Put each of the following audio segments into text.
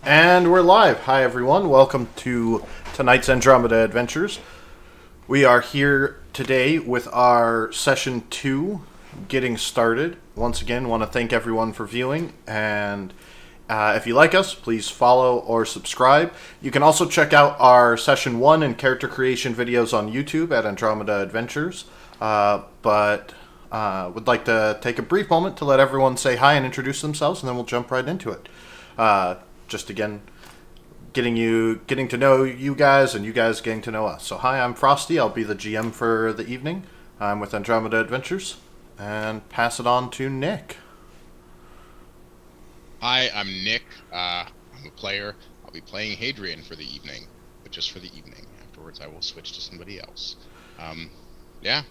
And we're live. Hi, everyone. Welcome to tonight's Andromeda Adventures. We are here today with our session 2 getting started. Once again, want to thank everyone for viewing. And if you like us, please follow or subscribe. You can also check out our session 1 and character creation videos on YouTube at Andromeda Adventures. But would like to take a brief moment to let everyone say hi and introduce themselves, and then we'll jump right into it. Just again, getting to know you guys and you guys getting to know us. So hi, I'm Frosty. I'll be the GM for the evening. I'm with Andromeda Adventures, and pass it on to Nick. Hi, I'm Nick. I'm a player. I'll be playing Hadrian for the evening, but just for the evening. Afterwards, I will switch to somebody else. Yeah.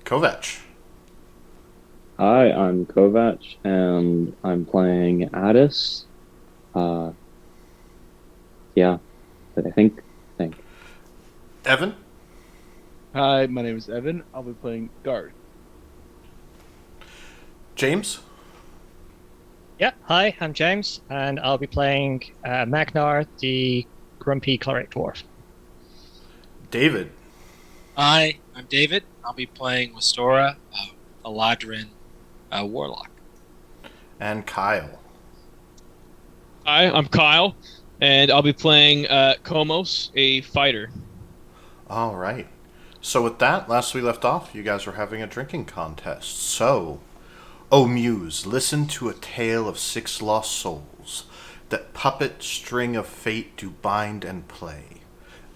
Kovac. Hi, I'm Kovac, and I'm playing Addis. Yeah, but I think. Evan. Hi, my name is Evan. I'll be playing Guard. James. Yeah, hi, I'm James, and I'll be playing Magnar, the grumpy cleric dwarf. David. Hi, I'm David. I'll be playing Wastora, a Ladrin warlock. And Kyle. Hi, I'm Kyle, and I'll be playing Komos, a fighter. All right. So with that, last we left off, you guys were having a drinking contest. So, O Muse, listen to a tale of 6 lost souls, that puppet string of fate do bind and play.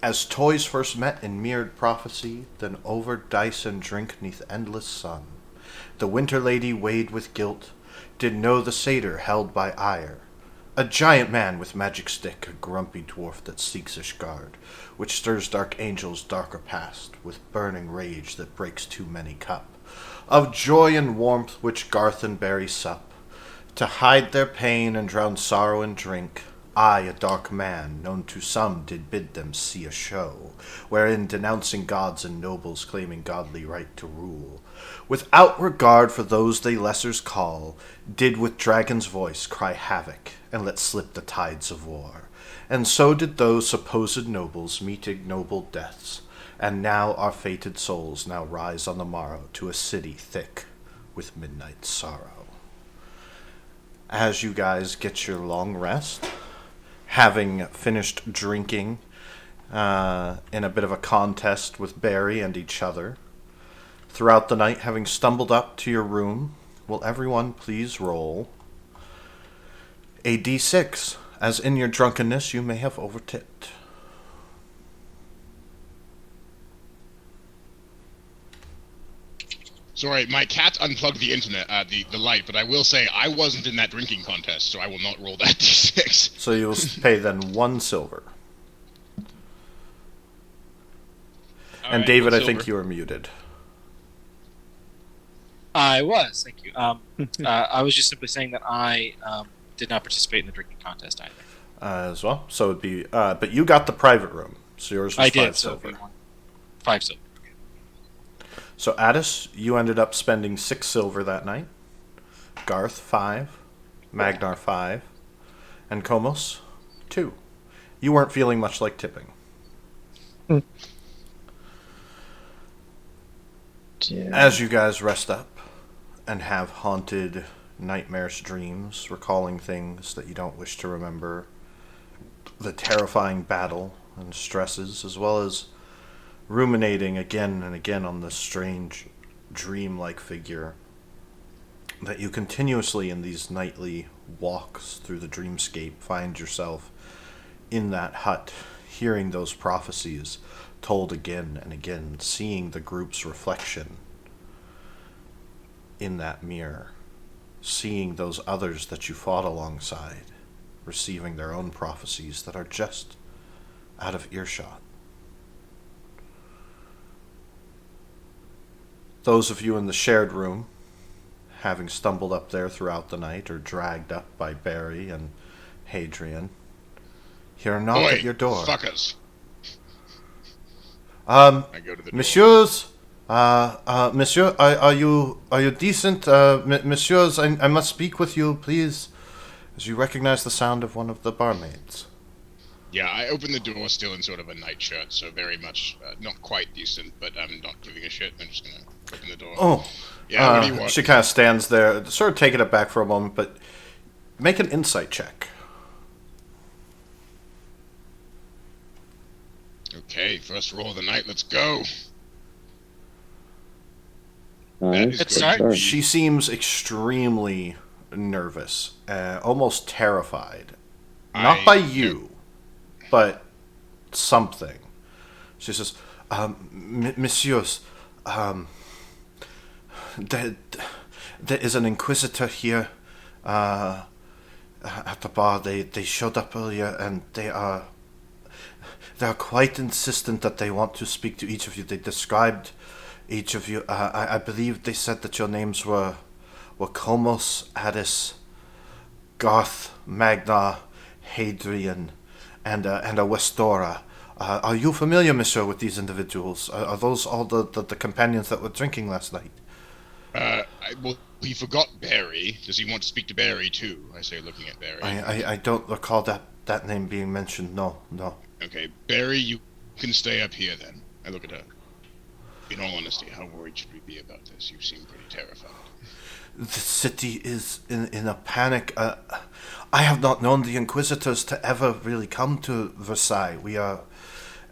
As toys first met in mirrored prophecy, then over dice and drink neath endless sun, the winter lady weighed with guilt, did know the satyr held by ire, a giant man with magic stick, a grumpy dwarf that seeks Ishgard, which stirs dark angels darker past, with burning rage that breaks too many cup, of joy and warmth which Garth and Barry sup, to hide their pain and drown sorrow in drink. I, a dark man, known to some, did bid them see a show, wherein denouncing gods and nobles claiming godly right to rule, without regard for those they lessers call, did with dragon's voice cry havoc, and let slip the tides of war. And so did those supposed nobles meet ignoble deaths, and now our fated souls now rise on the morrow to a city thick with midnight sorrow. As you guys get your long rest, having finished drinking in a bit of a contest with Barry and each other, throughout the night having stumbled up to your room, will everyone please roll a d6, as in your drunkenness you may have overtipped. Sorry, my cat unplugged the internet, the light, but I will say I wasn't in that drinking contest, so I will not roll that d6. So you will pay then 1 silver. And right, David, 1 I think silver. you are muted. I was, thank you. I was just simply saying that I did not participate in the drinking contest either. As well. So it'd be, but you got the private room, so yours was I 5 did, so silver. it'd be 5 silver. So Addis, you ended up spending 6 silver that night. Garth, 5. Magnar, 5. And Komos, 2. You weren't feeling much like tipping. As you guys rest up and have haunted, nightmarish dreams, recalling things that you don't wish to remember, the terrifying battle and stresses, as well as ruminating again and again on this strange, dream-like figure that you continuously in these nightly walks through the dreamscape find yourself in that hut, hearing those prophecies told again and again, seeing the group's reflection in that mirror, seeing those others that you fought alongside, receiving their own prophecies that are just out of earshot. Those of you in the shared room, having stumbled up there throughout the night or dragged up by Barry and Hadrian, hear a knock at your door. Fuckers. I go to the door. Messieurs, Monsieur, are you decent? Messieurs, I must speak with you, please. as you recognize the sound of one of the barmaids. Yeah, I open the door still in sort of a nightshirt, so very much not quite decent, but I'm not giving a shit. I'm just gonna open the door. Oh, Yeah, what do you want? she kind of stands there, sort of taking it back for a moment, but make an insight check. Okay, first roll of the night. Let's go. Nice. Good Good start. start. She seems extremely nervous, almost terrified. Not by you, but something. She says, Messieurs, there is an inquisitor here at the bar. They showed up earlier, and they are quite insistent that they want to speak to each of you. They described each of you. I believe they said that your names were Komos, Addis, Garth, Magna, Hadrian, and a Westora. Are you familiar, monsieur, with these individuals? Are those all the companions that were drinking last night? Well, he forgot Barry. Does he want to speak to Barry too? I say, looking at Barry. I don't recall that name being mentioned. No. Okay, Barry, you can stay up here then. I look at her. In all honesty, how worried should we be about this? You seem pretty terrified. The city is in a panic. I have not known the Inquisitors to ever really come to Versailles.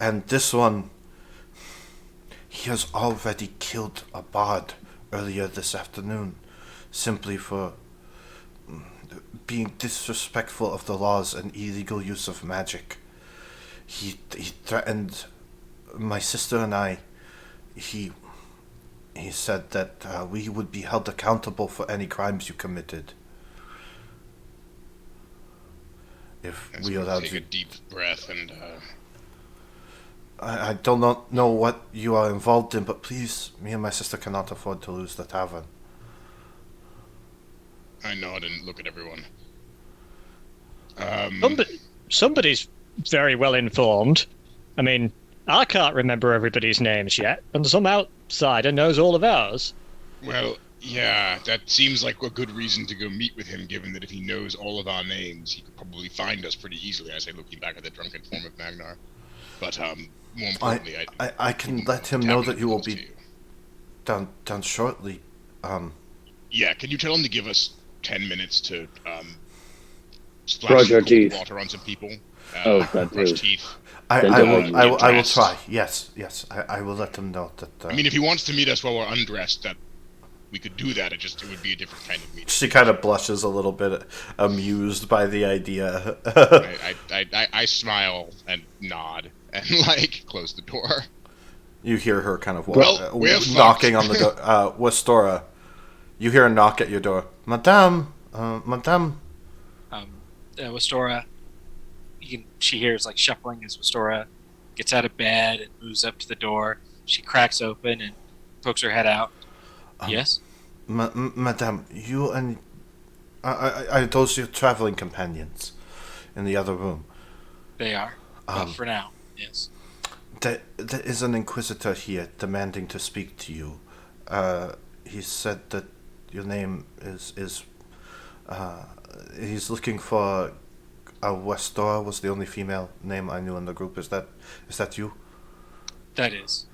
And this one, he has already killed a bard earlier this afternoon, simply for being disrespectful of the laws and illegal use of magic. He threatened my sister and I. He said that we would be held accountable for any crimes you committed if And we so allowed take you. a deep breath and I do not know what you are involved in, but please, me and my sister cannot afford to lose the tavern. I nod and look at everyone. Somebody's very well informed. I mean, I can't remember everybody's names yet, and some outsider knows all of ours. Well, yeah, that seems like a good reason to go meet with him, given that if he knows all of our names, he could probably find us pretty easily, I say, looking back at the drunken form of Magnar. But, more importantly, I can let him know that you will be done shortly. Yeah, can you tell him to give us 10 minutes to, splash Brush our some cold teeth. water on some people? Oh, that brush too. teeth. I will dressed. try. Yes. I will let him know that. I mean, if he wants to meet us while we're undressed, that we could do that. It would be a different kind of meeting. She kind of blushes a little bit, amused by the idea. I smile and nod and close the door. You hear her kind of We're knocking on the door. Westora, you hear a knock at your door. Madame. Westora, she hears shuffling as Westora gets out of bed and moves up to the door. She cracks open and pokes her head out. Yes? Madame, you and... Are those your traveling companions in the other room? They are. Well, for now, yes. There is an inquisitor here demanding to speak to you. He said that your name is he's looking for Westora was the only female name I knew in the group. Is that you? That is.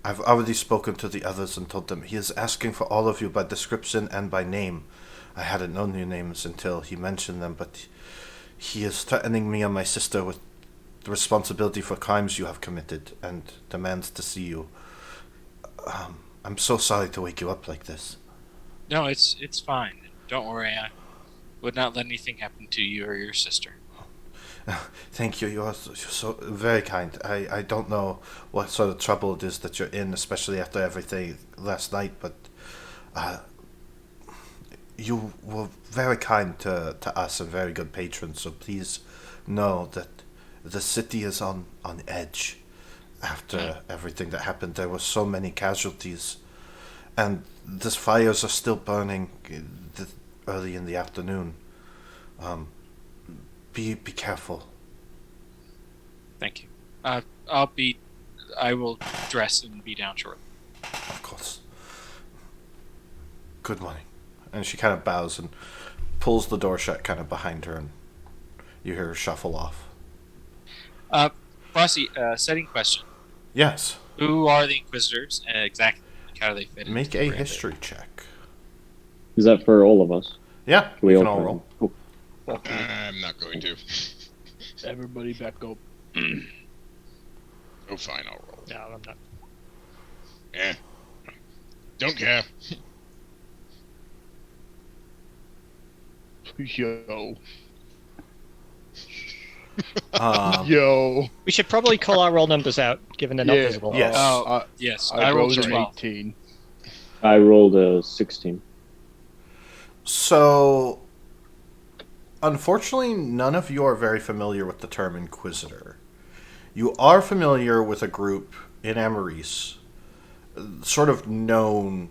I've already spoken to the others and told them he is asking for all of you by description and by name. I hadn't known your names until he mentioned them, but he is threatening me and my sister with the responsibility for crimes you have committed and demands to see you. I'm so sorry to wake you up like this. No, it's fine. Don't worry. I would not let anything happen to you or your sister. Thank you. You're so very kind. I don't know what sort of trouble it is that you're in, especially after everything last night, but you were very kind to us and very good patrons, so please know that the city is on edge after everything that happened. There were so many casualties, and the fires are still burning early in the afternoon. Be careful. Thank you. I will dress and be down shortly. Of course. Good morning. And she kind of bows and pulls the door shut kind of behind her, and you hear her shuffle off. Frosty, setting question. Yes. Who are the Inquisitors, and exactly how do they fit Make into a the gambit? history check. Is that for all of us? Yeah, We you can all all try. roll. Cool. Fuck you. I'm not going to. Everybody back up. Oh, fine, I'll roll. No, I'm not. Eh. Don't care. Yo. We should probably call our roll numbers out, given they're not visible. Yes. Yes, I rolled a an 12. 18. I rolled a 16. So, unfortunately, none of you are very familiar with the term Inquisitor. You are familiar with a group in Amaris, sort of known,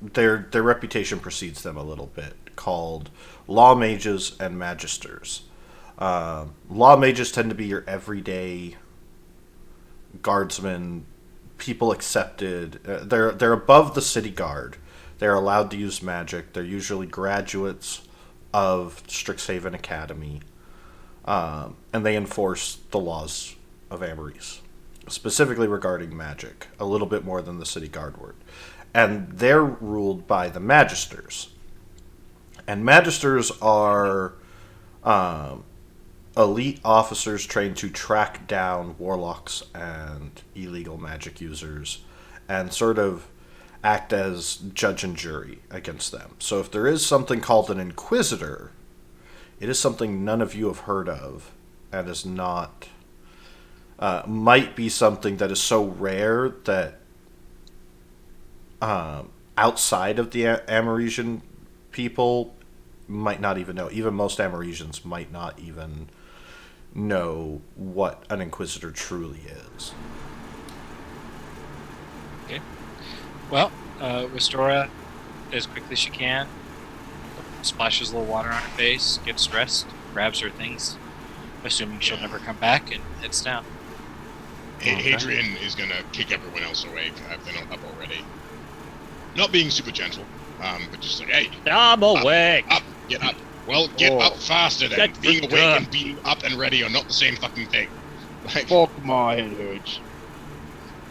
their reputation precedes them a little bit, called Law Mages and Magisters. Law Mages tend to be your everyday guardsmen, people accepted. They're above the city guard. They're allowed to use magic. They're usually graduates of Strixhaven Academy, and they enforce the laws of Amaris, specifically regarding magic, a little bit more than the city guard would. And they're ruled by the Magisters. And Magisters are elite officers trained to track down warlocks and illegal magic users and sort of act as judge and jury against them. So if there is something called an Inquisitor, it is something none of you have heard of and is not... might be something that is so rare that outside of the Amarisian people might not even know. Even most Amarisians might not even know what an Inquisitor truly is. Okay. Well, Ristora, as quickly as she can, splashes a little water on her face, gets dressed, grabs her things, assuming she'll never come back, and heads down. Hadrian is gonna kick everyone else awake if they're not up already. Not being super gentle, but just like, hey, I'm awake. up, get up. Well, get up faster then. Get Being the awake gun. and being up and ready are not the same fucking thing. Like, Fuck my head hurts.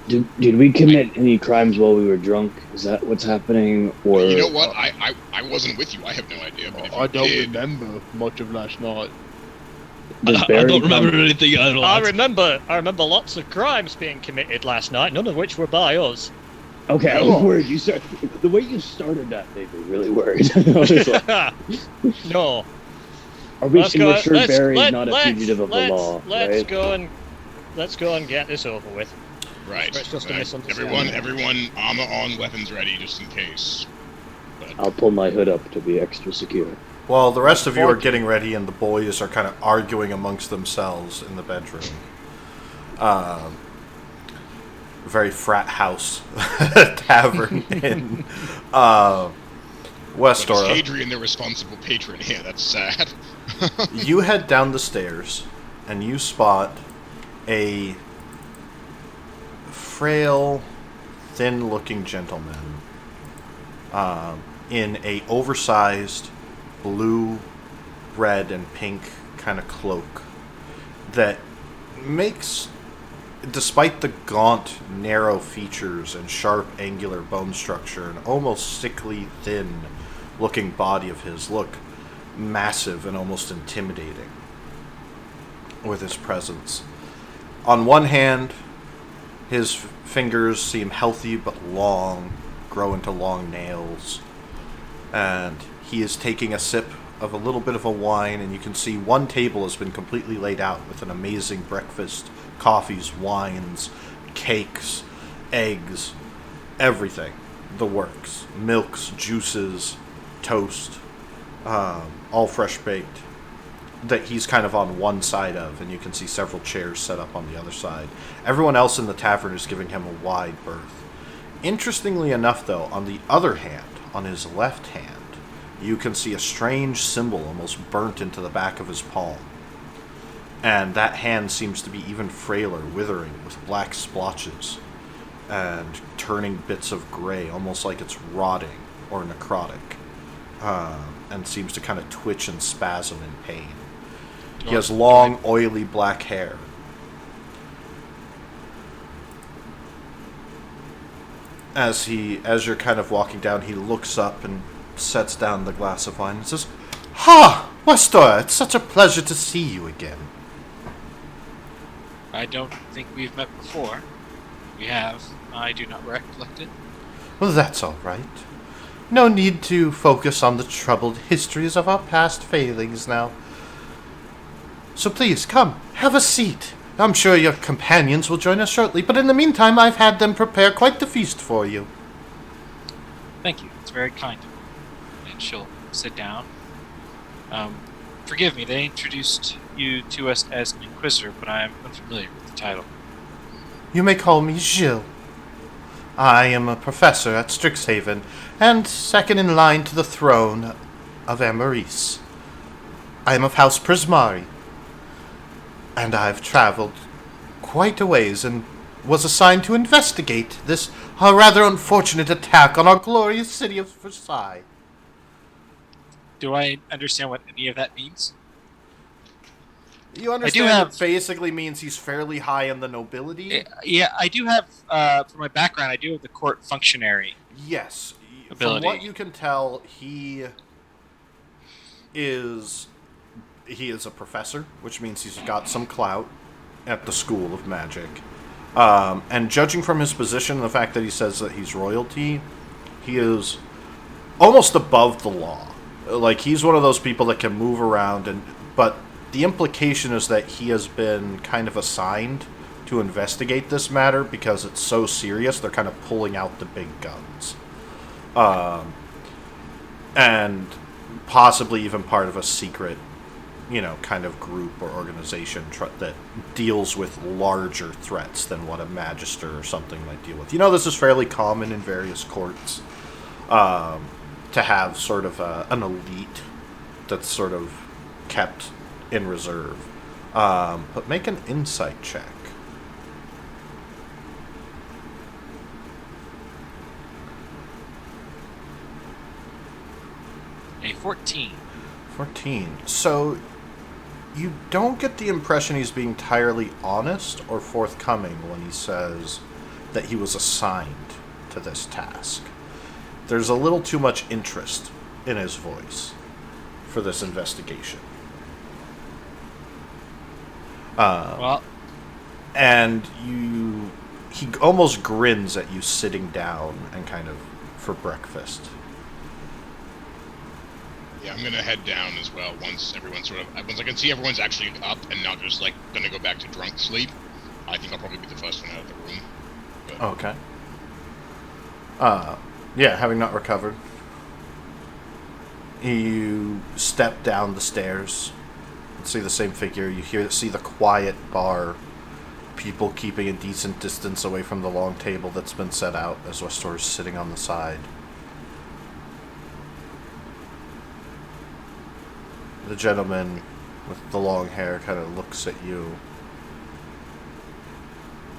Did we commit any crimes while we were drunk? Is that what's happening? Or you know what? I wasn't with you. I have no idea. But if I you don't did, remember much of last night. does I Barry don't remember come- anything at all. I remember lots of crimes being committed last night, none of which were by us. Okay, I was worried. The way you started that made me really worried. I was like, No. are we Let's go. sure Barry's not a fugitive of the law? Let's Right? go and get this over with. right? It's just a misunderstanding. Everyone, armor on, weapons ready, just in case. I'll pull my hood up to be extra secure. Well, the rest of you are getting ready, and the boys are kind of arguing amongst themselves in the bedroom. Very frat house tavern in But Westora. is Hadrian the responsible patron here? That's sad. You head down the stairs, and you spot a frail, thin-looking gentleman in a oversized blue, red, and pink kind of cloak that makes, despite the gaunt, narrow features and sharp, angular bone structure and almost sickly, thin-looking body of his, look massive and almost intimidating with his presence. On one hand, his fingers seem healthy but long, grow into long nails, and he is taking a sip of a little bit of a wine, and you can see one table has been completely laid out with an amazing breakfast, coffees, wines, cakes, eggs, everything, the works, milks, juices, toast, all fresh baked, that he's kind of on one side of, and you can see several chairs set up on the other side. Everyone else in the tavern is giving him a wide berth. Interestingly enough, though, on the other hand, on his left hand, you can see a strange symbol almost burnt into the back of his palm. And that hand seems to be even frailer, withering, with black splotches and turning bits of gray, almost like it's rotting or necrotic. and seems to kind of twitch and spasm in pain. He has long, oily black hair. As you're kind of walking down, he looks up and sets down the glass of wine and says, "Ha! Westora, it's such a pleasure to see you again." I don't think we've met before. We have. I do not recollect it. Well, that's all right. No need to focus on the troubled histories of our past failings now. So please, come, have a seat. I'm sure your companions will join us shortly, but in the meantime, I've had them prepare quite the feast for you. Thank you. It's very kind of you. And she'll sit down. Forgive me, they introduced you to us as an Inquisitor, but I am unfamiliar with the title. You may call me Gilles. I am a professor at Strixhaven, and second in line to the throne of Amaris. I am of House Prismari, and I've traveled quite a ways and was assigned to investigate this rather unfortunate attack on our glorious city of Versailles. Do I understand what any of that means? You understand it basically means he's fairly high in the nobility? Yeah, I do have, for my background, I do have the court functionary. Yes. Ability. From what you can tell, he is a professor, which means he's got some clout at the School of Magic. And judging from his position and the fact that he says that he's royalty, he is almost above the law. Like, he's one of those people that can move around, but the implication is that he has been kind of assigned to investigate this matter because it's so serious, they're kind of pulling out the big guns. And possibly even part of a secret, kind of group or organization that deals with larger threats than what a magister or something might deal with. This is fairly common in various courts, to have sort of an elite that's sort of kept in reserve. But make an insight check. A 14. 14. So, you don't get the impression he's being entirely honest or forthcoming when he says that he was assigned to this task. There's a little too much interest in his voice for this investigation. And he almost grins at you sitting down and kind of for breakfast. Yeah, I'm gonna head down as well once I can see everyone's actually up and not just gonna go back to drunk sleep. I think I'll probably be the first one out of the room. But... Okay. Yeah, having not recovered, you step down the stairs and see the same figure. You see the quiet bar, people keeping a decent distance away from the long table that's been set out as Westor's sitting on the side. The gentleman with the long hair kind of looks at you.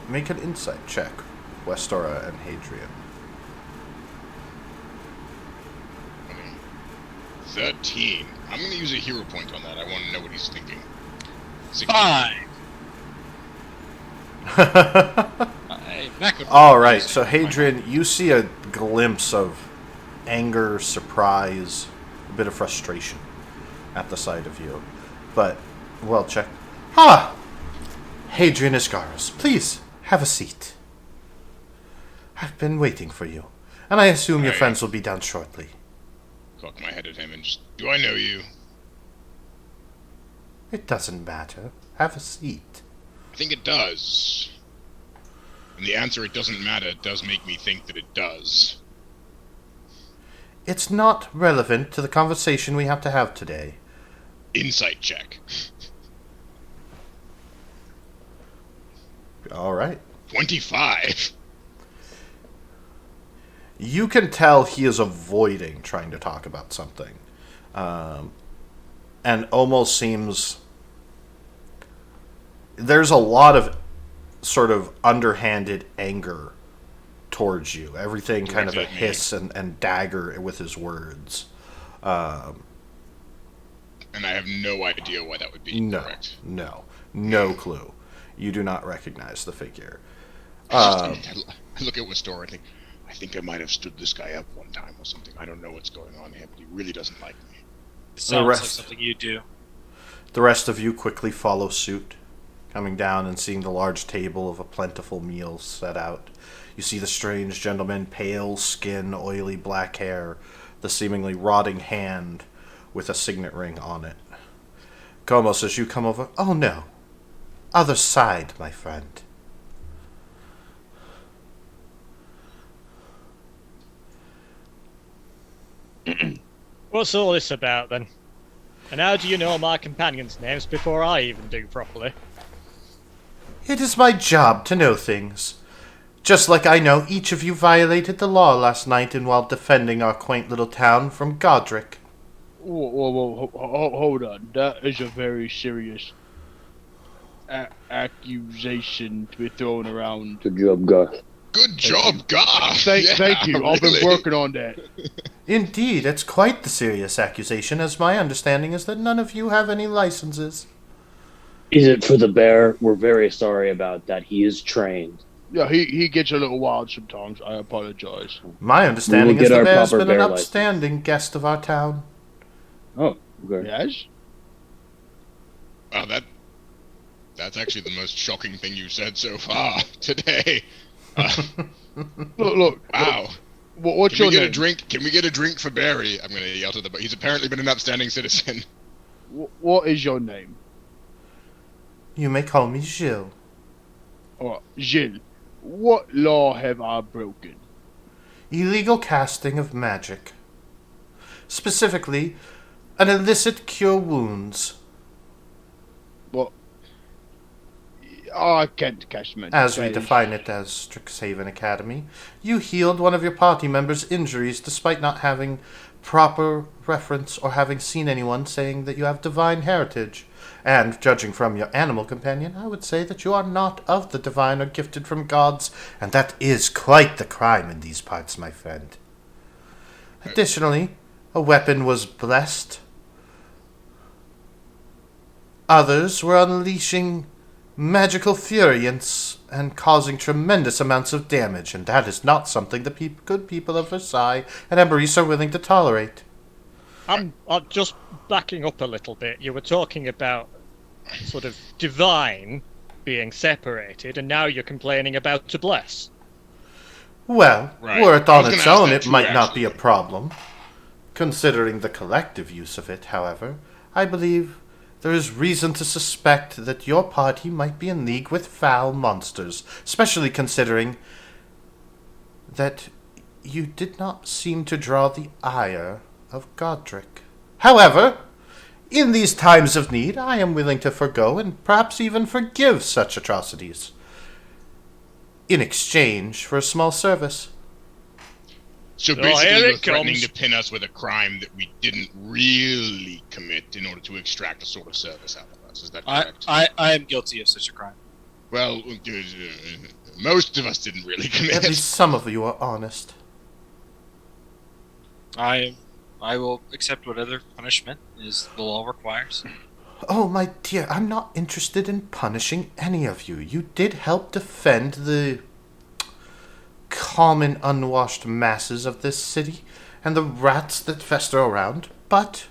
Make an insight check, Westora and Hadrian. 13. I'm going to use a hero point on that. I want to know what he's thinking. 5. All right, so Hadrian, you see a glimpse of anger, surprise, a bit of frustration at the sight of you. But, well checked. Hadrian Isgaros, please, have a seat. I've been waiting for you, and I assume your friends will be down shortly. Cock my head at him and just, do I know you? It doesn't matter. Have a seat. I think it does. And the answer, it doesn't matter, does make me think that it does. It's not relevant to the conversation we have to have today. Insight check. All right. 25. You can tell he is avoiding trying to talk about something. And almost seems... There's a lot of sort of underhanded anger towards you. Everything kind of a hiss and dagger with his words. And I have no idea why that would be No, correct. no clue. You do not recognize the figure. I look at Wistor and I think I might have stood this guy up one time or something. I don't know what's going on here, but he really doesn't like me. It sounds like something you do. The rest of you quickly follow suit, coming down and seeing the large table of a plentiful meal set out. You see the strange gentleman, pale skin, oily black hair, the seemingly rotting hand with a signet ring on it. Comos, as you come over, oh no, other side, my friend. What's all this about, then? And how do you know my companions' names before I even do properly? It is my job to know things. Just like I know each of you violated the law last night and while defending our quaint little town from Godric. Whoa, hold on. That is a very serious accusation to be thrown around. Good job, Garth. Good job, God! Thank you. I've been really. working on that. Indeed, it's quite the serious accusation, as my understanding is that none of you have any licenses. Is it for the bear? We're very sorry about that. He is trained. Yeah, he gets a little wild sometimes. I apologize. My understanding is get the our bear's proper been an bear license. upstanding guest of our town. Oh, okay. Yes? Wow, that's actually the most shocking thing you said so far today. Look. Wow. What's Can your we get name? a drink? Can we get a drink for Barry? I'm going to yell to the. He's apparently been an upstanding citizen. What is your name? You may call me Gilles. Gilles. What law have I broken? Illegal casting of magic. Specifically, an illicit cure wounds. Well, I can't cast magic. As we define it as Strixhaven Academy, you healed one of your party members' injuries despite not having proper reference or having seen anyone saying that you have divine heritage. And, judging from your animal companion, I would say that you are not of the divine or gifted from gods, and that is quite the crime in these parts, my friend. Additionally, a weapon was blessed. Others were unleashing magical fury and causing tremendous amounts of damage, and that is not something the good people of Versailles and Emeris are willing to tolerate. I'm just backing up a little bit. You were talking about sort of divine being separated, and now you're complaining about to bless. Well, Right. were it I on was its gonna ask own, that it too, might not be a actually. problem. Considering the collective use of it, however, I believe there is reason to suspect that your party might be in league with foul monsters, especially considering that you did not seem to draw the ire of Godric. However, in these times of need, I am willing to forgo and perhaps even forgive such atrocities in exchange for a small service. So Oh, basically, here you're it threatening comes. to pin us with a crime that we didn't really commit in order to extract a sort of service out of us. Is that correct? I am guilty of such a crime. Well, most of us didn't really commit. At least some of you are honest. I will accept whatever punishment is the law requires. Oh, my dear, I'm not interested in punishing any of you. You did help defend the common unwashed masses of this city and the rats that fester around, but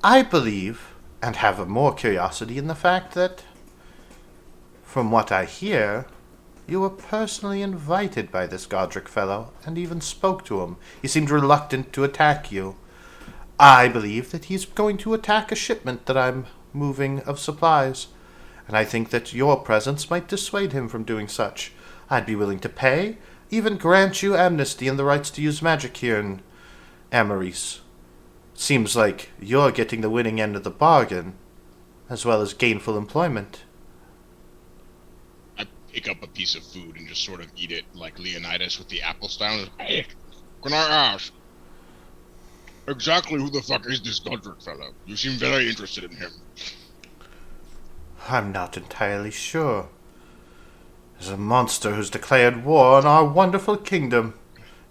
I believe, and have a more curiosity in the fact that, from what I hear, you were personally invited by this Godric fellow and even spoke to him. He seemed reluctant to attack you. I believe that he's going to attack a shipment that I'm moving of supplies, and I think that your presence might dissuade him from doing such. I'd be willing to pay, even grant you amnesty and the rights to use magic here in Emeris. Seems like you're getting the winning end of the bargain, as well as gainful employment. I pick up a piece of food and just sort of eat it like Leonidas with the apple style. Hey, can I ask? Exactly who the fuck is this Godric fellow? You seem very interested in him. I'm not entirely sure. There's a monster who's declared war on our wonderful kingdom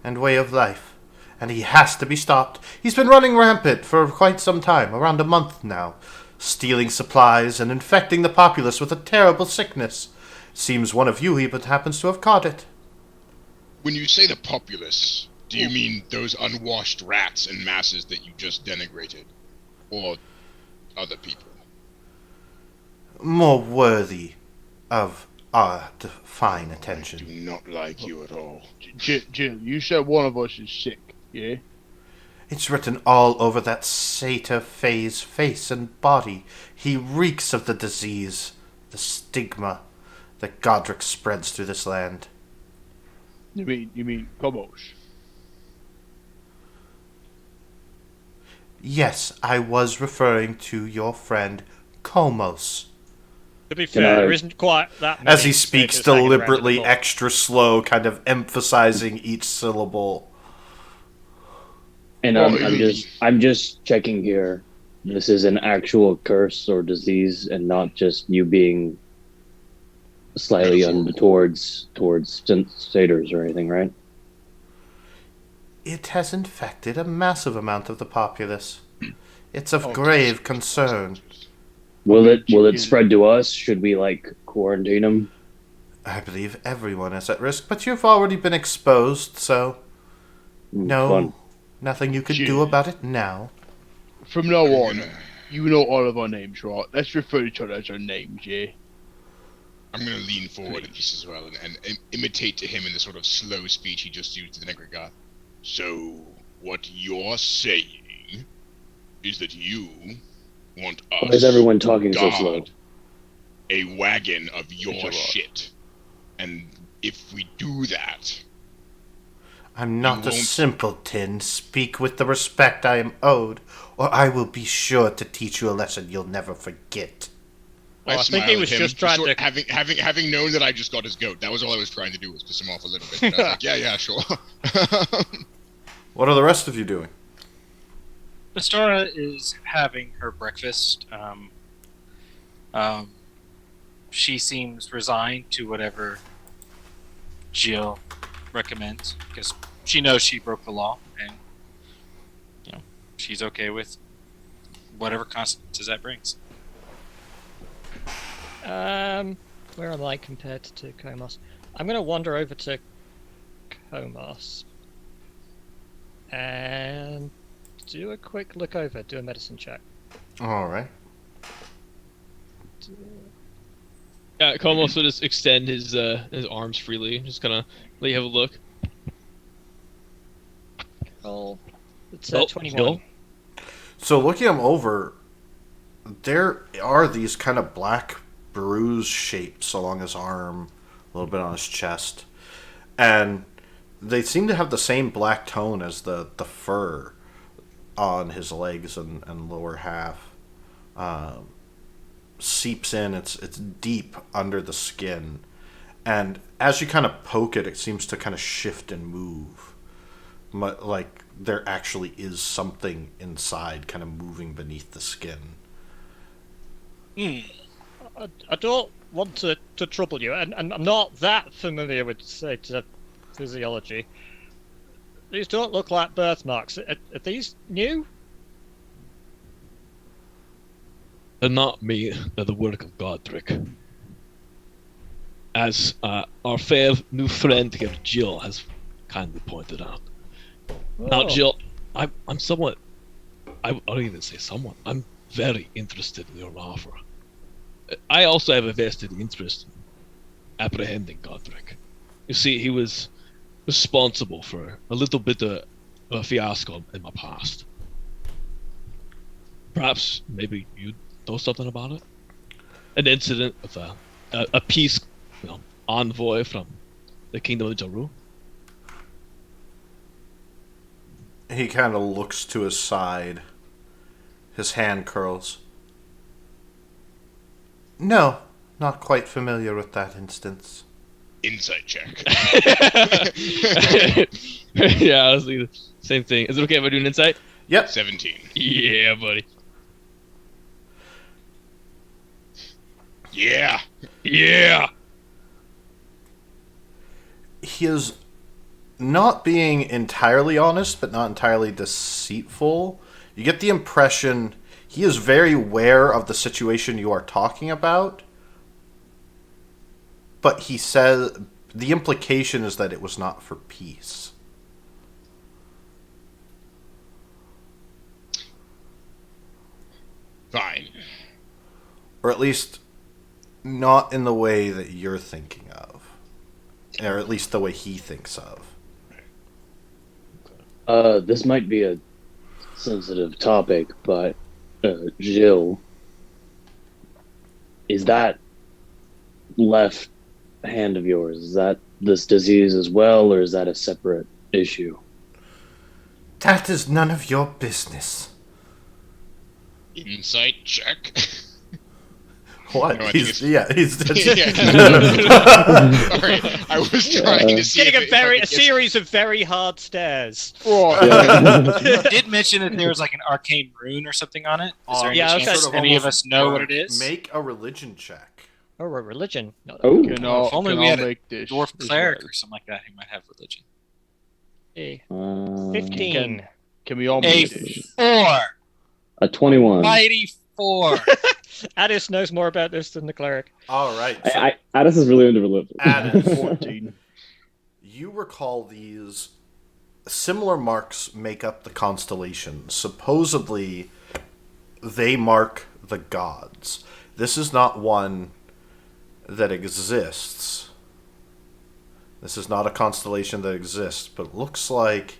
and way of life, and he has to be stopped. He's been running rampant for quite some time, around a month now, stealing supplies and infecting the populace with a terrible sickness. Seems one of you even happens to have caught it. When you say the populace, do you mean those unwashed rats and masses that you just denigrated? Or other people? More worthy of our fine I attention. do not like you at all. Jill, you said one of us is sick, yeah? It's written all over that satyr Fae's face and body. He reeks of the disease, the stigma that Godric spreads through this land. You mean Komos? Yes, I was referring to your friend Komos. To be fair, there isn't quite that many As he speaks satyrs hanging around deliberately anymore. extra slow, kind of emphasizing each syllable. And Well, I'm just checking here. This is an actual curse or disease, and not just you being slightly towards satyrs or anything, right? It has infected a massive amount of the populace. It's of grave concern. Will it spread to us? Should we quarantine them? I believe everyone is at risk, but you've already been exposed, so no, Fun. nothing you can do about it now. From now on, you know all of our names, right? Let's refer to each other as our names, yeah? I'm going to lean forward at this as well and imitate to him in the sort of slow speech he just used to the Negri guy. So, what you're saying is that you want us Why is everyone talking so guard slow? a wagon of your shit. And if we do that... I'm not You a won't- simpleton. Speak with the respect I am owed, or I will be sure to teach you a lesson you'll never forget. Well, I think smiled he at was him, just trying sort to... of having known that I just got his goat. That was all I was trying to do, was piss him off a little bit. And I was like, yeah, sure. What are the rest of you doing? Vestora is having her breakfast. She seems resigned to whatever Jill recommends, because she knows she broke the law, and she's okay with whatever consequences that brings. Where am I compared to Komos? I'm going to wander over to Komos and do a quick look over, do a medicine check. Alright. Komos will just extend his arms freely, just kind of let you have a look. Roll. It's 21. Jill? So looking him over, there are these kind of black bruise shapes along his arm, a little bit on his chest, and they seem to have the same black tone as the fur on his legs and lower half. Seeps in, it's deep under the skin, and as you kind of poke it, it seems to kind of shift and move, like there actually is something inside kind of moving beneath the skin. I don't want to trouble you, and I'm not that familiar with satyr physiology. These don't look like birthmarks. Are these new? They're not me, they're the work of Godric. As our fair new friend here, Jill, has kindly pointed out. Now, Oh. Jill, I'm somewhat... I don't even say somewhat. I'm very interested in your offer. I also have a vested interest in apprehending Godric. You see, he was responsible for a little bit of a fiasco in my past. Perhaps, maybe you'd know something about it? An incident with a peace envoy from the Kingdom of Jaru? He kind of looks to his side. His hand curls. No, not quite familiar with that instance. Insight check. Yeah, honestly, the same thing. Is it okay if I do an insight? Yep. 17. Yeah, buddy. Yeah. Yeah! He is not being entirely honest, but not entirely deceitful. You get the impression he is very aware of the situation you are talking about, but he says the implication is that it was not for peace. Fine. Or at least not in the way that you're thinking of. Or at least the way he thinks of. This might be a sensitive topic, but Jill, is that left hand of yours? Is that this disease as well, or is that a separate issue? That is none of your business. Insight check. What? No, I he's think yeah, he's Sorry, I was trying to see. Getting if I a could get- series of very hard stares. You did mention that there was like an arcane rune or something on it. Is there any Yeah, chance okay. any of us know what it is? Make a religion check. Oh, a religion. No, Oh, Can all, If only can we all had a make this Dwarf as cleric well? or something like that who might have religion. 15. Can we all A make this? 4! a 21. Mighty 4! Addis knows more about this than the cleric. All right. So Addis is really into religion. Addis. 14. you recall these similar marks make up the constellation. Supposedly, they mark the gods. This is not one that exists. This is not a constellation that exists, but it looks like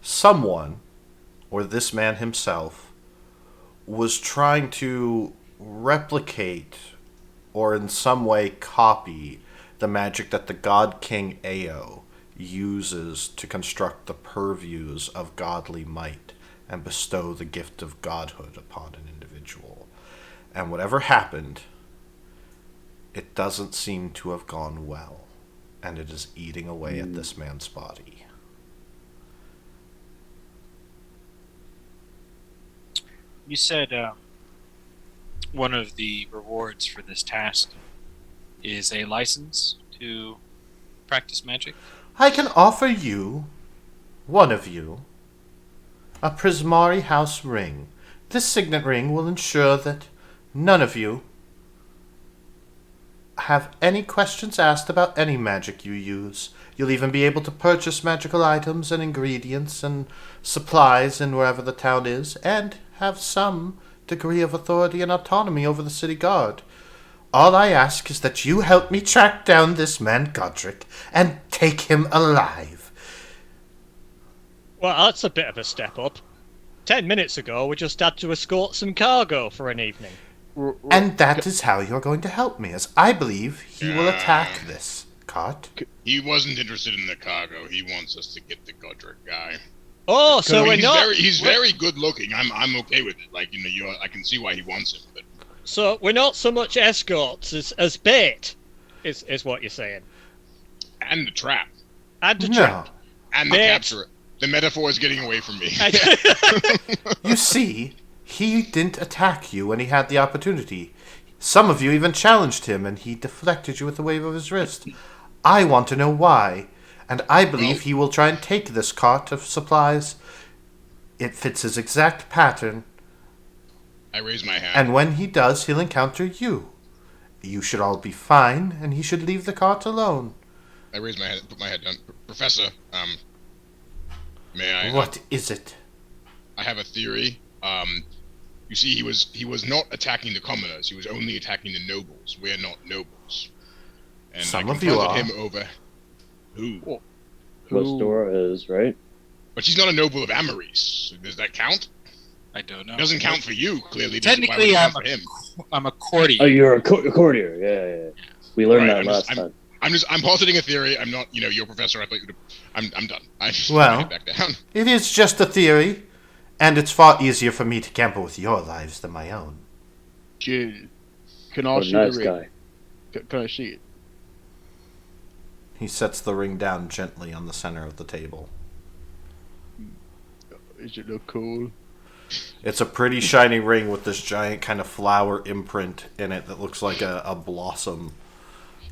someone, or this man himself, was trying to replicate or in some way copy the magic that the god king Ao uses to construct the purviews of godly might and bestow the gift of godhood upon an individual. And whatever happened, it doesn't seem to have gone well, and it is eating away at this man's body. You said one of the rewards for this task is a license to practice magic. I can offer you, one of you, a Prismari House ring. This signet ring will ensure that none of you have any questions asked about any magic you use. You'll even be able to purchase magical items and ingredients and supplies in wherever the town is, and have some degree of authority and autonomy over the city guard. All I ask is that you help me track down this man Godric and take him alive. Well, that's a bit of a step up. 10 minutes ago, we just had to escort some cargo for an evening. And that is how you're going to help me, as I believe he will attack this cart. He wasn't interested in the cargo. He wants us to get the Godric guy. Oh, so we're not. He's very good looking. I'm okay with it. Like, I can see why he wants him. But So we're not so much escorts as bait, is what you're saying. and the trap And a No. trap. and the Bait. capture. The metaphor is getting away from me. You see, he didn't attack you when he had the opportunity. Some of you even challenged him, and he deflected you with a wave of his wrist. I want to know why, and I believe he will try and take this cart of supplies. It fits his exact pattern, I raise my hand. and when he does, he'll encounter you. You should all be fine, and he should leave the cart alone. I raise my head, put my head down. Professor, may I? What is it? I have a theory. You see, he was not attacking the commoners. He was only attacking the nobles. We're not nobles. And Some I of you confronted are. him over who? What Dora is, right? But she's not a noble of Amaris. Does that count? I don't know. It doesn't count for you, clearly. Technically, Why I'm would it count for him. I'm a courtier. Oh, you're a courtier. Yeah. We learned Right, that last time. I'm positing a theory. I'm not, you're a professor. I'm done. I just Well. head back down. It is just a theory, and it's far easier for me to gamble with your lives than my own. Jill, can I What a see nice the ring? guy. Can I see it? He sets the ring down gently on the center of the table. Does it look cool? It's a pretty shiny ring with this giant kind of flower imprint in it that looks like a blossom.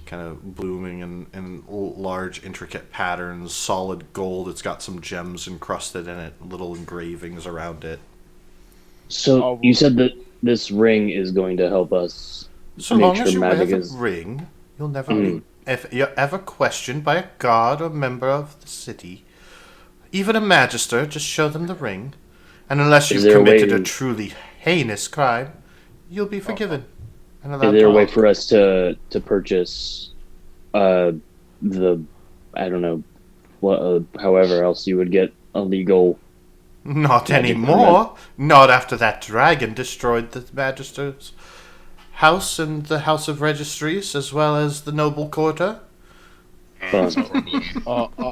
kind of blooming in large, intricate patterns, solid gold. It's got some gems encrusted in it, little engravings around it. So you said that this ring is going to help us So make long sure as you wear magic the is. ring, you'll never be. If you're ever questioned by a guard or member of the city, even a magister, just show them the ring. And unless Is you've there a committed way- a truly heinous crime, you'll be forgiven. And allowed Is there a to way walk. for us to purchase the I don't know what however else you would get a legal Not magic anymore. Not after that dragon destroyed the magister's house and the House of Registries, as well as the noble quarter. That's a problem.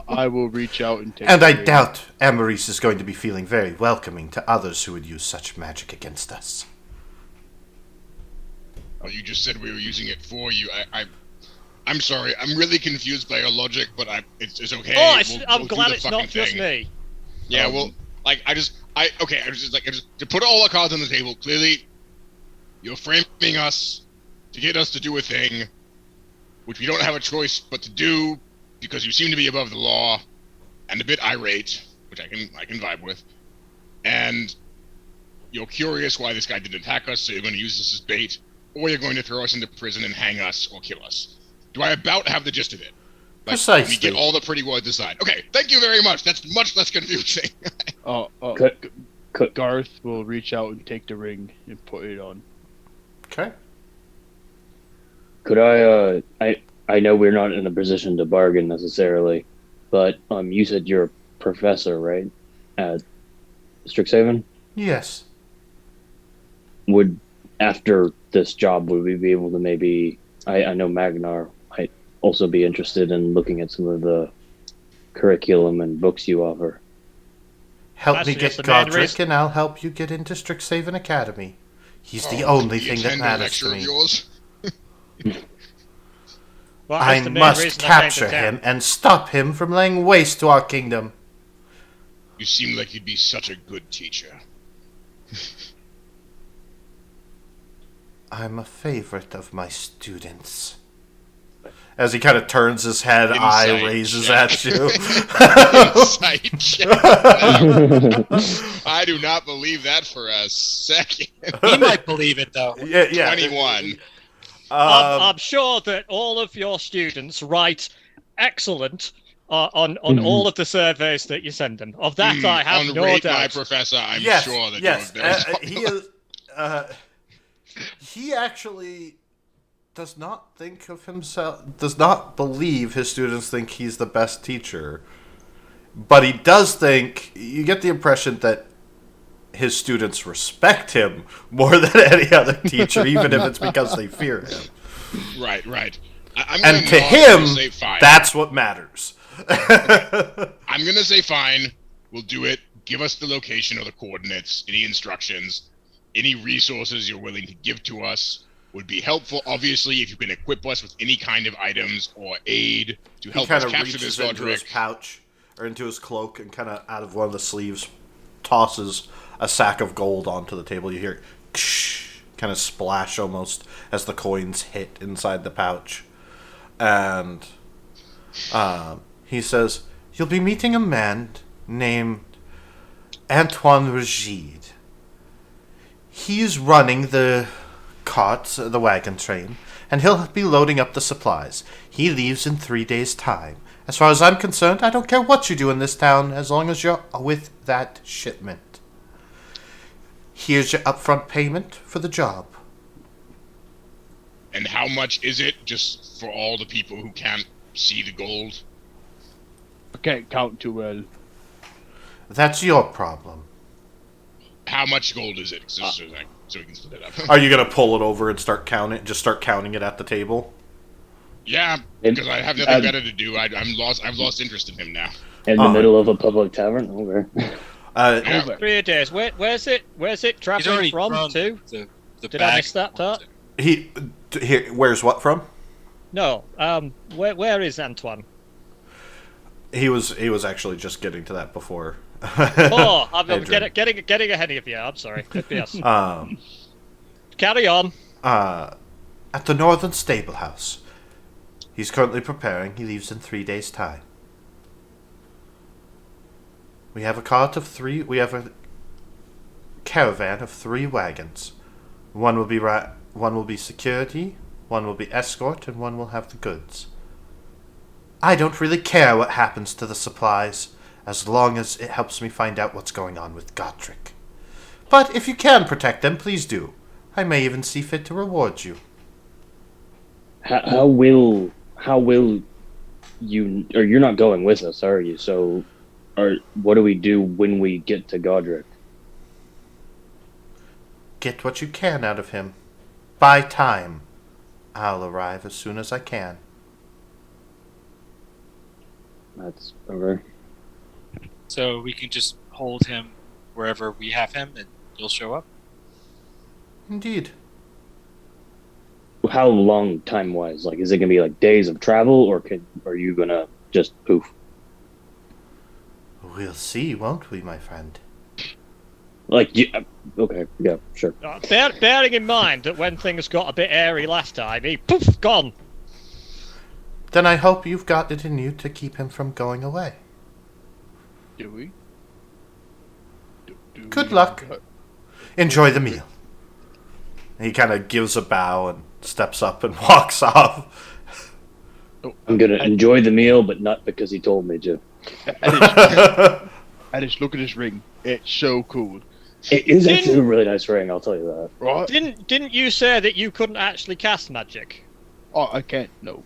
I will reach out and take. And the I ring. doubt Amaris is going to be feeling very welcoming to others who would use such magic against us. Well, you just said we were using it for you. I'm sorry. I'm really confused by your logic, but it's okay. Oh, I'm we'll do glad the it's fucking not just thing. me. Yeah, well, like I just to put all the cards on the table. Clearly, you're framing us to get us to do a thing, which we don't have a choice but to do because you seem to be above the law and a bit irate, which I can vibe with. And you're curious why this guy didn't attack us, so you're going to use this as bait, or you're going to throw us into prison and hang us or kill us. Do I about have the gist of it? Like, Precisely. we get all the pretty words aside. Okay, thank you very much. That's much less confusing. Garth will reach out and take the ring and put it on. Okay. Could I know we're not in a position to bargain necessarily, but you said you're a professor, right? At Strixhaven? Yes. Would after this job would we be able to maybe I know Magnar might also be interested in looking at some of the curriculum and books you offer. Help That's me just get the main Godric reason. and I'll help you get into Strixhaven Academy. He's the only Can we thing that attend a matters to lecture of me. yours? Well, I that's the main must reason I came to capture town. him and stop him from laying waste to our kingdom. You seem like you'd be such a good teacher. I'm a favorite of my students. As he kind of turns his head, Insight eye raises check. at you. Insight check. I do not believe that for a second. He might believe it though. yeah. 21. I'm sure that all of your students write excellent on all of the surveys that you send them. Of that, I have on no Rate My doubt. Professor, I'm yes, sure that yes. you're very He is. He actually does not think of himself. Does not believe his students think he's the best teacher, but he does think. You get the impression that his students respect him more than any other teacher, even if it's because they fear him. Right. I'm gonna And to nod and him, say fine. that's what matters. I'm gonna say fine. We'll do it. Give us the location or the coordinates, any instructions, any resources you're willing to give to us would be helpful. Obviously, if you can equip us with any kind of items or aid to He help kind us of capture this reaches into his Godric. pouch or into his cloak and kind of out of one of the sleeves tosses a sack of gold onto the table. You hear kind of splash almost as the coins hit inside the pouch. And he says, "You'll be meeting a man named Antoine Rigide. He's running the cart, the wagon train, and he'll be loading up the supplies. He leaves in 3 days' time. As far as I'm concerned, I don't care what you do in this town as long as you're with that shipment. Here's your upfront payment for the job." And how much is it, just for all the people who can't see the gold? I can't count too well. That's your problem. How much gold is it? So we can split it up. Are you going to pull it over and start counting? Just start counting it at the table? Yeah, because I have nothing better to do. I've lost interest in him now. In the middle of a public tavern? Okay. Yeah. 3 days. Where's it He's traveling already from thrown to? the Did I bag miss that part? Here, where's what from? No. Where is Antoine? He was actually just getting to that before. Oh, I'm Adrian. getting ahead of you. I'm sorry. Yes. Um, Carry on. at the Northern Stable House. He's currently preparing. He leaves in 3 days' time. We have a caravan of 3 wagons. One will be security, one will be escort, and one will have the goods. I don't really care what happens to the supplies, as long as it helps me find out what's going on with Godric. But if you can protect them, please do. I may even see fit to reward you. How will you? Or you're not going with us, are you? So, what do we do when we get to Godric? Get what you can out of him. Buy time. I'll arrive as soon as I can. That's over. So we can just hold him wherever we have him, and you'll show up. Indeed. How long time wise? Like, is it gonna be like days of travel, or are you gonna just poof? We'll see, won't we, my friend? Like, okay, yeah, sure. Bearing in mind that when things got a bit airy last time, he poof gone. Then I hope you've got it in you to keep him from going away. Do we? Good luck. Enjoy the meal. He kind of gives a bow and steps up and walks off. I'm gonna enjoy the meal, but not because he told me to. I just look at this ring. It's so cool. It is actually a really nice ring, I'll tell you that. Right? Didn't you say that you couldn't actually cast magic? Oh, I can't. No.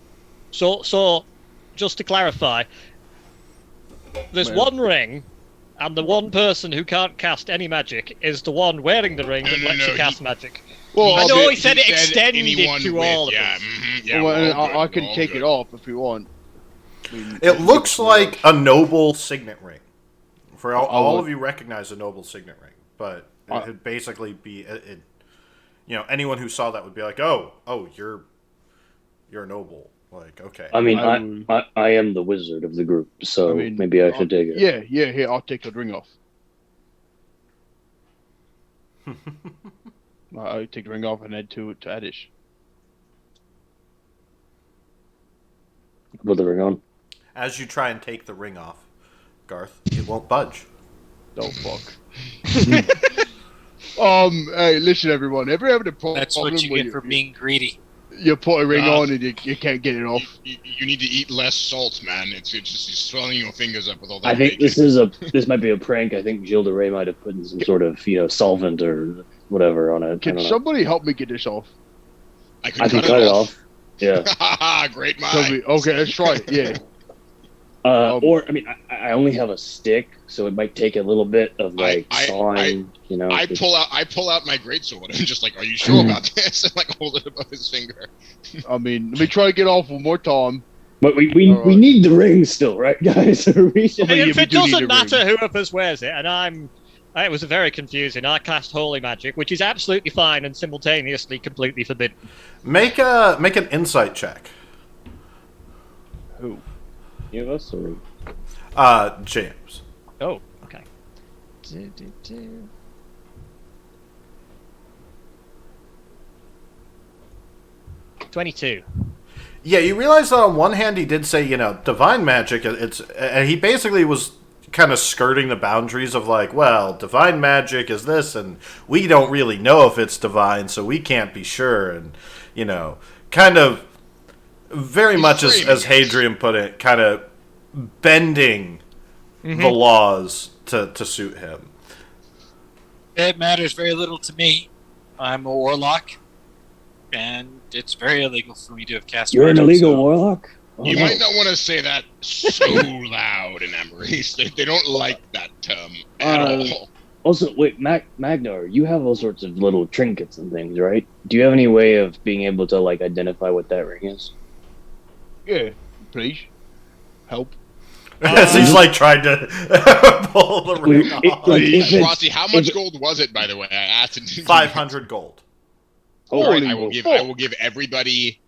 So, just to clarify, there's Well- one ring, and the one person who can't cast any magic is the one wearing the ring that lets you cast magic. Well, I know I'll he said it extended anyone to with- all of yeah, us. yeah, well, we're all I good, can we're all take good. it off if you want. I mean, It looks like a noble signet ring. For all would- of you recognize a noble signet ring, but it would basically be anyone who saw that would be like, oh, you're a noble. Like, okay. I mean, I I am the wizard of the group, so I mean, maybe I should take it. Yeah, here, I'll take the ring off. I'll take the ring off and head to Adish. Put the ring on. As you try and take the ring off, Garth, it won't budge. Oh, fuck. Hey, listen, everyone. Ever having a problem That's what you when get for being greedy. you put a ring on and you can't get it off? You need to eat less salt, man. It's just swelling your fingers up with all that. I think bacon. this might be a prank. I think Gilles de Rais might have put in some sort of solvent or whatever on it. I Can don't know. somebody help me get this off? I I can cut it off. Yeah. Great mind. Somebody, okay, let's try it. Yeah. Or I mean, I only have a stick, so it might take a little bit of sawing. I pull out my greatsword and just like, are you sure about this? And like hold it above his finger. I mean, let me try to get off one more time. But we All right. need the ring still, right, guys? We should- I mean, If we it do need doesn't a matter ring. who of us wears it, and it was very confusing. I cast holy magic, which is absolutely fine and simultaneously completely forbidden. Make an insight check. Who? Give us a ring. James. Oh, okay. 22. Yeah, you realize that on one hand he did say, divine magic. And he basically was kind of skirting the boundaries of like, well, divine magic is this, and we don't really know if it's divine, so we can't be sure. And kind of very He's much framing as us. Hadrian put it, kind of bending the laws to suit him. It matters very little to me. I'm a warlock, and it's very illegal for me to have cast You're an magic, illegal so- warlock. Oh, You no. might not want to say that so loud in Emery's. They don't like that term at all. Also, wait, Magnar, you have all sorts of little trinkets and things, right? Do you have any way of being able to identify what that ring is? Yeah, please. Help. As he's like trying to pull the ring off. If it's- Frosty, how much gold was it, by the way? I asked. And 500 gold. All right, Holy I will fuck. give everybody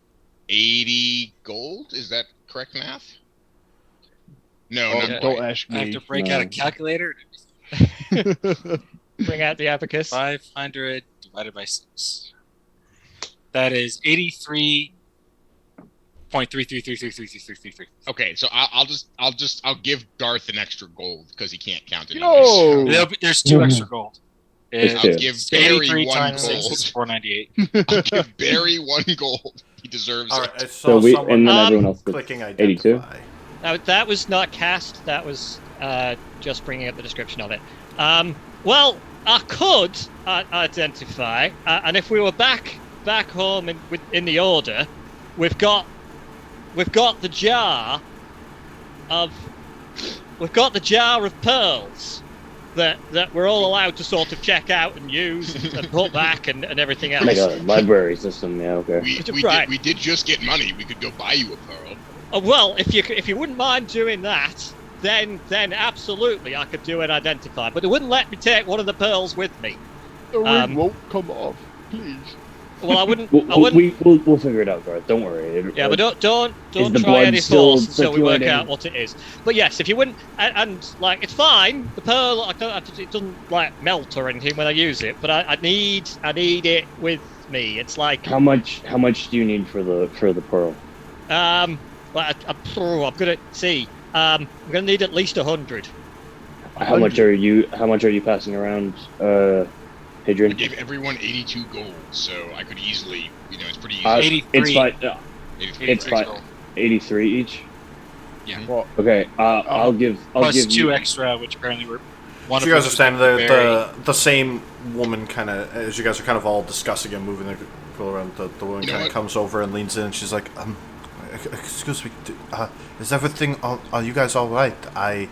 80 gold. Is that correct math? No, Oh, not don't quite. ask I have me. to break No. out a calculator. Bring out the abacus. 500 divided by 6. That is 83 .333333333. Okay, so I'll give Garth an extra gold because he can't count it. Yo! There's 2 extra gold. There's I'll two. give Barry 83 1 times 6 gold. is 498. I'll give Barry 1 gold. He deserves All it. right, I So saw we, someone and then everyone else gets clicking 82. identify. Now, that was not cast. That was just bringing up the description of it. Well, I could identify, and if we were back home in the order, we've got the jar of pearls that we're all allowed to sort of check out and use and put back and everything else. Like a library system, yeah, okay. We did just get money. We could go buy you a pearl. Well, if you wouldn't mind doing that, then absolutely I could do an identify. But it wouldn't let me take one of the pearls with me. The ring won't come off, please. Well, I wouldn't. We'll figure it out, Garth. Don't worry. Yeah, but don't Is the try blood any still force until we work circulating? out what it is. But yes, if you wouldn't, and like it's fine. The pearl, it doesn't like melt or anything when I use it. But I need it with me. It's like How much do you need for the pearl? well, I'm gonna see. I'm gonna need at least 100. How much are you passing around, I Hadrian? gave everyone 82 gold, so I could easily, it's pretty easy. 83. It's fine. 83 It's gold. fine. 83 each. Yeah. What? Okay. I'll give Plus give 2 you. extra, which apparently were. One So of you guys them are standing was there, the same woman kind of, as you guys are kind of all discussing and moving the girl around, the woman You know kind of what? comes over and leans in and she's like, excuse me, is everything, are you guys all right? I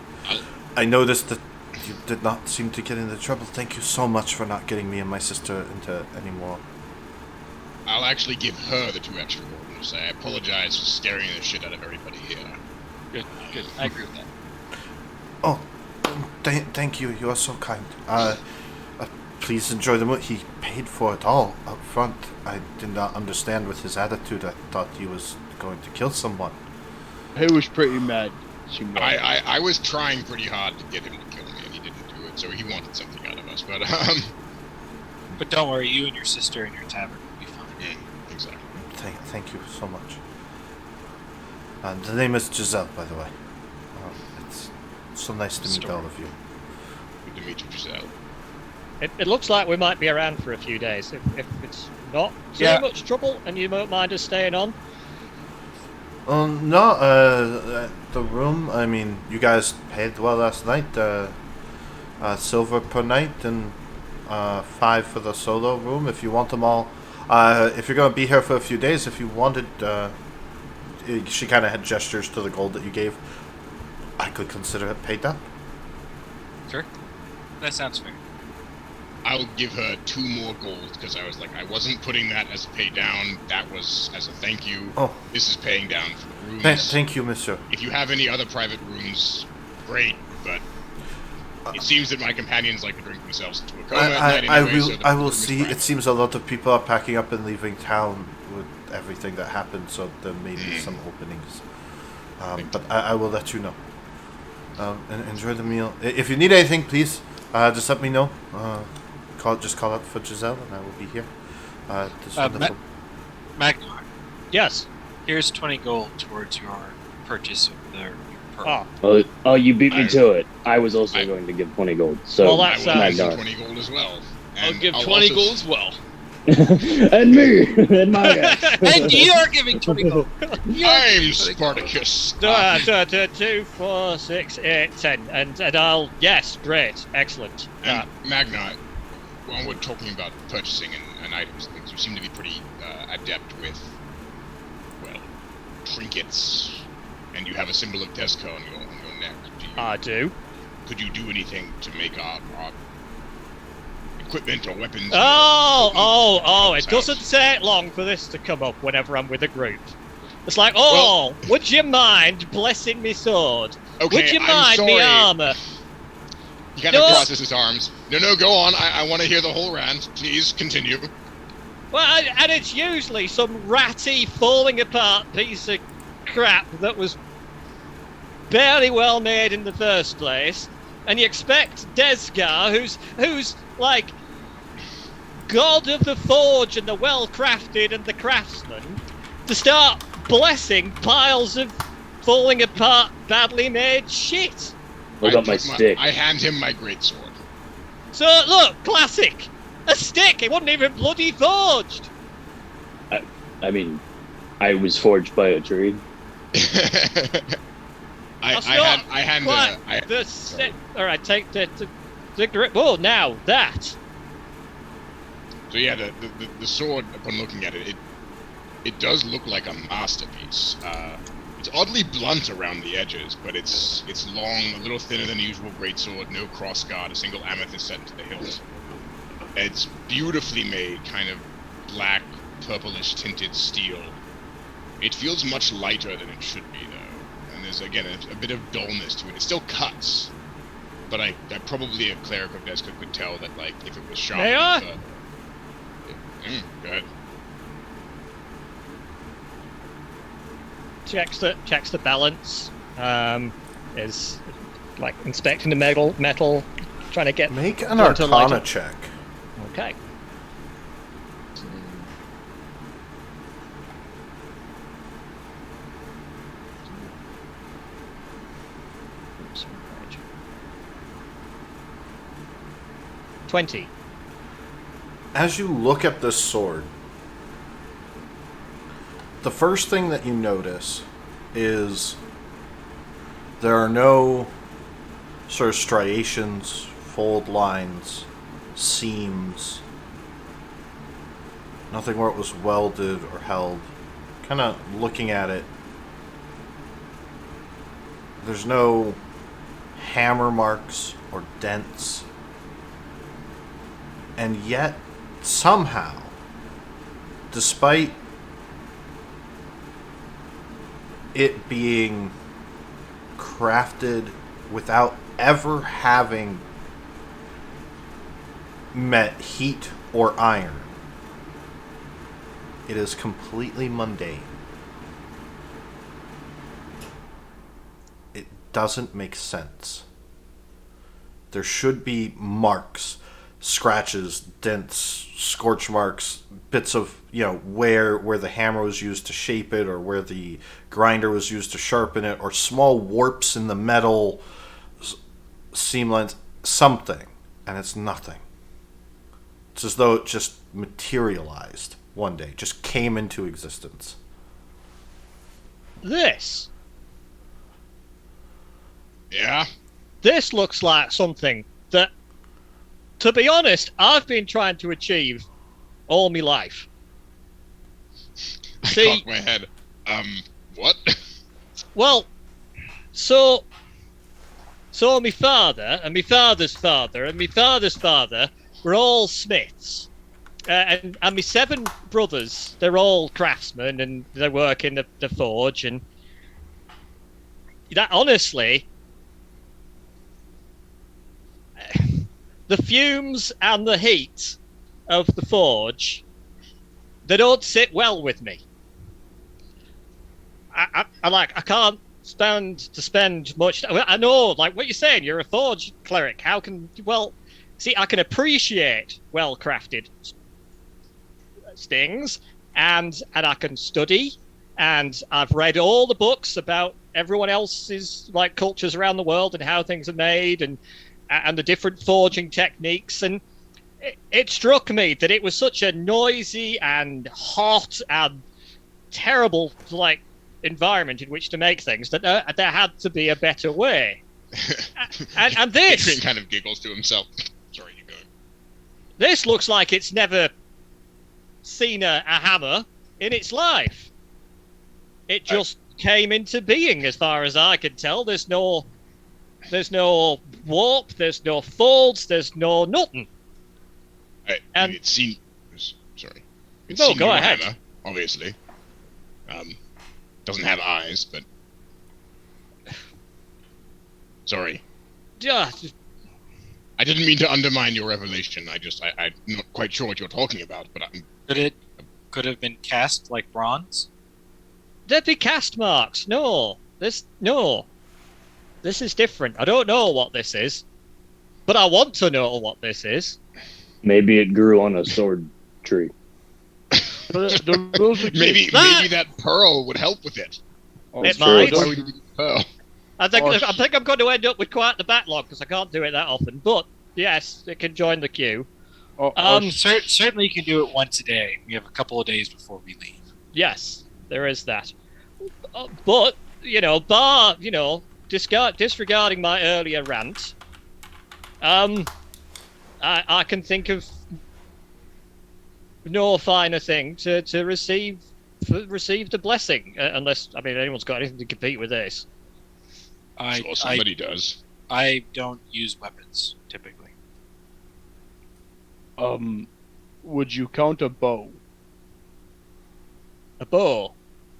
noticed that you did not seem to get into trouble. Thank you so much for not getting me and my sister into any more. I'll actually give her the 2 extra gold and say I apologize for scaring the shit out of everybody here. Good. I agree with that. Oh, thank you. You are so kind. Please enjoy the movie. He paid for it all up front. I did not understand with his attitude. I thought he was going to kill someone. He was pretty mad. I was trying pretty hard to get him to kill me, and he didn't do it, so he wanted something out of us. But don't worry, you and your sister and your tavern will be fine. Exactly. Thank you so much. The name is Giselle, by the way. It's so nice to meet all of you. Good to meet you, Giselle. It looks like we might be around for a few days. If it's not too much trouble and you don't mind us staying on. No, the room, I mean, you guys paid well last night. Silver per night and 5 for the solo room. If you want them all, if you're going to be here for a few days, if you wanted, she kind of had gestures to the gold that you gave. I could consider it paid down. Sure. That sounds fair. I'll give her 2 more gold because I was like, I wasn't putting that as a pay down. That was as a thank you. Oh. This is paying down for the rooms. Thank you, monsieur. If you have any other private rooms, great. But it seems that my companions like to drink themselves into a coma at night anyway, so the I will room is see. fine. It seems a lot of people are packing up and leaving town with everything that happened, so there may be some openings. But I will let you know. And enjoy the meal. If you need anything, please just let me know. Just call out for Giselle, and I will be here. Magnar, Yes. here's 20 gold towards your purchase of the pearl. Oh, you beat me to it. I was also going to give 20 gold. So Well, I that's, will give you Magnar. 20 gold as well. I'll And give I'll 20 also- gold as well. and me, and my guy. And you're giving 20 gold. I'm Spartacus. 2, 4, 6, 8, 10, and I'll great, excellent. And Magna, when we're talking about purchasing and items and things, you seem to be pretty adept with, well, trinkets, and you have a symbol of Desco on your neck. I do. Could you do anything to make our equipment or weapons? It doesn't take long for this to come up whenever I'm with a group. It's like, would you mind blessing me sword? Okay, Would you I'm mind me sorry. armor? He kind of No. crosses his arms. No, go on. I want to hear the whole rant. Please continue. Well, and it's usually some ratty, falling apart piece of crap that was barely well made in the first place, and you expect Desgar, who's like god of the forge and the well-crafted and the craftsman, to start blessing piles of falling apart, badly made shit. What about my stick? I hand him my greatsword. So look, classic. A stick. It wasn't even bloody forged. I mean, I was forged by a tree. That's I not the stick. All right, take the whoa, now that. So yeah, the sword. Upon looking at it, it does look like a masterpiece. It's oddly blunt around the edges, but it's long, a little thinner than the usual greatsword, no crossguard, a single amethyst set to the hilt. It's beautifully made, kind of black, purplish tinted steel. It feels much lighter than it should be, though. And there's, again, a bit of dullness to it. It still cuts, but I probably a cleric of Deska could tell that, like, if it was sharp. May I? Go ahead. Checks the balance. Is like inspecting the metal, trying to get. Make an to light Arcana it. check. Okay. Oops, right. 20. As you look at this sword, the first thing that you notice is there are no sort of striations, fold lines, seams, nothing where it was welded or held. Kind of looking at it, there's no hammer marks or dents, and yet somehow, despite it being crafted without ever having met heat or iron, it is completely mundane. It doesn't make sense. There should be marks, scratches, dents, scorch marks, bits of, where the hammer was used to shape it, or where the grinder was used to sharpen it, or small warps in the metal, seam lines, something. And it's nothing. It's as though it just materialized one day, just came into existence. This Yeah? looks like something that, to be honest, I've been trying to achieve all my life. I See, cocked my head. What? well, so my father and my father's father and my father's father were all smiths, and my 7 brothers, they're all craftsmen and they work in the forge, and that honestly, the fumes and the heat of the forge, they don't sit well with me. I can't stand to spend much. I know, like what you're saying, you're a forge cleric. How can, see, I can appreciate well-crafted things, and I can study, and I've read all the books about everyone else's like cultures around the world and how things are made, and the different forging techniques, and it struck me that it was such a noisy and hot and terrible like environment in which to make things that there had to be a better way. and this Adrian kind of giggles to himself. Sorry, you go. This looks like it's never seen a hammer in its life. It just came into being, as far as I can tell. There's no warp, there's no folds, there's no nothing. And it's seen. Sorry. It's no, seen go your ahead. hammer, obviously. Doesn't have eyes, but. Sorry. Yeah, I didn't mean to undermine your revelation. I'm not quite sure what you're talking about, but Could have been cast like bronze? there'd be cast marks. No. This is different. I don't know what this is, but I want to know what this is. Maybe it grew on a sword tree. The rules are Maybe clear. maybe that pearl would help with it. Oh, It true. might. Why would you use pearl? I think Oh, I'm going to end up with quite the backlog because I can't do it that often. But yes, it can join the queue. Certainly, you can do it once a day. We have a couple of days before we leave. Yes, there is that. But disregarding my earlier rant, I can think of no finer thing to receive the blessing, unless anyone's got anything to compete with this. Sure, somebody does. I don't use weapons typically. Would you count a bow? A bow.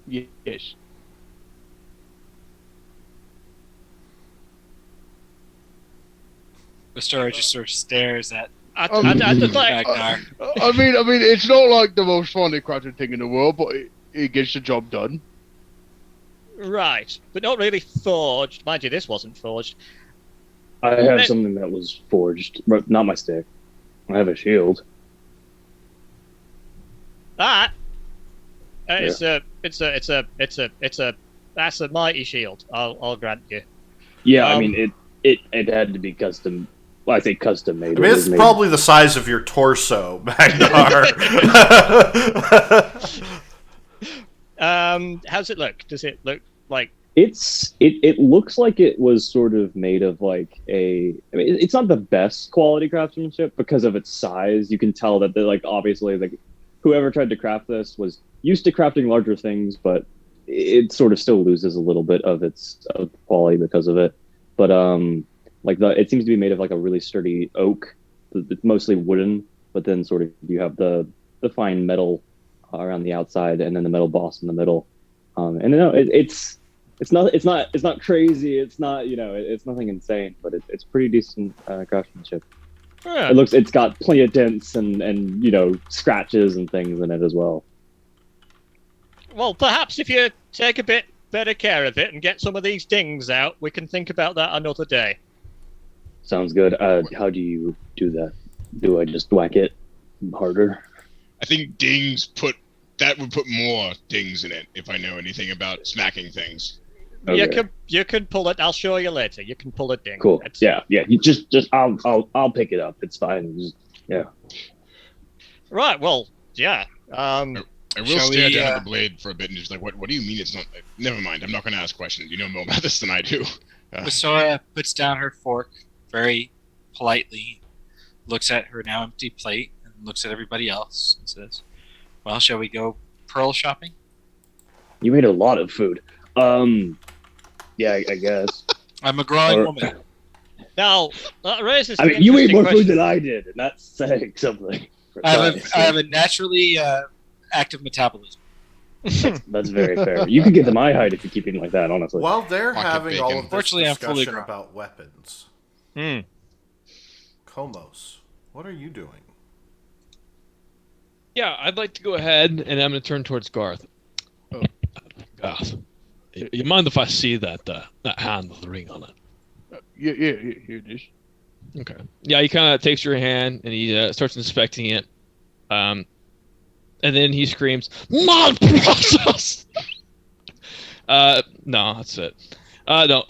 Yes. The story just sort of stares at I'd like. Magnar. I mean, it's not like the most funny crafted thing in the world, but it gets the job done. Right, but not really forged. Mind you, this wasn't forged. I have something that was forged, but not my stick. I have a shield. That that's a mighty shield. I'll grant you. Yeah, I mean it had to be custom. Well, I think custom made. I mean, it's probably the size of your torso, Magnar. How's it look? Does it look like? It looks like it was sort of made of like a. I mean, it's not the best quality craftsmanship because of its size. You can tell that obviously whoever tried to craft this was used to crafting larger things, but it sort of still loses a little bit of its quality because of it. But it seems to be made of like a really sturdy oak. It's mostly wooden, but then sort of you have the fine metal around the outside, and then the metal boss in the middle. And no, it's not crazy. It's not it's nothing insane, but it's pretty decent craftsmanship. Yeah. It's got plenty of dents and scratches and things in it as well. Well, perhaps if you take a bit better care of it and get some of these dings out, we can think about that another day. Sounds good. How do you do that? Do I just whack it harder? I think would put more dings in it if I know anything about smacking things. Okay. You can pull it. I'll show you later. You can pull a ding. Cool. Yeah. You just I'll pick it up. It's fine. Yeah. Right. Well. Yeah. I will stare down at the blade for a bit and just what do you mean it's not? Never mind. I'm not going to ask questions. You know more about this than I do. Sora puts down her fork very politely, looks at her now empty plate, and looks at everybody else and says, "Well, shall we go pearl shopping?" You made a lot of food. Yeah, I guess. I'm a growing woman. Now that raises. I mean, you ate more food than I did, and that's saying something. I have a naturally active metabolism. That's very fair. You could get to my height if you keep eating like that, honestly. While they're Pocket having bacon. all of this Fortunately, I'm fully discussion grown. about weapons, Komos, what are you doing? Yeah, I'd like to go ahead, and I'm going to turn towards Garth. Oh, Garth, you mind if I see that hand with the ring on it? Yeah, here it is. Okay. Yeah, he kind of takes your hand, and he starts inspecting it. And then he screams, "My process!" No, that's it. No.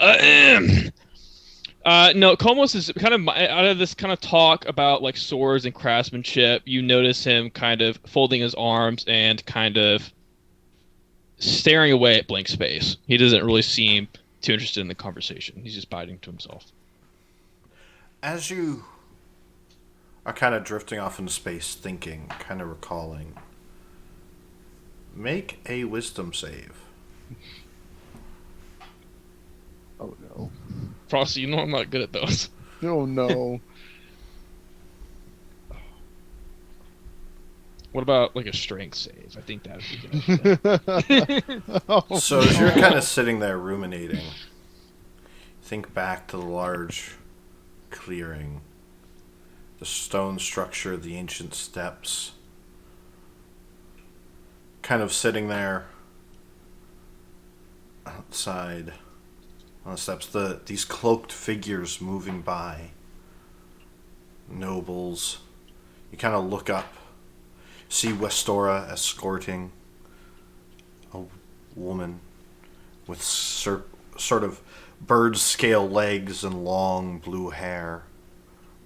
No, Komos is kind of out of this kind of talk about like swords and craftsmanship. You notice him kind of folding his arms and kind of staring away at blank space. He doesn't really seem too interested in the conversation. He's just biding to himself. As you are kind of drifting off into space, thinking, kind of recalling, make a wisdom save. Oh no. Frosty, you know I'm not good at those. Oh no. What about like a strength save? I think that would be good. So as you're kind of sitting there ruminating, think back to the large clearing, the stone structure, the ancient steps, kind of sitting there outside on the steps, these cloaked figures moving by, nobles. You kind of look up. See Westora escorting a woman with sort of bird scale legs and long blue hair,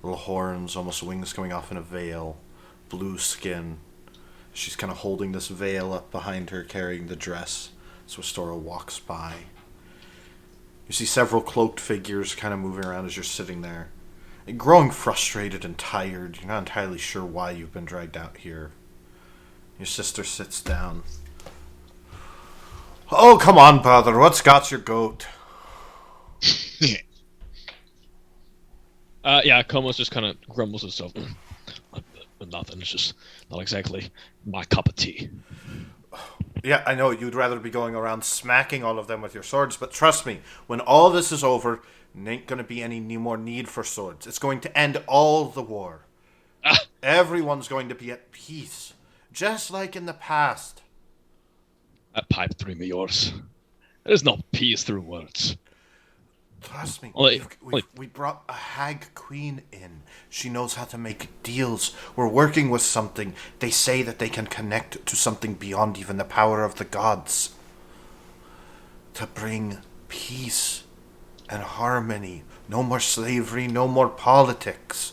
little horns, almost wings coming off in a veil, blue skin. She's kind of holding this veil up behind her, carrying the dress as Westora walks by. You see several cloaked figures kind of moving around as you're sitting there. And growing frustrated and tired, you're not entirely sure why you've been dragged out here. Your sister sits down. Oh, come on, brother. What's got your goat? Como's just kind of grumbles himself. Nothing. It's just not exactly my cup of tea. Yeah, I know you'd rather be going around smacking all of them with your swords, but trust me, when all this is over, there ain't going to be any more need for swords. It's going to end all the war. Everyone's going to be at peace, just like in the past. That pipe dream of yours. There's no peace through words. Trust me, Wait. we brought a hag queen in. She knows how to make deals. We're working with something. They say that they can connect to something beyond even the power of the gods. To bring peace and harmony. No more slavery, no more politics.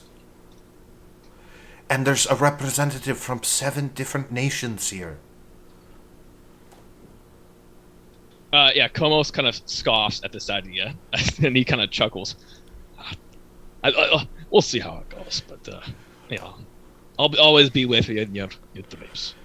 And there's a representative from 7 different nations here. Komos kind of scoffs at this idea, and he kind of chuckles. We'll see how it goes, but I'll always be with you in your dreams.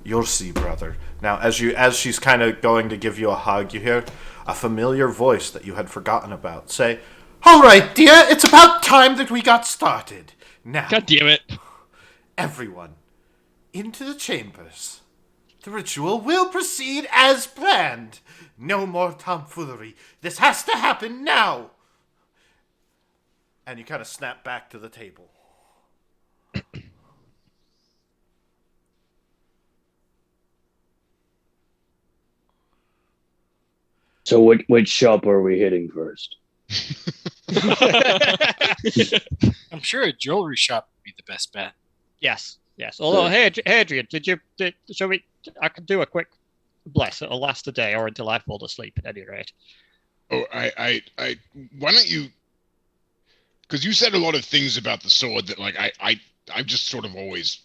You'll see, brother. Now, as she's kind of going to give you a hug, you hear a familiar voice that you had forgotten about say, "All right, dear, it's about time that we got started. Now, God damn it! everyone, into the chambers. The ritual will proceed as planned. No more tomfoolery. This has to happen now." And you kind of snap back to the table. So which shop are we hitting first? I'm sure a jewelry shop would be the best bet. Yes. Although, hey, Adrian, shall we? I could do a quick bless. It'll last a day or until I fall asleep. At any rate. Oh, I why don't you? Because you said a lot of things about the sword that, like, I've just sort of always.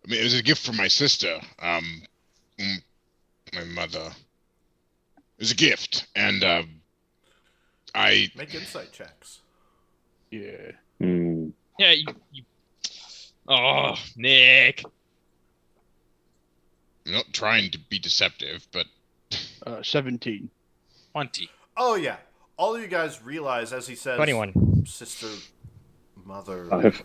I mean, it was a gift from my sister, my mother. It was a gift, and I Make insight checks. Yeah. Yeah, you. Oh, Nick. I'm not trying to be deceptive, but 17. 20. Oh, yeah. All of you guys realize, as he says, 21. sister, mother, 5.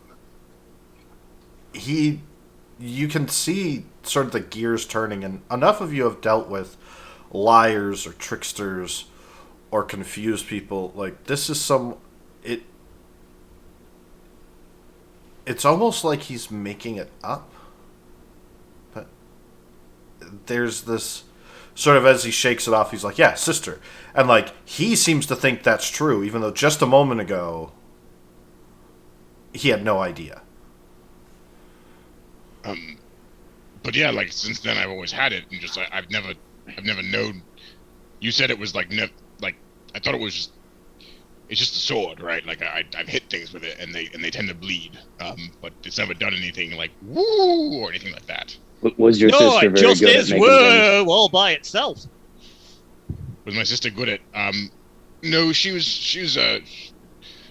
you can see sort of the gears turning, and enough of you have dealt with liars or tricksters or confused people. Like, this is it's almost like he's making it up. But there's this sort of, as he shakes it off, he's like, yeah, sister. And, like, he seems to think that's true, even though just a moment ago he had no idea. but yeah, like, since then I've always had it, and just I've never known. You said it was like I thought it was just. It's just a sword, right? Like I've hit things with it, and they tend to bleed. But it's never done anything like woo or anything like that. Was your sister it very just good is at making things? whoa all by itself. Was my sister good at? No, she was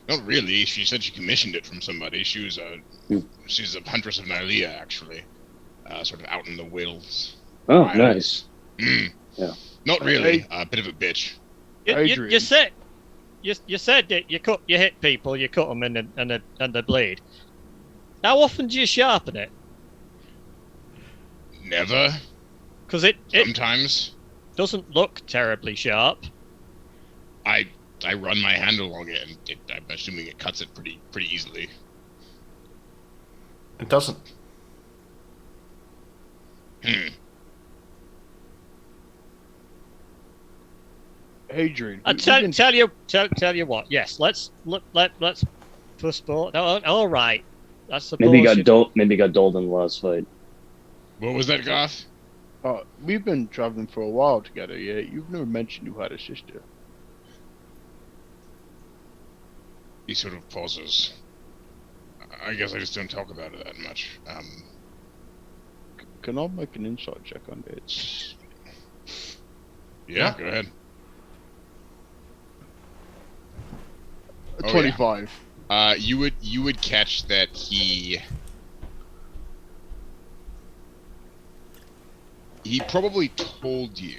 not really. She said she commissioned it from somebody. She's a huntress of Nylea, actually, sort of out in the wilds. Oh, nice. Yeah. Not really. A bit of a bitch. You said that you hit people, you cut them, and they bleed. How often do you sharpen it? Never. Because it Sometimes. doesn't look terribly sharp. I run my hand along it, and I'm assuming it cuts it pretty easily. It doesn't. Adrian. Tell you what. Yes, let's for sport. All right. That's the Maybe he bullshit. got doled in the last fight. What was that, Goth? We've been traveling for a while together, yeah? You've never mentioned you had a sister. He sort of pauses. I guess I just don't talk about it that much. Can I make an insight check on it? Yeah, go ahead. 25. You would catch that he probably told you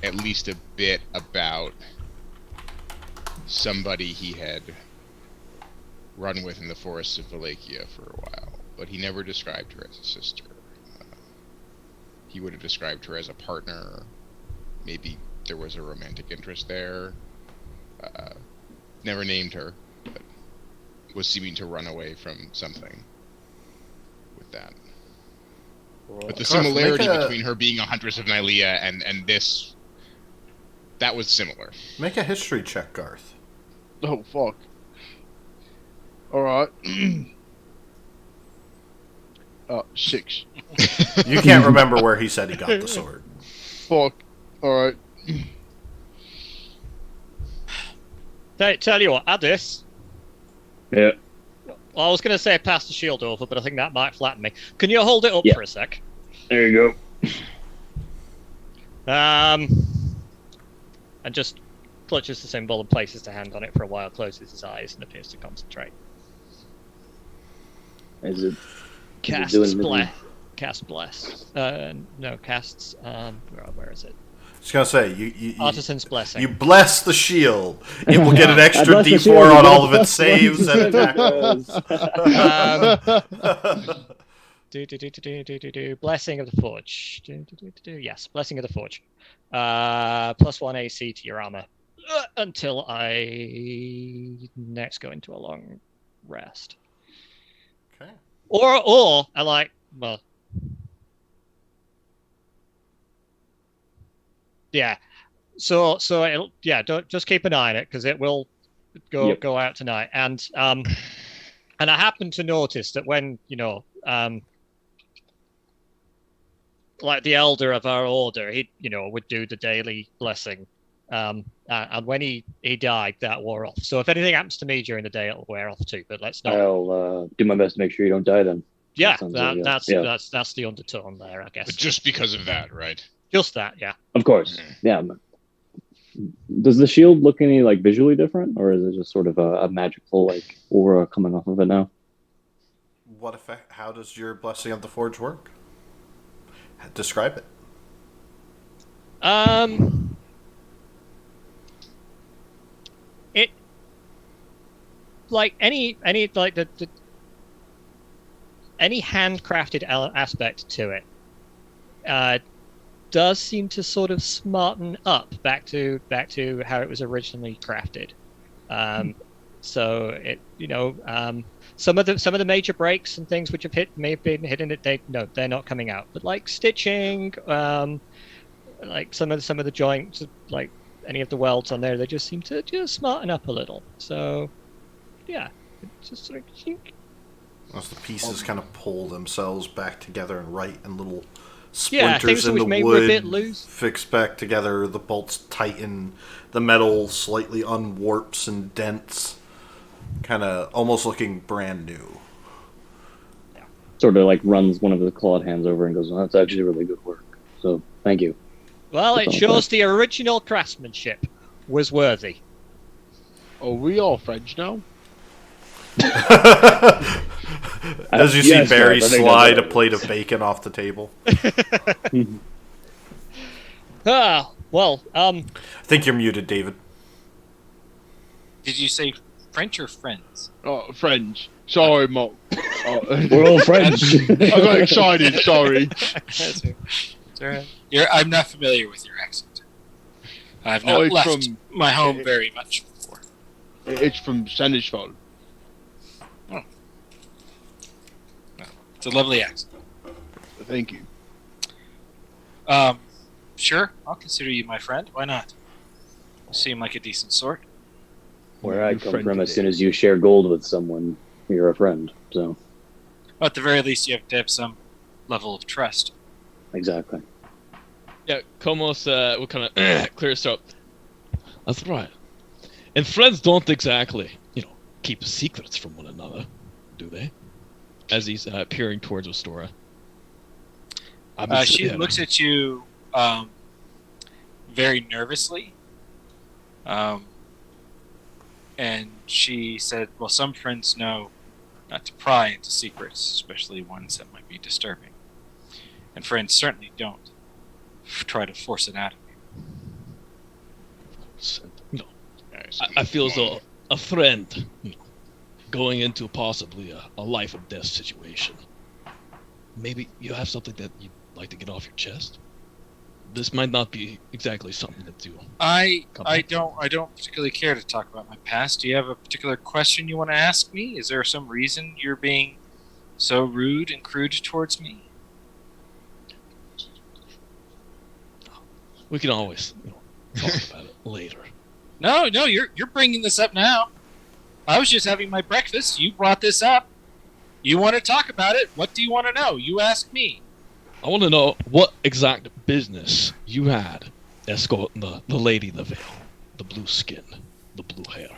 at least a bit about somebody he had run with in the forests of Valakia for a while, but he never described her as a sister. He would have described her as a partner. Maybe there was a romantic interest there. Never named her, but was seeming to run away from something with that. But the similarity between her being a huntress of Nylea and this, that was similar. Make a history check, Garth. Oh, fuck. Alright. 6. You can't remember where he said he got the sword. Fuck. Alright. Tell you what, Addis. Yeah. Well, I was going to say pass the shield over, but I think that might flatten me. Can you hold it up for a sec? There you go. And just clutches the symbol and places the hand on it for a while, closes his eyes, and appears to concentrate. Is it Casts doing bless. Cast bless. No, casts. Where is it? I was gonna say you Artisan's blessing. You bless the shield. It will get an extra bless the D4 shield, on you all of bless its saves and attack. Blessing of the Forge. Yes, Blessing of the Forge. +1 AC to your armor until I next go into a long rest. Okay. Or I like, well, yeah. So it'll, yeah. Don't just keep an eye on it because it will go out tonight. And I happen to notice that when like the elder of our order, he would do the daily blessing. And when he died, that wore off. So if anything happens to me during the day, it'll wear off too. But let's not. I'll do my best to make sure you don't die then. Yeah, That that's the undertone there, I guess. But just because of that, right? Just that, yeah. Of course. Yeah. Does the shield look any like visually different, or is it just sort of a magical like aura coming off of it now? What effect? How does your blessing of the forge work? Describe it. It like any like the any handcrafted aspect to it does seem to sort of smarten up back to how it was originally crafted. So it some of the major breaks and things which may have been hidden they're not coming out. But like stitching, like some of the joints, like any of the welds on there, they just seem to just smarten up a little. So yeah, it's just sort of As the pieces kind of pull themselves back together and right, and little things splinters in which the maybe were a wood bit loose. fix back together, the bolts tighten, the metal slightly unwarps and dents, kind of almost looking brand new. Sort of like runs one of the clawed hands over and goes, "Oh, that's actually really good work. So thank you." Well, it shows the original craftsmanship was worthy. Are we all friends now? As you see yes, Barry Garth, I think slide that's a plate of bacon off the table. Well, I think you're muted, David. Did you say French or friends? Oh, friends. Sorry, Mark. We're all friends. I got excited. Sorry. I'm not familiar with your accent. I've not it's left from- my home very much before. It's from Seneschal. It's a lovely accent. Thank you. Sure, I'll consider you my friend. Why not? You seem like a decent sort. Where I come Friend from, as today. soon as you share gold with someone, you're a friend. So Well, at the very least, you have to have some level of trust. exactly. Yeah, Komos will kind of clear his throat. That's right. And friends don't exactly, keep secrets from one another, do they? As he's peering towards Ostora. She looks at you very nervously. And she said, well, some friends know not to pry into secrets, especially ones that might be disturbing. And friends certainly don't try to force it out of you. I feel as though a friend, going into possibly a life or death situation. Maybe you have something that you'd like to get off your chest. This might not be exactly something that you. I don't particularly care to talk about my past. Do you have a particular question you want to ask me? Is there some reason you're being so rude and crude towards me? We can always, talk about it later. No, you're bringing this up now. I was just having my breakfast. You brought this up. You want to talk about it? What do you want to know? You ask me. I want to know what exact business you had escorting the lady in the veil, the blue skin, the blue hair.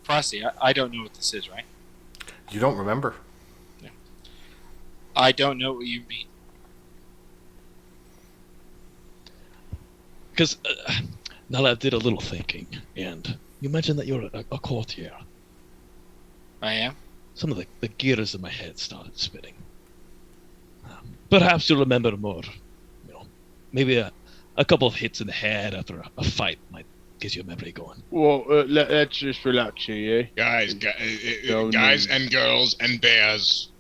Frosty, I don't know what this is, right? You don't remember? No. I don't know what you mean. Because now that I did a little thinking, and you mentioned that you're a courtier. I am? Some of the gears in my head started spinning. Perhaps you'll remember more. Maybe a couple of hits in the head after a fight might get your memory going. Well, let's just relax here, yeah? Guys and girls and bears.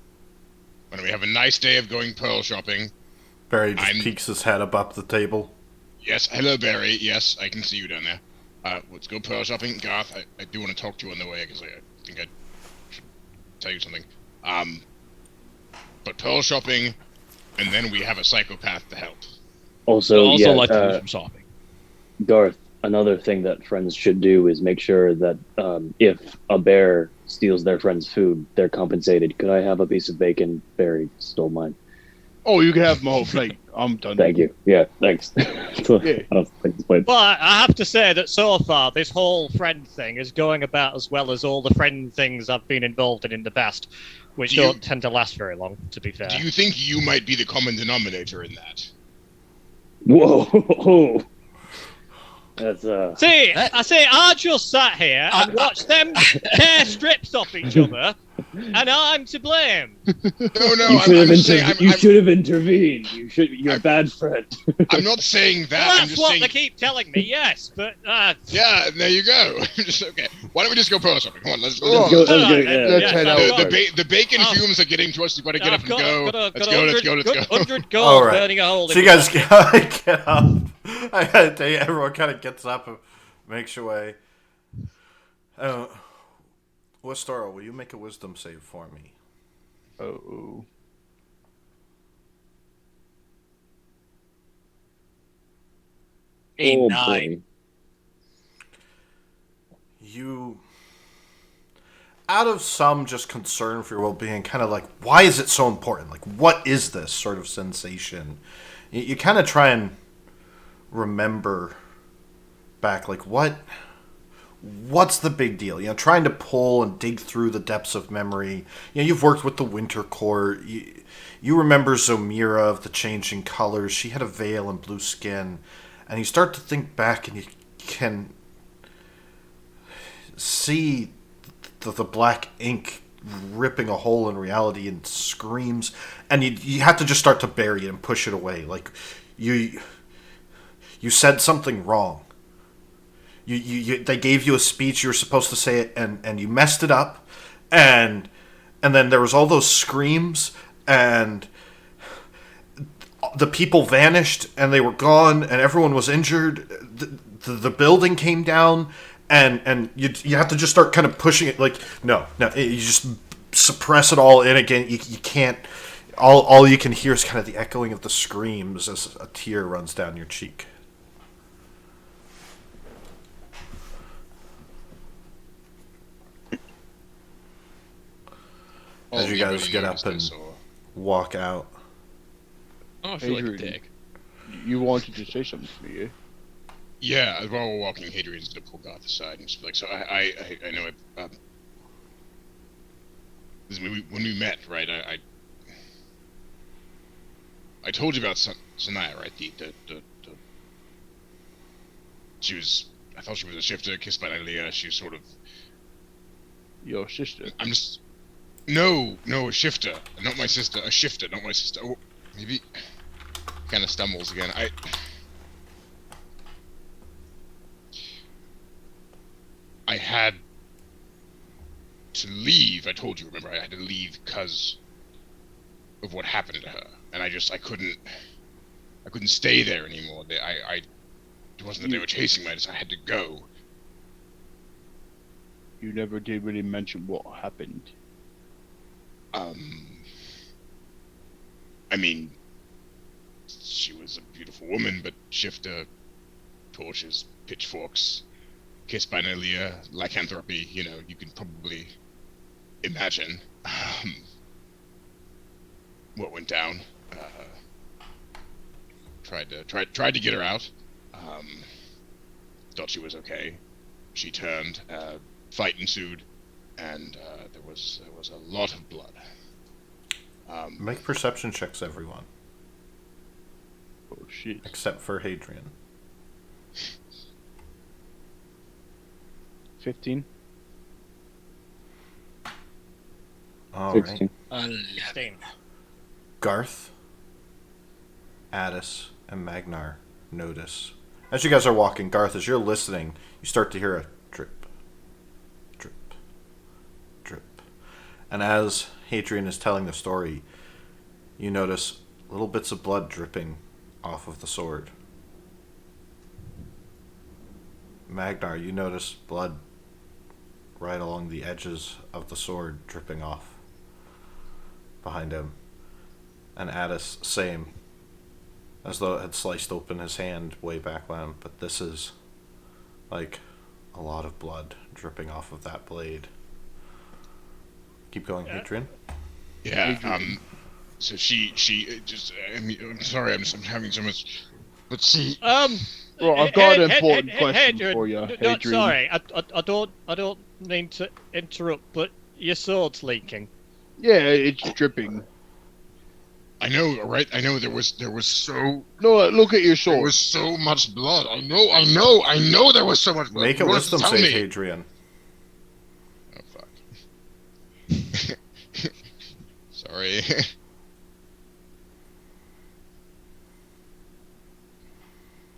When we have a nice day of going pearl shopping. Barry just peeks his head above the table. Yes, hello Barry. Yes, I can see you down there. Let's go pearl shopping. Garth, I do want to talk to you on the way because I think I should tell you something. But pearl shopping, and then we have a psychopath to help. Also, like to do some shopping. Garth, another thing that friends should do is make sure that if a bear steals their friend's food, they're compensated. Could I have a piece of bacon? Barry stole mine. Oh, you can have my whole plate. I'm done. Thank you. Yeah, thanks. Yeah. Well, I have to say that so far, this whole friend thing is going about as well as all the friend things I've been involved in the past, which don't tend to last very long, to be fair. Do you think you might be the common denominator in that? Whoa. That's See, I just sat here and watched them tear strips off each other, and I'm to blame. No, you should have intervened. You're a bad friend. I'm not saying that. Well, I'm that's just what they keep telling me. Yes, but yeah, there you go. Okay. Why don't we just go pearl shopping? Come on, let's go. Let's head out. The bacon fumes are getting to us. We've got to get up and go. Let's go. 100 gold All right. burning a hole. So you guys get up. I gotta tell you, everyone kind of gets up and makes your way. Westaro, will you make a wisdom save for me? Oh. A Oh, 9. boy. You, out of some just concern for your well-being, kind of like, why is it so important? Like, what is this sort of sensation? You kind of try and remember back, like, what's the big deal? Trying to pull and dig through the depths of memory. You've worked with the Winter Court. You remember Zomira of the Changing Colors. She had a veil and blue skin. And you start to think back and you can see the black ink ripping a hole in reality and screams. And you have to just start to bury it and push it away. Like, you said something wrong. They gave you a speech, you were supposed to say it, and you messed it up, and then there was all those screams, and the people vanished, and they were gone, and everyone was injured. The building came down, and you have to just start kind of pushing it. Like, no, you just suppress it all in again. You can't. All you can hear is kind of the echoing of the screams as a tear runs down your cheek. As you he guys really get noticed up I and saw. walk out. Oh, I feel like a Adrian. dick. You wanted to say something to me, eh? Yeah, while we're walking, Hadrian's gonna pull Garth aside and just be like, "So I know it. This is when we met, right? I told you about Sanaya, right? The she was. I thought she was a shifter, kissed by Nalia. She was sort of. Your sister. I'm just. No, a shifter, not my sister. A shifter, not my sister. Oh, maybe. Kind of stumbles again. I had to leave. I told you, remember? I had to leave because of what happened to her, and I couldn't stay there anymore. It wasn't that they were chasing me. I had to go. You never did really mention what happened. I mean, she was a beautiful woman, but shifter, torches, pitchforks, kissed by Nalia, lycanthropy. You know, you can probably imagine what went down. Tried to get her out. Thought she was okay. She turned. Fight ensued, and there was a lot of blood. Make perception checks, everyone. Oh shit. Except for Hadrian. 15. Alright. 16. 16. Garth, Addis, and Magnar notice. As you guys are walking, Garth, as you're listening, you start to hear a drip, drip, drip. And as Hadrian is telling the story, you notice little bits of blood dripping off of the sword. Magnar, you notice blood right along the edges of the sword dripping off behind him. And Addis, same. As though it had sliced open his hand way back when. But this is like a lot of blood dripping off of that blade. Keep going, Hadrian. Yeah. So she just. I mean, I'm sorry. I'm having so much. But she. Well, I've got an important question for you, No, Hadrian. sorry, I don't mean to interrupt, but your sword's leaking. Yeah, it's dripping. I know, right? I know there was so No, look at your there sword. was so much blood. I know there was so much blood. Make a You don't wisdom have to save, tell me. Hadrian. Oh fuck. Sorry.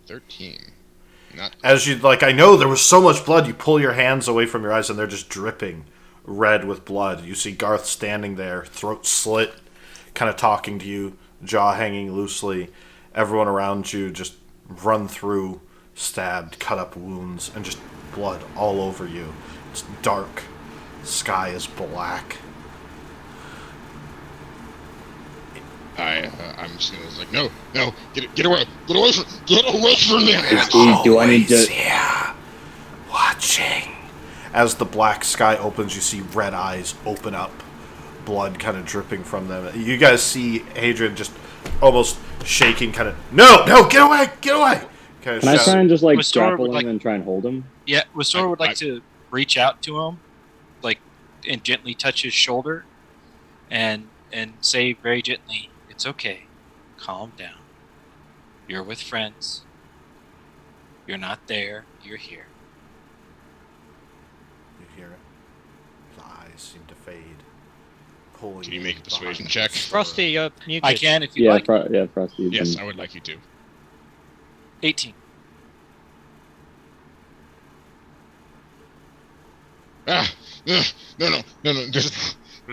13. Not. As you, like, I know there was so much blood, you pull your hands away from your eyes and they're just dripping red with blood. You see Garth standing there, throat slit, kind of talking to you, jaw hanging loosely. Everyone around you just run through, stabbed, cut up wounds, and just blood all over you. It's dark. The sky is black. I'm just gonna like no, get away from me. Do I need to? Yeah, watching. As the black sky opens, you see red eyes open up, blood kind of dripping from them. You guys see Hadrian just almost shaking, kind of no, get away. Kind of Can I try and just like Restore grapple would him like- and try and hold him? Yeah, Restore would like to reach out to him, like, and gently touch his shoulder, and say very gently, "It's okay. Calm down. You're with friends. You're not there. You're here." You hear it. His eyes seem to fade. Pulling. Can you make a persuasion behind check? the Frosty, you're muted. I can if you Yeah, like. Frosty. you Yes, can- I would like you to. 18. No. There's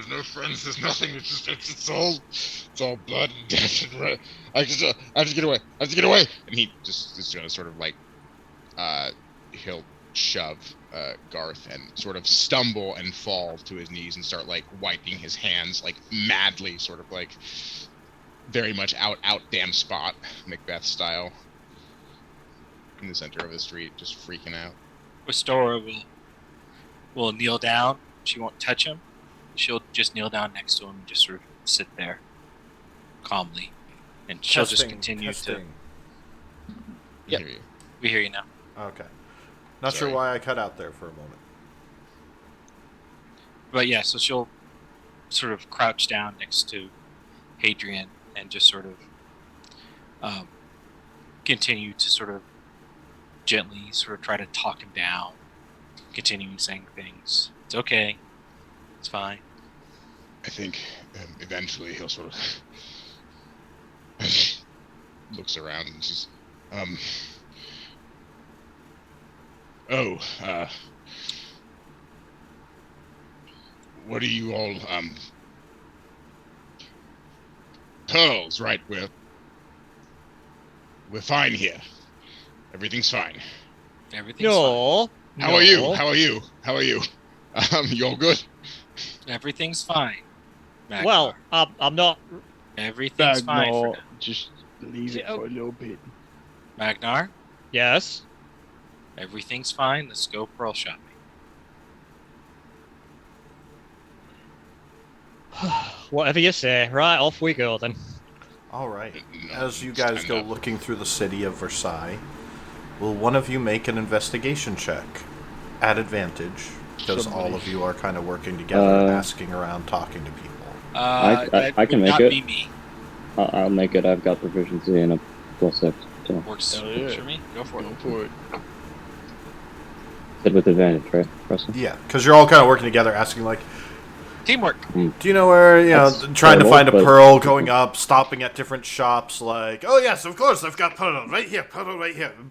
no friends. There's nothing. It's all blood and death. And I have to get away. And he just is gonna sort of like, he'll shove Garth and sort of stumble and fall to his knees and start like wiping his hands like madly, sort of like very much out damn spot, Macbeth style, in the center of the street, just freaking out. Restore will kneel down. She won't touch him. she'll just kneel down next to him and just sort of sit there calmly, and she'll just continue testing. Yep. Hear you. We hear you now. Okay. Not Sorry. sure why I cut out there for a moment. But yeah, so she'll sort of crouch down next to Hadrian and just sort of continue to sort of gently sort of try to talk him down, continuing saying things. It's okay. It's fine. I think eventually he'll sort of looks around and says, what are you all, pearls, right? We're fine here. Everything's fine. Everything's fine. No. How are you? How are you? How are you? You all good? Everything's fine. Magnar. Well, I'm not. Everything's fine for now. Just leave it for a little bit. Magnar, Yes. everything's fine. Let's go pearl shopping. Whatever you say. Right, off we go then. All right. No, As you guys stand go up. looking through the city of Versailles, will one of you make an investigation check at advantage? Because all of you are kind of working together, asking around, talking to people. I That can would make not it. be me. I'll make it. I've got proficiency and a +6. So Works, Hell works yeah. for me. Go for Go it. for it. said with advantage, right, Russell? Yeah, because you're all kind of working together, asking like, Teamwork. do you know where, That's trying to terrible, find a but- pearl, going up, stopping at different shops, like, oh yes, of course, I've got pearl right here,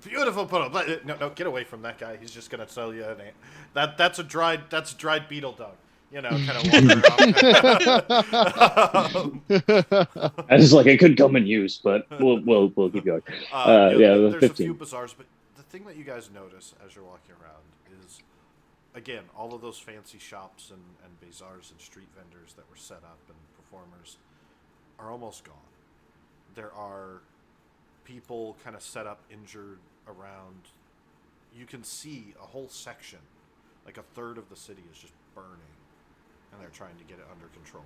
beautiful pearl. No, get away from that guy. He's just gonna tell you an that's a dried beetle dung. Kind of walk around. I was like, it could come in use, but we'll keep going. There's a 15. few bazaars, but the thing that you guys notice as you're walking around is, again, all of those fancy shops and bazaars and street vendors that were set up and performers are almost gone. There are people kind of set up, injured around. You can see a whole section, like a third of the city is just burning, and they're trying to get it under control.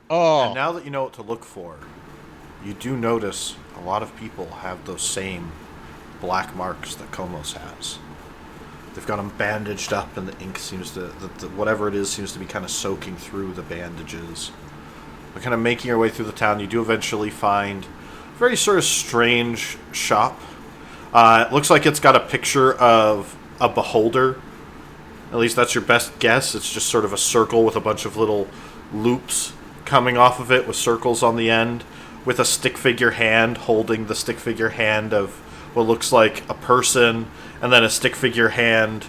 And now that you know what to look for, you do notice a lot of people have those same black marks that Komos has. They've got them bandaged up, and the ink seems to, whatever it is, seems to be kind of soaking through the bandages. But kind of making your way through the town, you do eventually find a very sort of strange shop. It looks like it's got a picture of a beholder. At least that's your best guess. It's just sort of a circle with a bunch of little loops coming off of it with circles on the end, with a stick figure hand holding the stick figure hand of what looks like a person, and then a stick figure hand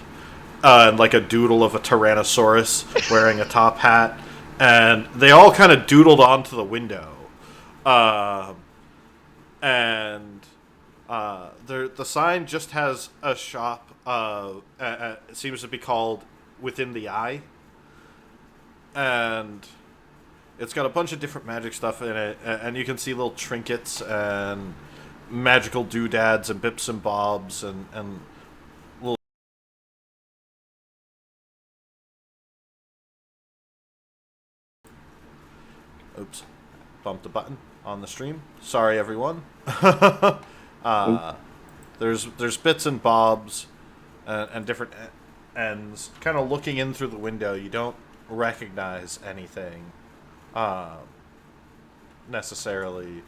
and like a doodle of a Tyrannosaurus wearing a top hat. And they all kind of doodled onto the window. The sign just has a shop. It seems to be called Within the Eye. And it's got a bunch of different magic stuff in it. And you can see little trinkets and magical doodads and bips and bobs and little... Oops. Bumped a button on the stream. Sorry, everyone. There's bits and bobs and different ends. Kind of looking in through the window, you don't recognize anything necessarily,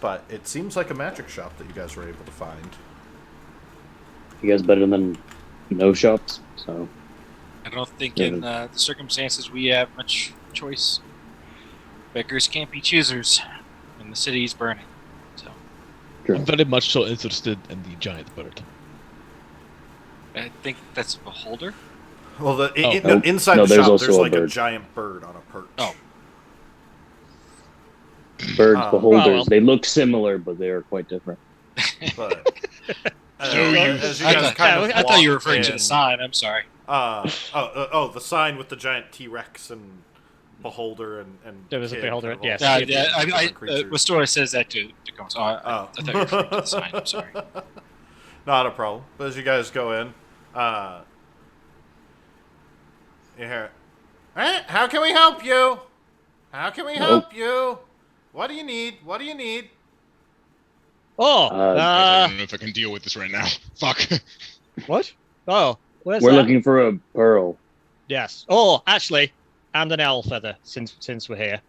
but it seems like a magic shop that you guys were able to find. You guys better than no shops, so I don't think in the circumstances we have much choice. Beggars can't be choosers, and the city's burning. So sure. I'm very much so interested in the giant bird. I think that's a beholder. Well, inside No, the there's shop, also there's a like a bird. giant bird on a perch. Oh. Birds, beholders, well. they look similar, but they are quite different. But as you I guys thought, kind of I thought you were walk referring to in- the sign. I'm sorry. the sign with the giant T-Rex and beholder and There was a kid beholder, kind of all yes. different Yeah, creatures. Restora says that to Combs. I thought you were referring to the sign. I'm sorry. Not a problem. But as you guys go in, You hear, how can we help you? How can we help you? What do you need? What do you need? Oh, I don't know if I can deal with this right now. Fuck. what? Oh, where's We're that? looking for a pearl. Yes. Oh, actually, and an owl feather, since we're here.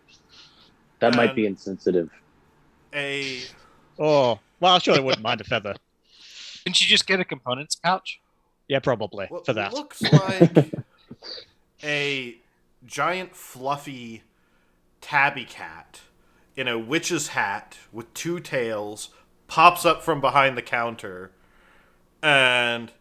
That might be insensitive. Oh, well, I surely wouldn't mind a feather. Didn't you just get a components pouch? Yeah, probably, What for that. looks like a giant fluffy tabby cat in a witch's hat with 2 tails pops up from behind the counter and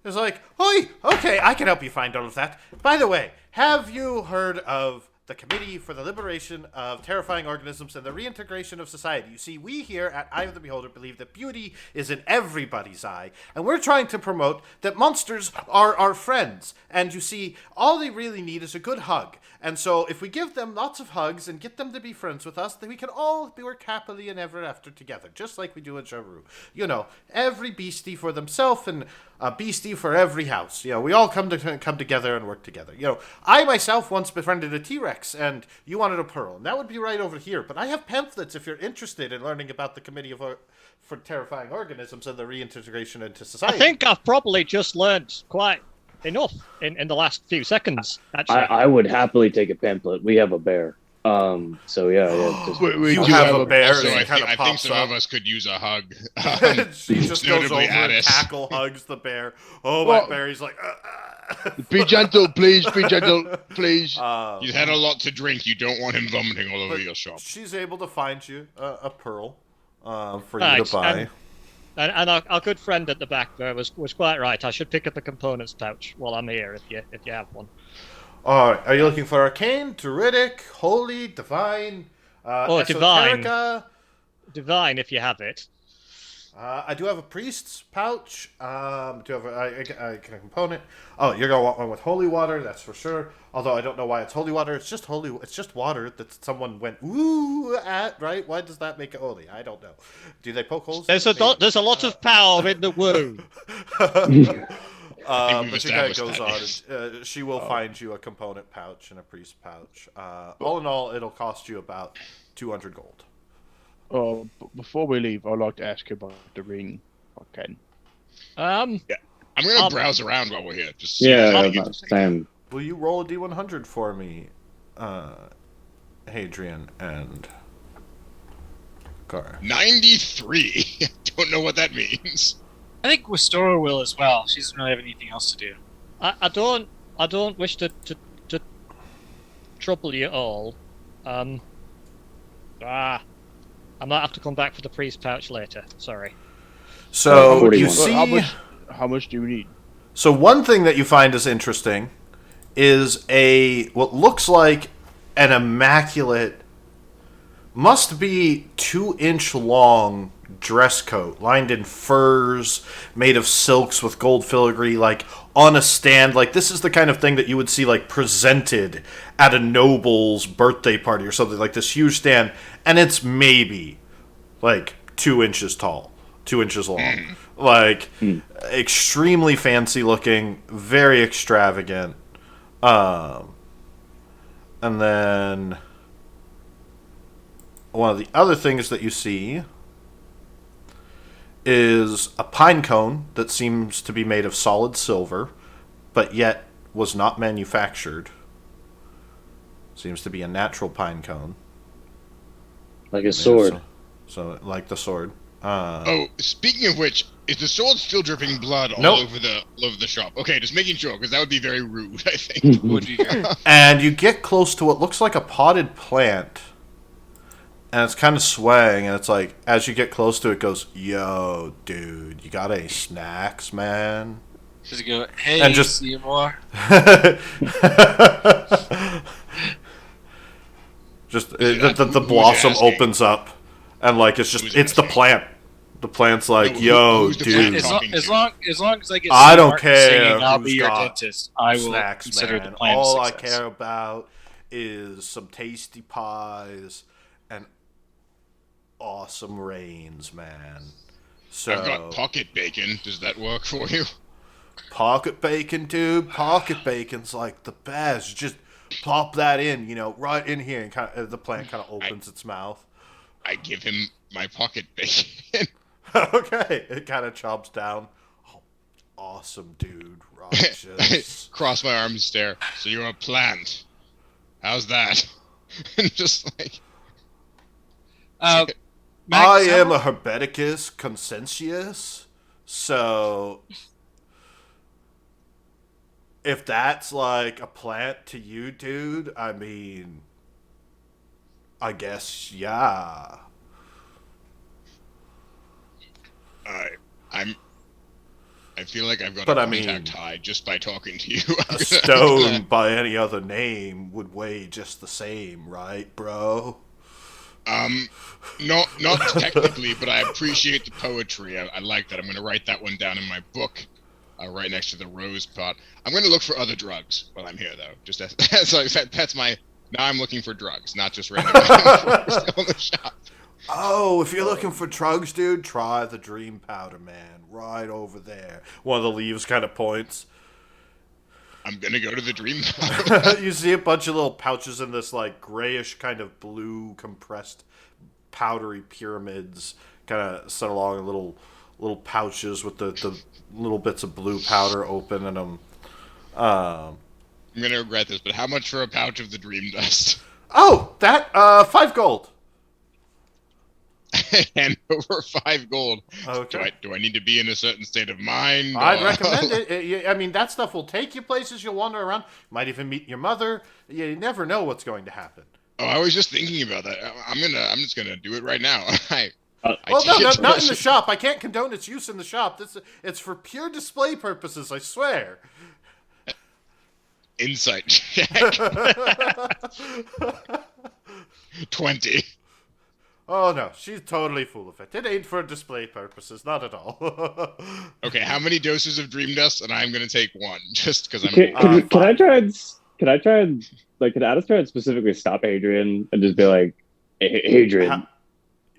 is like, "Oi, okay, I can help you find all of that. By the way, have you heard of the Committee for the Liberation of Terrifying Organisms and the Reintegration of Society? You see, we here at Eye of the Beholder believe that beauty is in everybody's eye, and we're trying to promote that monsters are our friends. And you see, all they really need is a good hug. And so if we give them lots of hugs and get them to be friends with us, then we can all work happily and ever after together, just like we do in Jaru. You know, every beastie for themselves and a beastie for every house. You know, we all come together and work together. You know, I myself once befriended a T-Rex, and you wanted a pearl, and that would be right over here. But I have pamphlets if you're interested in learning about the Committee for Terrifying Organisms and the reintegration into society. I think I've probably just learned quite enough in the last few seconds, actually. I would happily take a pamphlet. We have a bear. So yeah. Just, We You do have a bear So and I it kind think, of I think pops some up. of us could use a hug. She just goes over notably and Addis. tackle hugs the bear. Oh, my Well- bear. He's like, Be gentle, please. Be gentle, please. He's had a lot to drink. You don't want him vomiting all over But your shop. she's able to find you a pearl for you Right, to buy. And our good friend at the back there was quite right. I should pick up a components pouch while I'm here if you have one. All right. Are you looking for arcane, druidic, holy, divine, divine. esoterica? Divine, if you have it. I do have a priest's pouch. Do have a component. Oh, you're gonna want one with holy water, that's for sure. Although I don't know why it's holy water. It's just holy. It's just water that someone went ooh at. Right? Why does that make it holy? I don't know. Do they poke holes? There's a lot of power in the woo. But she kind of established goes that, on. And, she will find you a component pouch and a priest pouch. All in all, it'll cost you about 200 gold. Oh, before we leave, I'd like to ask you about the ring. Okay. I'm gonna browse around while we're here. Just see yeah, if there's anything same. Will you roll a d100 for me, Hadrian and Gar? 93. I don't know what that means. I think Wistora will as well. She doesn't really have anything else to do. I don't wish to trouble you all. I might have to come back for the priest pouch later. Sorry. So 41. you Well, see. how much do you need? So one thing that you find is interesting is what looks like an immaculate, must be 2-inch long dress coat lined in furs, made of silks with gold filigree, like on a stand. Like this is the kind of thing that you would see like presented at a noble's birthday party or something, like this huge stand, and it's maybe like 2 inches tall, 2 inches long. Like extremely fancy looking, very extravagant. And then one of the other things that you see is a pine cone that seems to be made of solid silver, but yet was not manufactured. Seems to be a natural pine cone. Like a sword. So like the sword. Oh, speaking of which, is the sword still dripping blood all Nope. over the shop? Okay, just making sure, because that would be very rude, I think. Would be And you get close to what looks like a potted plant. And it's kind of swaying, and it's like, as you get close to it, it goes, yo, dude, you got any snacks, man? Does it go, hey, And just- Seymour? Just Yeah, the who's blossom asking? opens up, and like it's Who's it's the asking? plant. The plant's like, No, yo, who's the dude, plant? As talking long, to? as long as I get I don't smart care singing, I'll who's be your got dentist. I will snacks, consider man. the plan All a I success. care about is some tasty pies and awesome rains, man. So I've got pocket bacon. Does that work for you? Pocket bacon, dude. Pocket bacon's like the best. Just plop that in, right in here, and the plant kind of opens its mouth. I give him my pocket bacon. Okay, it kind of chomps down. Oh, awesome, dude. Righteous. Cross my arms and stare. So you're a plant. How's that? And just like... Max, I how am a much- Herbeticus conscientious, so if that's like a plant to you, dude, I mean, I guess, yeah. I feel like I've got But a I mean- contact high just by talking to you. A stone by any other name would weigh just the same, right, bro? Not technically, but I appreciate the poetry. I like that. I'm going to write that one down in my book, right next to the rose pot. I'm going to look for other drugs while I'm here, though. Just that's my. Now I'm looking for drugs, not just random still in the shop. Oh, if you're looking for drugs, dude, try the dream powder, man. Right over there. One of the leaves kind of points. I'm going to go to the dream. You see a bunch of little pouches in this like grayish kind of blue compressed powdery pyramids kind of set along little pouches with the little bits of blue powder open in them. I'm going to regret this, but how much for a pouch of the dream dust? Oh, that 5 gold. And over 5 gold. Okay. Do I need to be in a certain state of mind? I'd or- recommend it. I mean, that stuff will take you places. You'll wander around. Might even meet your mother. You never know what's going to happen. Oh, I was just thinking about that. I'm just gonna do it right now. I Well, take no, it not in the to- shop. I can't condone its use in the shop. It's for pure display purposes, I swear. Insight check. 20. Oh, no, she's totally full of it. It ain't for display purposes, not at all. Okay, how many doses of dream dust? And I'm gonna take 1, just because I'm. Can I try and like can Addis try and specifically stop Adrian and just be like, hey, Adrian,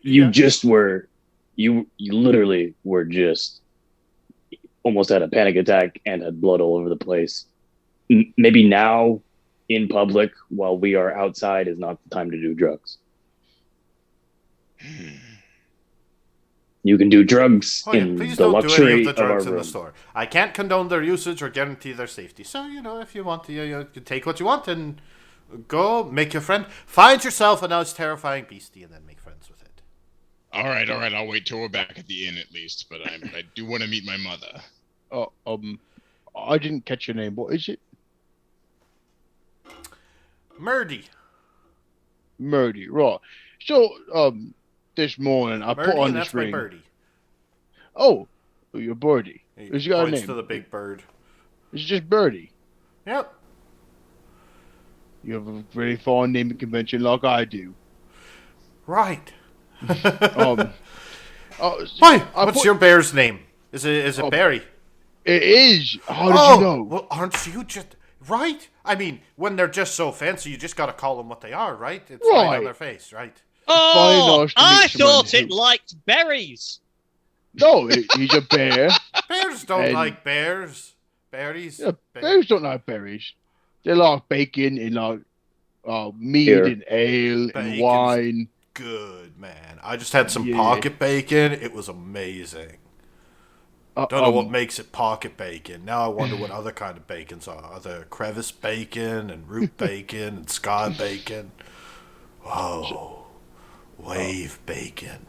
you literally were just almost had a panic attack and had blood all over the place. Maybe now in public while we are outside is not the time to do drugs. You can do drugs Oh, yeah, in please the don't do any luxury of the of drugs our in the room. store. I can't condone their usage or guarantee their safety. So, if you want to, you take what you want and go make your friend. Find yourself a nice terrifying beastie and then make friends with it. All right. I'll wait till we're back at the inn at least. But I do want to meet my mother. I didn't catch your name. What is it? Murdy. Murdy, right. So, this morning I put Murdy, on and this that's my ring. birdie. Oh, you're Birdie. He Has you got a points name? to the big bird. It's just Birdie. Yep. You have a very fine naming convention like I do. Right. Um, Why? I What's put- your bear's name? Is it Oh, Barry? It is. How did Oh, you know? well, aren't you just right? I mean, when they're just so fancy, you just gotta call them what they are, right? It's right on Right. their face, right? Oh, nice to I meet someone thought it who- liked berries. No, he's a bear. Bears don't And- like bears. Berries. Yeah, Bear- bears don't like berries. They like bacon and like meat Beer. and ale and Bacon's wine. Good, man. I just had some Yeah. pocket bacon. It was amazing. Don't know what makes it pocket bacon. Now I wonder what other kind of bacons are. Are there crevice bacon and root bacon and sky bacon? Whoa. Wave bacon.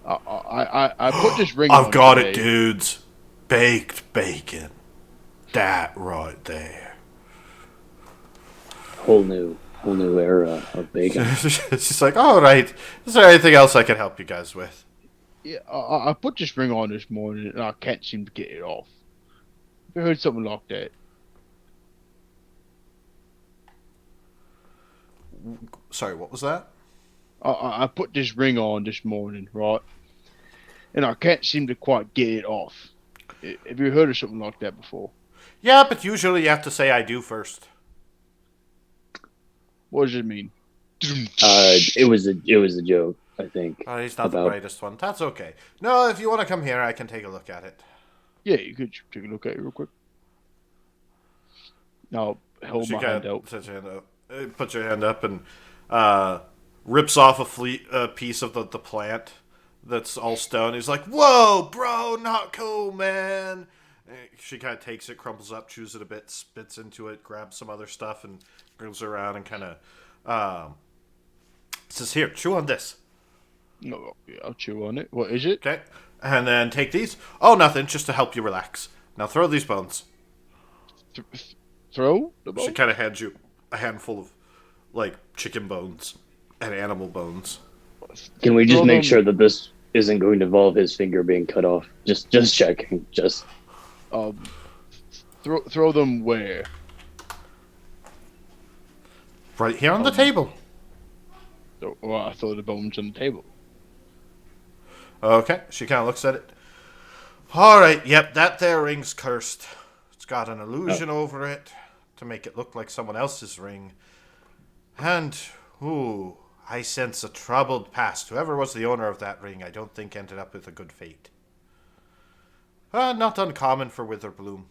I put this ring on I've got it, today. dudes. Baked bacon. That right there. Whole new era of bacon. She's like, all right. Is there anything else I can help you guys with? Yeah, I put this ring on this morning and I can't seem to get it off. Have you heard something like that? Sorry, what was that? I put this ring on this morning, right? And I can't seem to quite get it off. Have you heard of something like that before? Yeah, but usually you have to say I do first. What does it mean? It was a joke. I think. He's not the About- brightest one. That's okay. No, if you want to come here, I can take a look at it. Yeah, you could take a look at it real quick. I'll hold She my hand out. puts her hand up, puts her hand up and rips off a piece of the plant that's all stone. He's like, "Whoa, bro, not cool, man." She kind of takes it, crumples up, chews it a bit, spits into it, grabs some other stuff, and goes around and kind of says, "Here, chew on this." No, yeah, I'll chew on it. What is it? Okay, and then take these. Oh, nothing, just to help you relax. Now throw these bones. Throw the She bone? kind of hands you a handful of like chicken bones and animal bones. Can we just Throw make them- sure that this isn't going to involve his finger being cut off? Just checking. Just Throw them where? Right here on the table. Oh, I throw the bones on the table. Okay, she kind of looks at it. All right, yep, that there ring's cursed. It's got an illusion over it to make it look like someone else's ring. And, ooh, I sense a troubled past. Whoever was the owner of that ring, I don't think ended up with a good fate. Not uncommon for Witherbloom.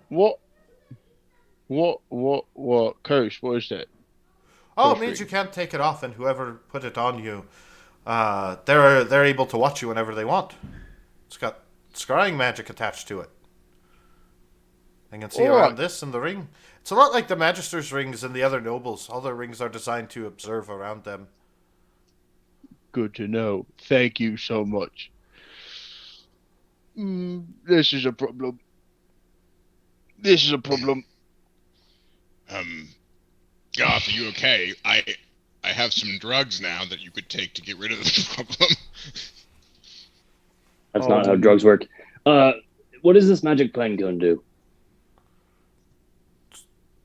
What? Curse, what is that? Oh, it Curse means ring. you can't take it off, and whoever put it on you, they're able to watch you whenever they want. It's got scrying magic attached to it. I can see around this and the ring. It's a lot like the Magister's rings and the other nobles. All their rings are designed to observe around them. Good to know. Thank you so much. This is a problem. This is a problem. Goth, are you okay? I have some drugs now that you could take to get rid of the problem. That's not how drugs work. What does this magic pine cone do?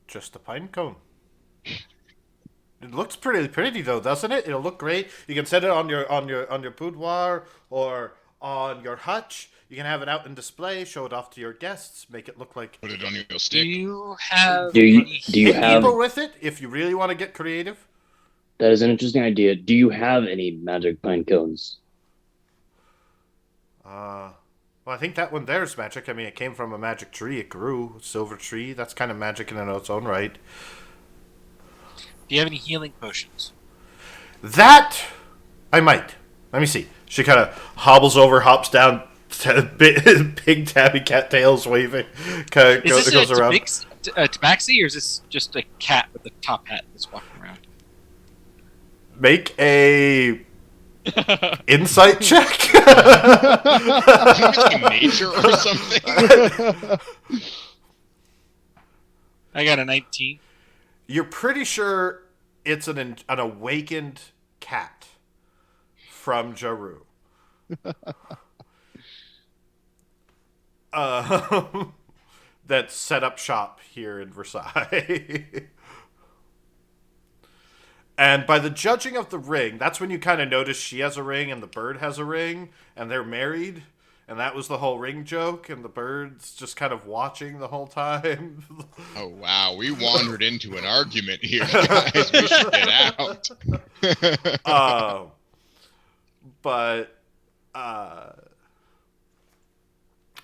Just a pine cone. It looks pretty though, doesn't it? It'll look great. You can set it on your boudoir or on your hutch. You can have it out in display, show it off to your guests, make it look like Put it on your Do stick. you have Do you any- do you hit have? people with it if you really want to get creative. That is an interesting idea. Do you have any magic pine cones? Well, I think that one there is magic. I mean, it came from a magic tree. It grew, silver tree. That's kind of magic in its own right. Do you have any healing potions? That I might. Let me see. She kind of hobbles over, hops down, big tabby cat tails waving. Kind Is this goes a around. tabaxi, or is this just a cat with a top hat that's walking around? Make a insight check. Like nature or something. I got a 19. You're pretty sure it's an awakened cat from Jaru. That set up shop here in Versailles. And by the judging of the ring, that's when you kind of notice she has a ring and the bird has a ring, and they're married. And that was the whole ring joke, and the bird's just kind of watching the whole time. Oh wow, we wandered into an argument here, guys. We should get out. But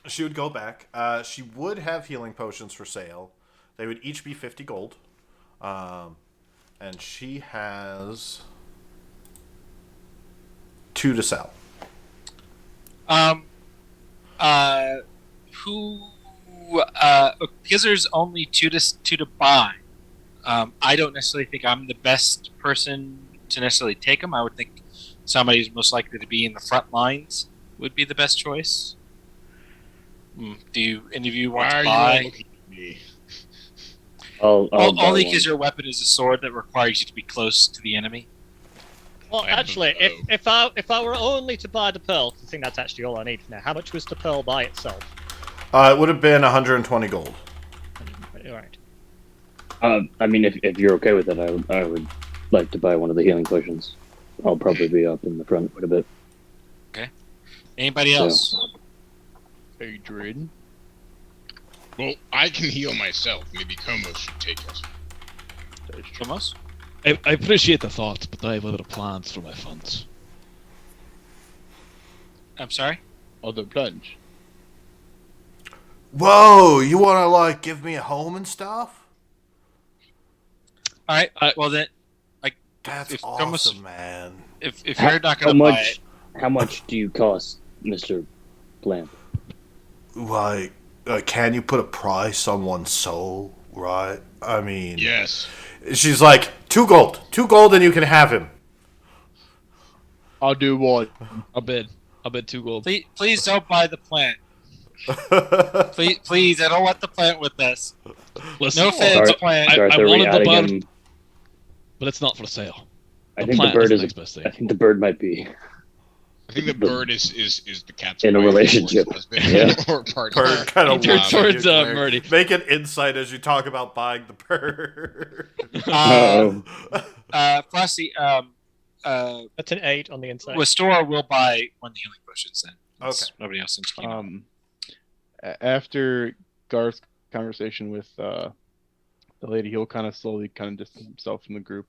she would go back. She would have healing potions for sale. They would each be 50 gold. And she has 2 to sell. Because there's only two to buy. I don't necessarily think I'm the best person to necessarily take them. I would think somebody who's most likely to be in the front lines would be the best choice. Do any of you want Why are to you all buy? looking at me? I'll buy Only one. because your weapon is a sword that requires you to be close to the enemy. Well, I have actually, a bow. if I were only to buy the pearl, I think that's actually all I need now. How much was the pearl by itself? It would have been 120 gold. Alright. I mean, if you're okay with it, I would like to buy one of the healing potions. I'll probably be up in the front quite a bit. Anybody So- else? Adrian. Well, I can heal myself. Maybe Como should take us. Almost? I appreciate the thought, but I have other plans for my funds. I'm sorry. Other plans. Whoa, you want to, like, give me a home and stuff? All right. Well then, That's if awesome, almost- man. if you're not How gonna buy it, How much do you cost, Mister Plant? Like, can you put a price on one's soul, right? I mean... Yes. She's like, 2 gold. 2 gold and you can have him. I'll do one. I'll bid 2 gold. please don't buy the plant. Please, I don't want the plant with us. Listen, No offense, Start- plant. Start I the wanted the re-adding bird, him. but it's not for sale. I The think the plant bird is is. the next best thing. I think the bird might be. I think the bird is the cat's In a wife or relationship. its husband Yeah. or partner. Bird kind of Geared towards Murdy. Make an insight as you talk about buying the bird. Frosty, That's an 8 on the inside. Restore will buy one healing potions then. Okay. Nobody else seems keen on it. After Garth's conversation with the lady, he'll kind of slowly kind of distance himself from the group,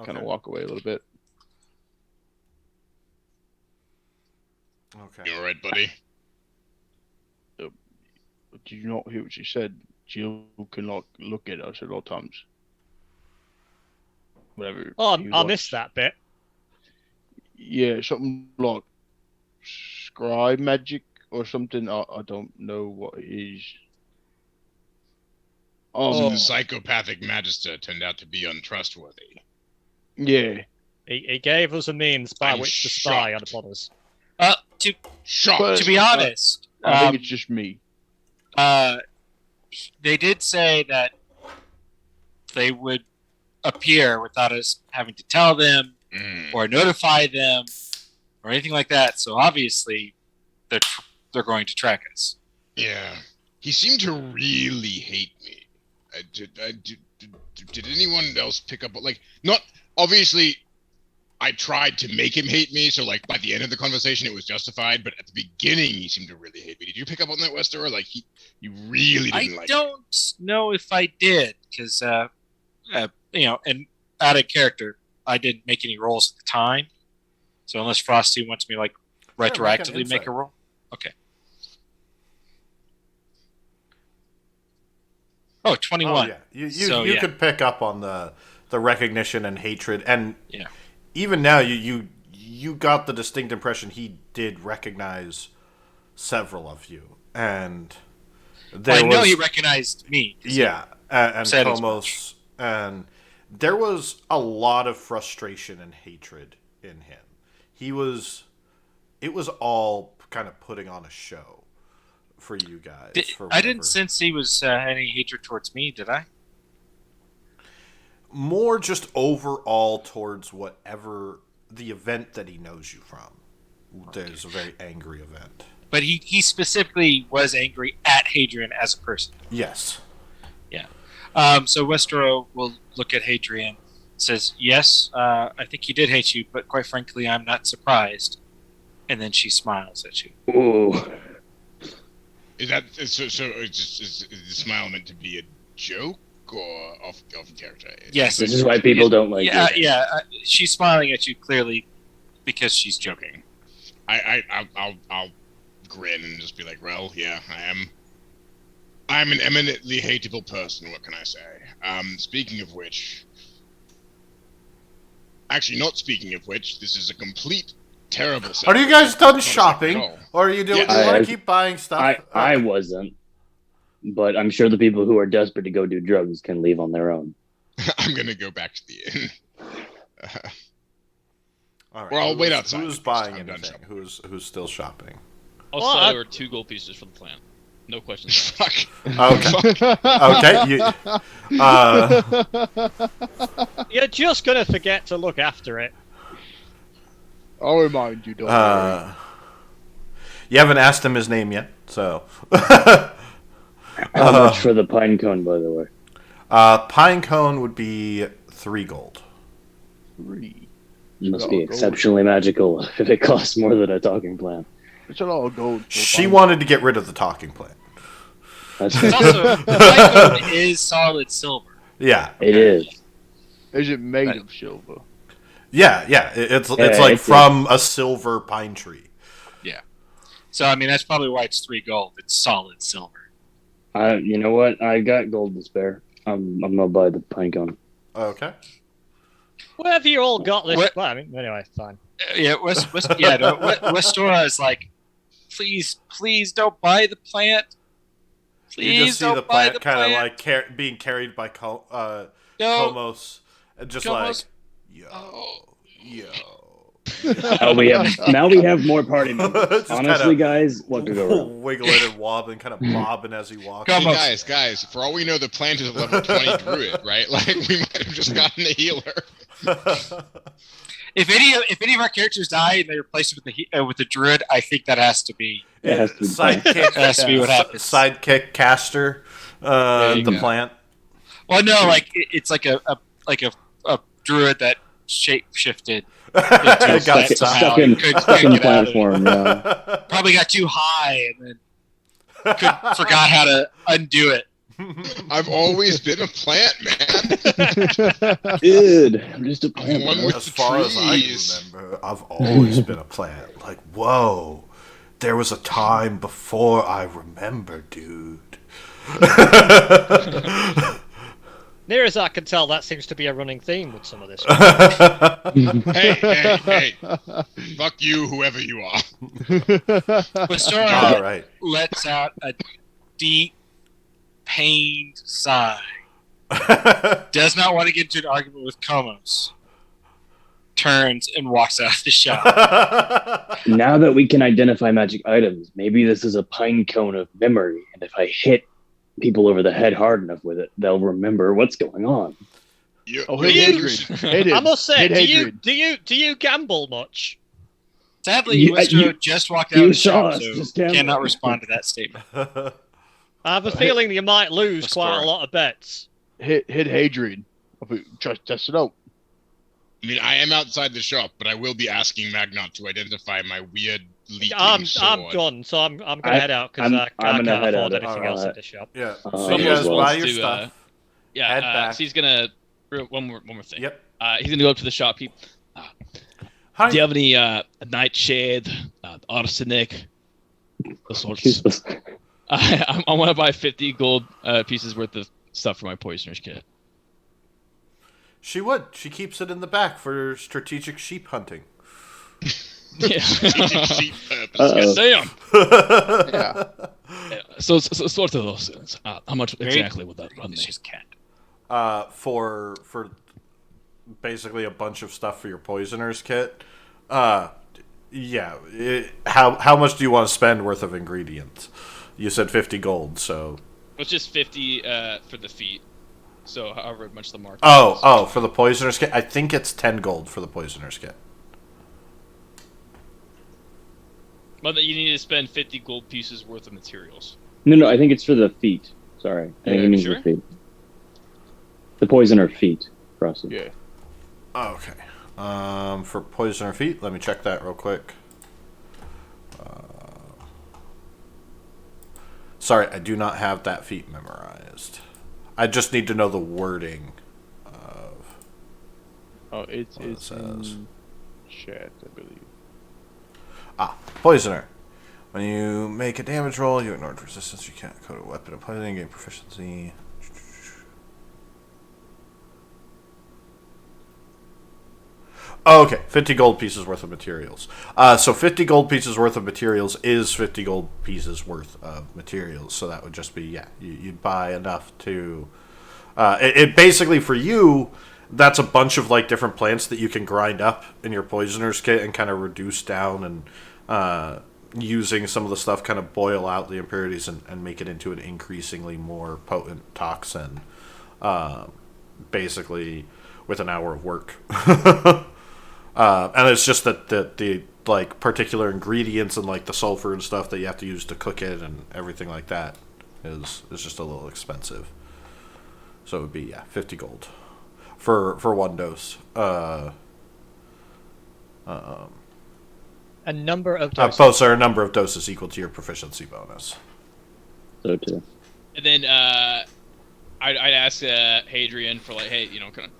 kind of walk away a little bit. Okay. You all right, buddy? Did you not hear what she said? Jill cannot look at us at all times. Whatever. Oh, he I wants. missed that bit. Yeah, something like scribe magic or something. I don't know what it is. So the psychopathic magister turned out to be untrustworthy. Yeah. He gave us a means by I'm which to spy shocked. upon us. Shocked. But- To be honest, I think it's just me. they did say that they would appear without us having to tell them or notify them or anything like that. So obviously, they're going to track us. Yeah. He seemed to really hate me. Did anyone else pick up? Like, not obviously. I tried to make him hate me, so like by the end of the conversation, it was justified. But at the beginning, he seemed to really hate me. Did you pick up on that, Wester? Like you really didn't like. I don't know if I did because and out of character, I didn't make any rolls at the time. So unless Frosty wants me like retroactively make a roll, okay. Oh, 21. Oh, yeah. You So, could pick up on the recognition and hatred, and Yeah. even now you got the distinct impression he did recognize several of you, and I know he recognized me. Yeah, and said as Tomos, and there was a lot of frustration and hatred in him. It was all kind of putting on a show for you guys. I didn't sense he was any hatred towards me, did I? More just overall towards whatever the event that he knows you from. There's a very angry event. But he specifically was angry at Hadrian as a person. Yes. Yeah. So Westero will look at Hadrian, says, "Yes, I think he did hate you, but quite frankly, I'm not surprised." And then she smiles at you. Ooh. Is that so? Is the smile meant to be a joke or off character? Yes. This is why people don't like Yeah, you. yeah. She's smiling at you clearly because she's joking. I'll grin and just be like, well, yeah, I'm an eminently hateable person. What can I say? Speaking of which, actually, not speaking of which, this is a complete terrible. Are you guys done Not shopping, at all. or are you doing? Yes. Do you want I- to keep buying stuff? I wasn't, but I'm sure the people who are desperate to go do drugs can leave on their own. I'm gonna go back to the inn. All right. Well, I'll wait outside Who's because buying I'm done anything? shopping. Who's still shopping? I'll Well, sell I- her 2 gold pieces for the plant. No questions. Fuck. Okay. Okay. You're just gonna forget to look after it. I'll remind you, don't worry. You haven't asked him his name yet, so. How much for the pine cone, by the way? Pine cone would be 3 gold. 3. It must Oh, be gold. exceptionally magical if it costs more than a talking plant. It's a lot of gold. for She fine. wanted to get rid of the talking plant. That's It's also the code is solid silver. Yeah. it is. Is it made of silver? Yeah. It's Yeah, like it's from a silver pine tree. Yeah. So I mean, that's probably why it's 3 gold. It's solid silver. You know what? I got gold to spare. I'm gonna buy the pinecone. Okay. Where have you all got this? What- Well, I mean, anyway, fine. Westora is like, please don't buy the plant. Please You just see don't the buy plant the kind of plant. like being carried by No. Komos, and just Komos- like, Oh. yo. Oh, we have more party members. Just Honestly, kinda guys, what could go wrong? wiggling and wobbling, kind of bobbing as he walks. Come Hey on. guys, for all we know, the plant is a level 20 druid, right? Like, we might have just gotten the healer. If any of our characters die and they replace it with the druid, I think that has to be. It has to be sidekick, Has to be what happens. sidekick caster, the go. plant. Well, no, like it's like a druid that shape shifted. It got stuck in plant form. Yeah. Probably got too high and then forgot how to undo it. I've always been a plant, man. Dude, I'm just a plant. One bro. with As the far as I trees. remember, I've always been a plant. Like, whoa, there was a time before I remember, dude. Near as I can tell, that seems to be a running theme with some of this. Hey. Fuck you, whoever you are. Westora All right. lets out a deep, pained sigh. Does not want to get into an argument with Komos. Turns and walks out of the shop. Now that we can identify magic items, maybe this is a pine cone of memory, and if I hit people over the head hard enough with it, they'll remember what's going on. Oh, Do hit you- Hadrian. Hit him. I must say, Hit Hadrian. do you gamble much? Sadly, Westora just walked out you of the saw shop, us so just gambling. cannot respond to that statement. I have a feeling you might lose Let's quite go. a lot of bets. Hit Hadrian. Test it out. I mean, I am outside the shop, but I will be asking Magnot to identify my weird leaking I'm sword. done, so I'm gonna I- head out because I I'm can't gonna head afford out. anything else Alright. at the shop. Yeah. Uh, So you as guys well. buy Wants your to, stuff. Yeah, Head back. so he's gonna one more thing. Yep. He's gonna go up to the shop. Hi. Do you have any nightshade, arsenic, the sorts? Jesus. I want to buy 50 gold pieces worth of stuff for my poisoner's kit. She would. She keeps it in the back for strategic sheep hunting. Yeah. Sheep Uh-oh. Damn. Yeah. Yeah, so sort of those things. How much Very- exactly would that run me? It's just cat. For basically a bunch of stuff for your poisoner's kit. Yeah. How much do you want to spend worth of ingredients? You said 50 gold, so. It's just 50 for the feet. So however much the market. Oh, for the poisoner's kit? I think it's 10 gold for the poisoner's kit. But you need to spend 50 gold pieces worth of materials. No, I think it's for the feet. Sorry. I think Yeah, it means sure? the feet. The poisoner feet. Frosty. Yeah. Okay. For poisoner feet, let me check that real quick. Sorry, I do not have that feat memorized. I just need to know the wording of. Oh, it's What it it's says. in chat, I believe. Poisoner. When you make a damage roll, you ignore resistance. You can't code a weapon of poisoning, gain proficiency. Oh, okay, 50 gold pieces worth of materials. So 50 gold pieces worth of materials is 50 gold pieces worth of materials. So that would just be, yeah, you'd buy enough to... It basically, for you, that's a bunch of like different plants that you can grind up in your poisoner's kit and kind of reduce down, and using some of the stuff kind of boil out the impurities and make it into an increasingly more potent toxin, basically with an hour of work. And it's just that the like particular ingredients and like the sulfur and stuff that you have to use to cook it and everything like that is just a little expensive. So it would be 50 gold for one dose. A number of doses. Both are a number of doses equal to your proficiency bonus. So too. And then I'd ask Hadrian for like, hey, kind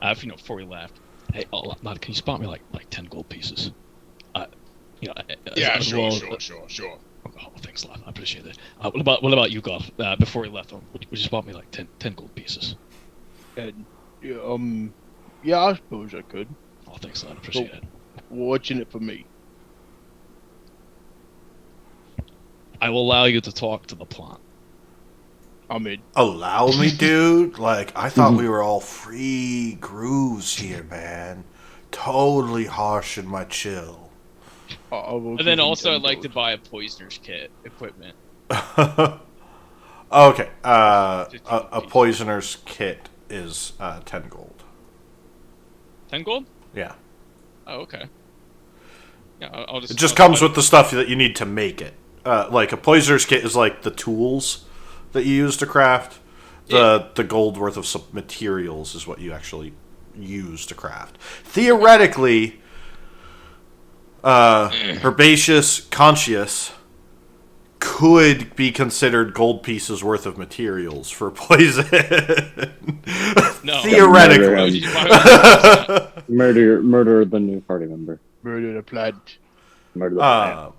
of, before we left, hey, lad, can you spot me like 10 gold pieces? You know, Yeah, as sure, well. sure. Oh, thanks a lot. I appreciate it. What about you, Garth? Before we left, would you just bought me like 10 gold pieces? And yeah, I suppose I could. Oh, thanks a lot. I appreciate it. What's in it for me? I will allow you to talk to the plant. I'm in. Allow me, dude? Like, I thought we were all free grooves here, man. Totally harsh in my chill. I will And give then him also, 10 I'd like to gold. buy a poisoner's kit equipment. Okay, 15 a pieces. poisoner's kit is 10 gold. 10 gold? Yeah. Oh, okay. Yeah, I'll just. It just I'll comes buy- with the stuff that you need to make it. Like, a poisoner's kit is like the tools that you use to craft. The gold worth of some materials is what you actually use to craft. Theoretically, herbaceous conscious could be considered gold pieces worth of materials for poison. No. Theoretically. Murder Did you buy Murder the new party member. Murder the plant. Murder the plant.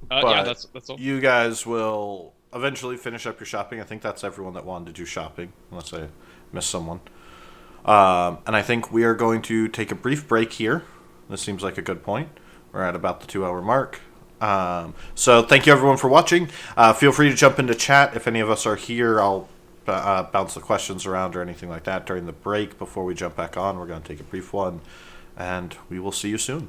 But yeah, that's all. you guys will eventually finish up your shopping. I think that's everyone that wanted to do shopping, unless I missed someone. And I think we are going to take a brief break here. This seems like a good point. We're at about the 2-hour mark. So thank you everyone for watching. Feel free to jump into chat. If any of us are here, I'll bounce the questions around or anything like that during the break before we jump back on. We're going to take a brief one, and we will see you soon.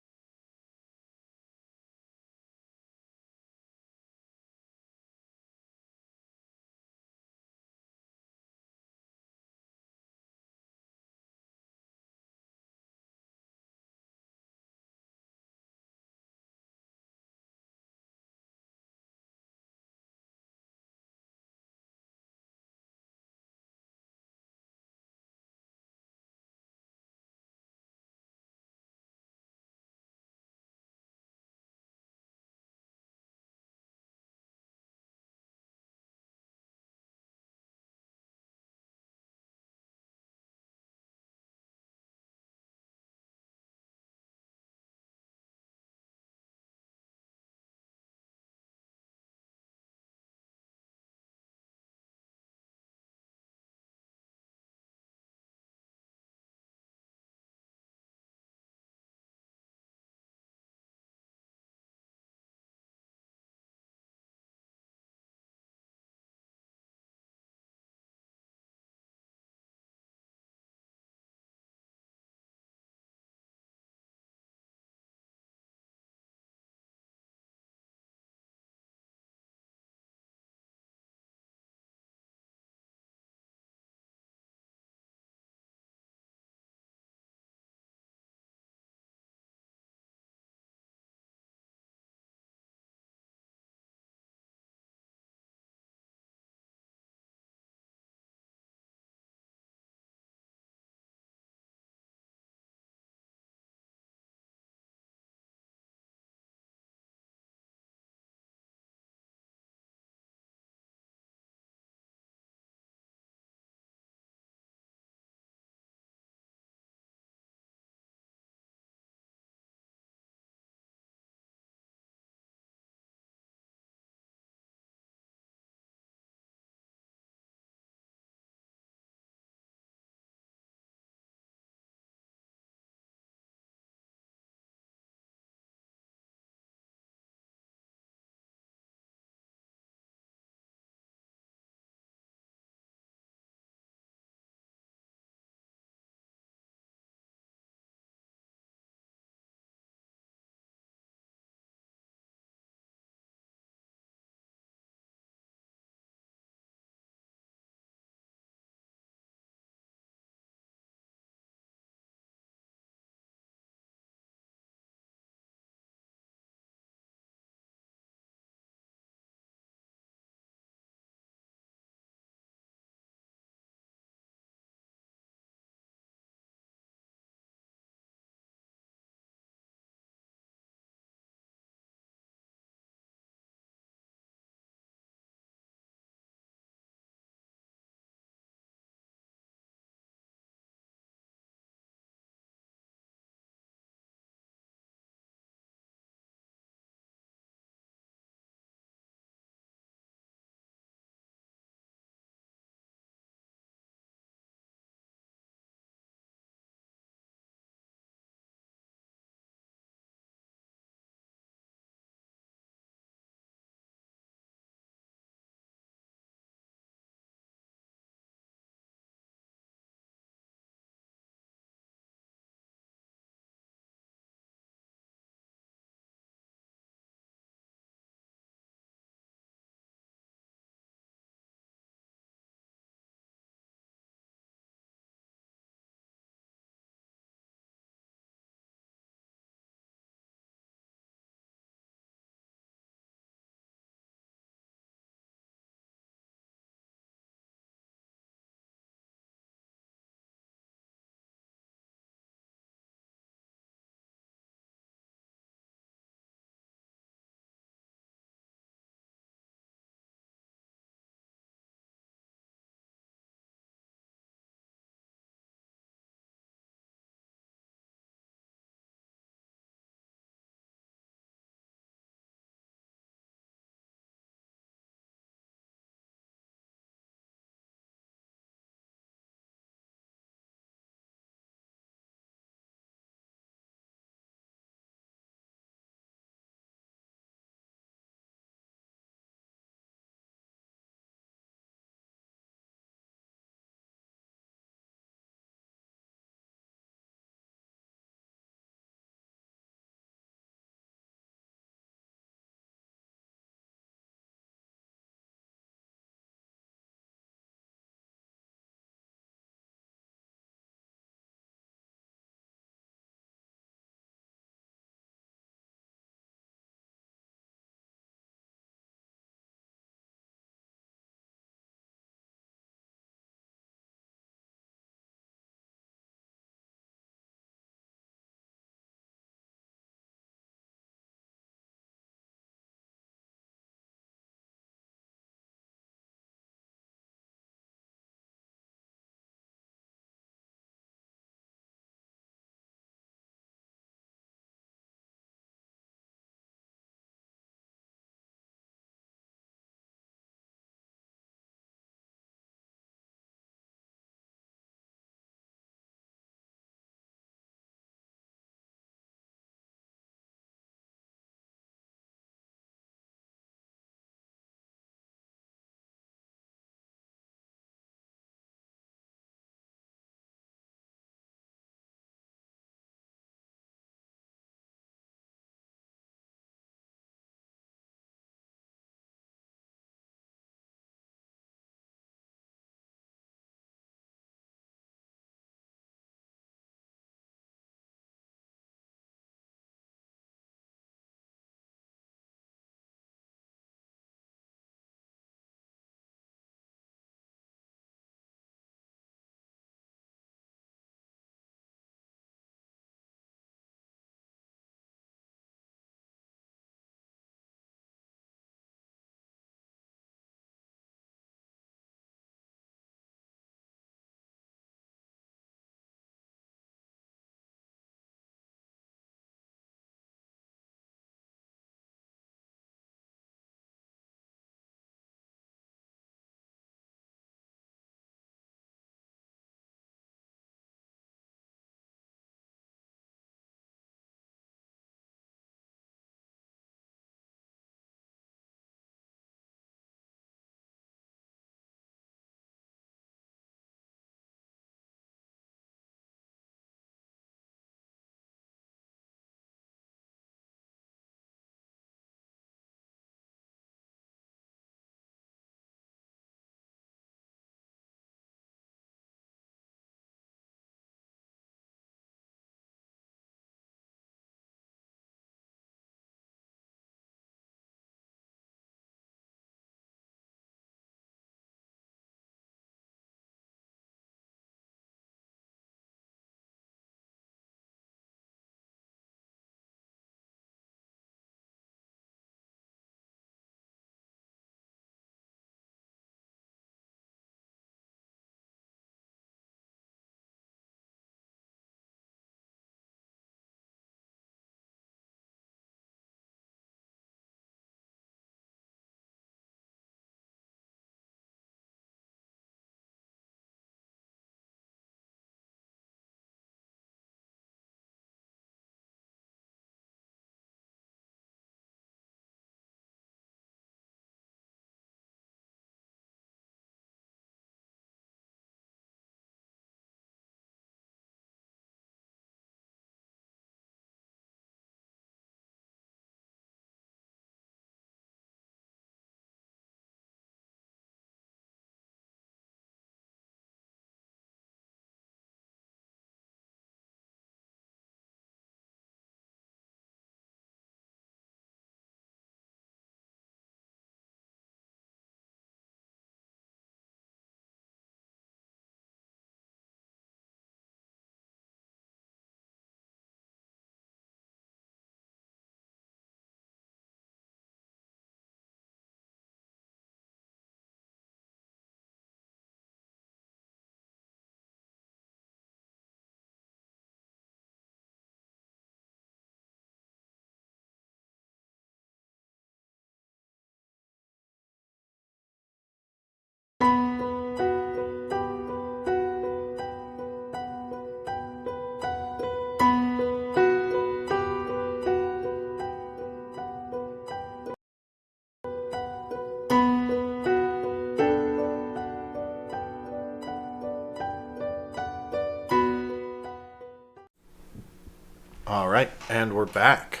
right, and we're back.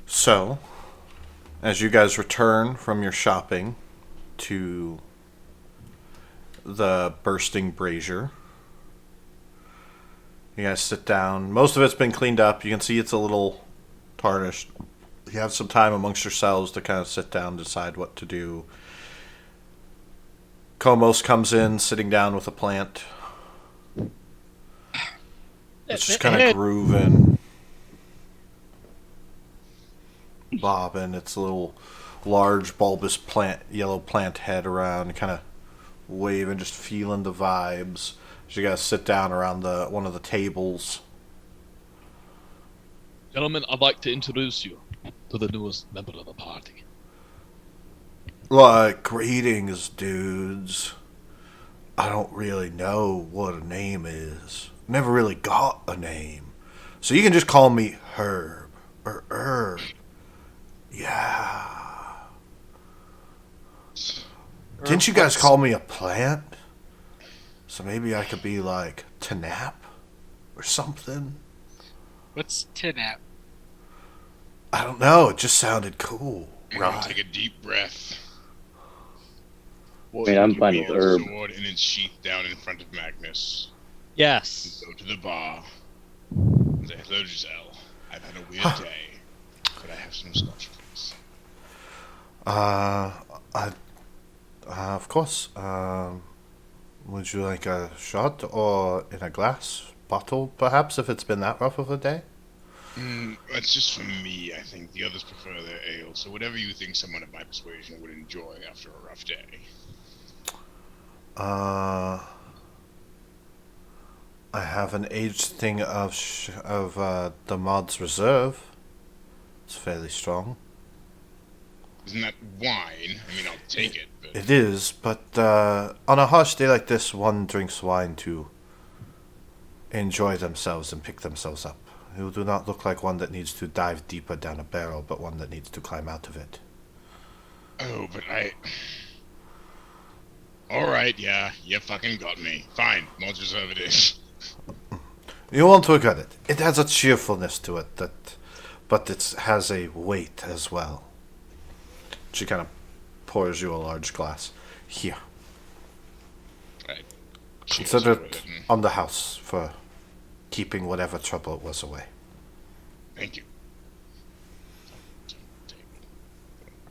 So, as you guys return from your shopping to the Bursting Brazier, you guys sit down. Most of it's been cleaned up. You can see it's a little tarnished. You have some time amongst yourselves to kind of sit down, decide what to do. Komos comes in, sitting down with a plant. It's just kind of grooving, bobbing. It's a little large, bulbous plant, yellow plant head around, kind of waving, just feeling the vibes. So you guys sit down around one of the tables. Gentlemen, I'd like to introduce you to the newest member of the party. Like, greetings, dudes. I don't really know what a name is. Never really got a name. So you can just call me Herb. Or Herb. Yeah. Didn't you guys call me a plant? So maybe I could be like Tanap or something. What's Tinap? I don't know. It just sounded cool. Right. Take a deep breath. I mean, I'm fine with Herb. Sword in its sheath down in front of Magnus. Yes. Go to the bar. And say, hello, Giselle. I've had a weird day, but I have some scotch, please. Of course. Would you like a shot or in a glass? Bottle, perhaps, if it's been that rough of a day? That's just for me, I think. The others prefer their ale, so whatever you think someone of my persuasion would enjoy after a rough day. I have an aged thing of the Mod's Reserve. It's fairly strong. Isn't that wine? I mean, I'll take it, but... It is, but on a harsh day like this, one drinks wine to enjoy themselves and pick themselves up. You do not look like one that needs to dive deeper down a barrel, but one that needs to climb out of it. Oh, but Alright, yeah, you fucking got me. Fine, Mod's Reserve it is. You won't regret it. It has a cheerfulness to it, but it has a weight as well. She kind of pours you a large glass. Here. Right. Consider it on the house for keeping whatever trouble it was away. Thank you.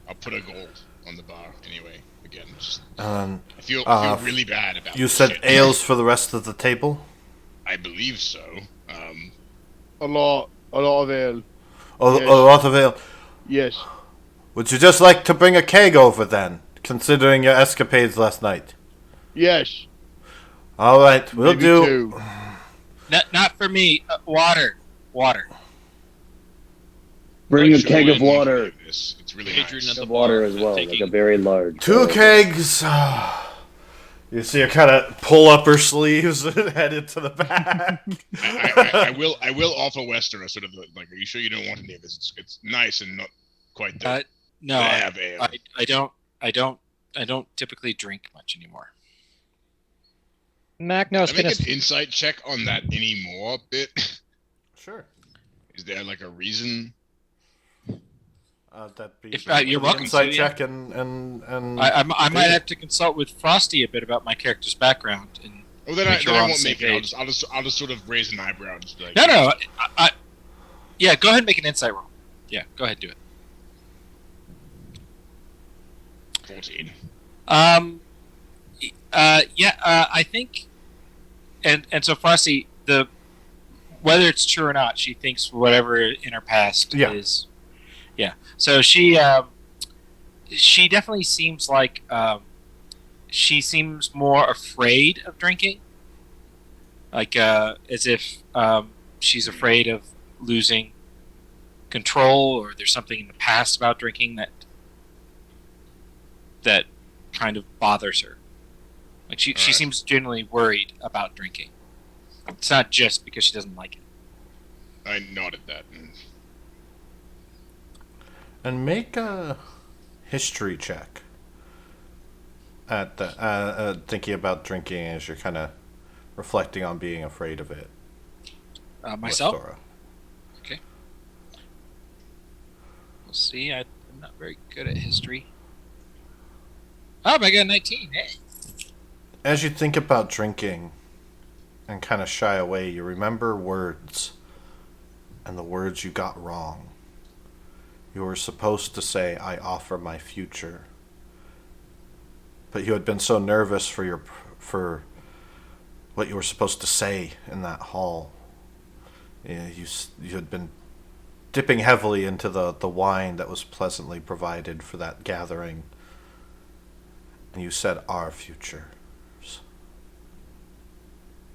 I'll put a gold on the bar anyway. Again, just I feel really bad about. You this said shit. ales for the rest of the table? I believe so. A lot of ale. A Yes. lot of ale. Yes. Would you just like to bring a keg over then, considering your escapades last night? Yes. All right, we'll Maybe do. two. Not for me. Water. Bring a Sure, keg I of enjoy water. This. It's really Adrian nice. at Of the water bar, as well, like taking- a very large. 2 kegs. You see her kind of pull up her sleeves and head into the back. I will offer Wester a sort of like, are you sure you don't want any of this? It's nice and not quite the No, They have ale. I don't typically drink much anymore. Magno's Can I gonna. make an insight check on that anymore bit? Sure. Is there like a reason? That'd be If you're the welcome insight to, check and I might have to consult with Frosty a bit about my character's background. And Oh, then Make I sure we're on won't the make same it. I'll just sort of raise an eyebrow and just be like, no. Yeah, go ahead and make an insight roll. Yeah, go ahead, do it. 14. I think, and so Frosty, whether it's true or not, she thinks whatever in her past Yeah. is, yeah. So she definitely seems like she seems more afraid of drinking, like as if she's afraid of losing control, or there's something in the past about drinking that kind of bothers her. Like she Alright. seems genuinely worried about drinking. It's not just because she doesn't like it. I nodded that. and make a history check at the thinking about drinking as you're kind of reflecting on being afraid of it. Myself? Listora. Okay. We'll see. I'm not very good at history. Oh, I got 19. Hey. As you think about drinking and kind of shy away, you remember words, and the words you got wrong. You were supposed to say, "I offer my future." But you had been so nervous for what you were supposed to say in that hall. You had been dipping heavily into the wine that was pleasantly provided for that gathering. And you said, "Our futures.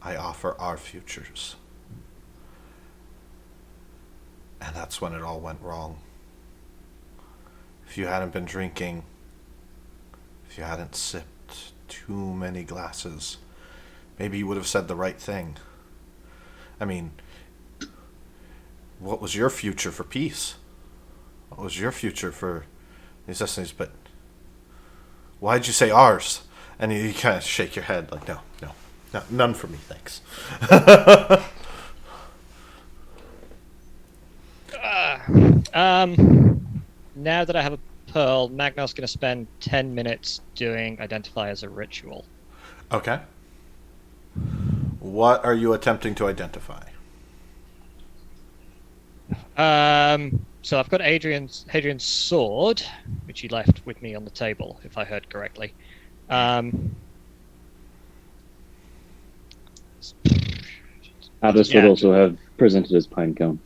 I offer our futures." And that's when it all went wrong. If you hadn't been drinking, if you hadn't sipped too many glasses, maybe you would have said the right thing. I mean, what was your future for peace? What was your future for these destinies? But why'd you say ours? And you kind of shake your head like, no, none for me, thanks. Now that I have a pearl, Magnar's going to spend 10 minutes doing Identify as a ritual. Okay. What are you attempting to identify? So I've got Hadrian's sword, which he left with me on the table, if I heard correctly. Abbas would also have presented his pine cone.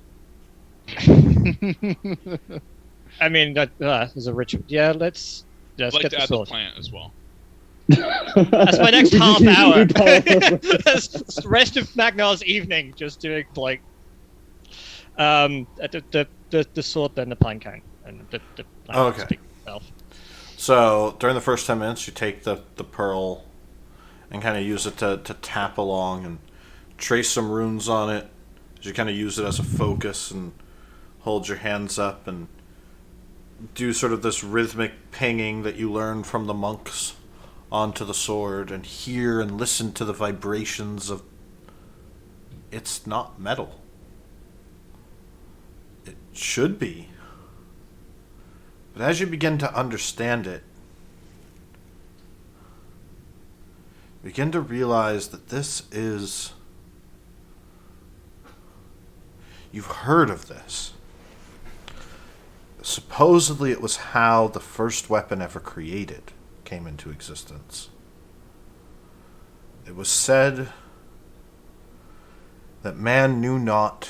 I mean, there's a ritual. Yeah, let's I'd like get to the add the sword. plant as well. That's my next half hour. That's the rest of Magnar's evening, just doing like the sword, then the pine cone, and the plant Okay. speaks for itself. So during the first 10 minutes, you take the pearl and kind of use it to tap along and trace some runes on it. You kind of use it as a focus and hold your hands up and do sort of this rhythmic pinging that you learned from the monks onto the sword, and hear and listen to the vibrations of... It's not metal. It should be. But as you begin to understand it, you begin to realize that this is... You've heard of this. Supposedly it was how the first weapon ever created came into existence. It was said that man knew not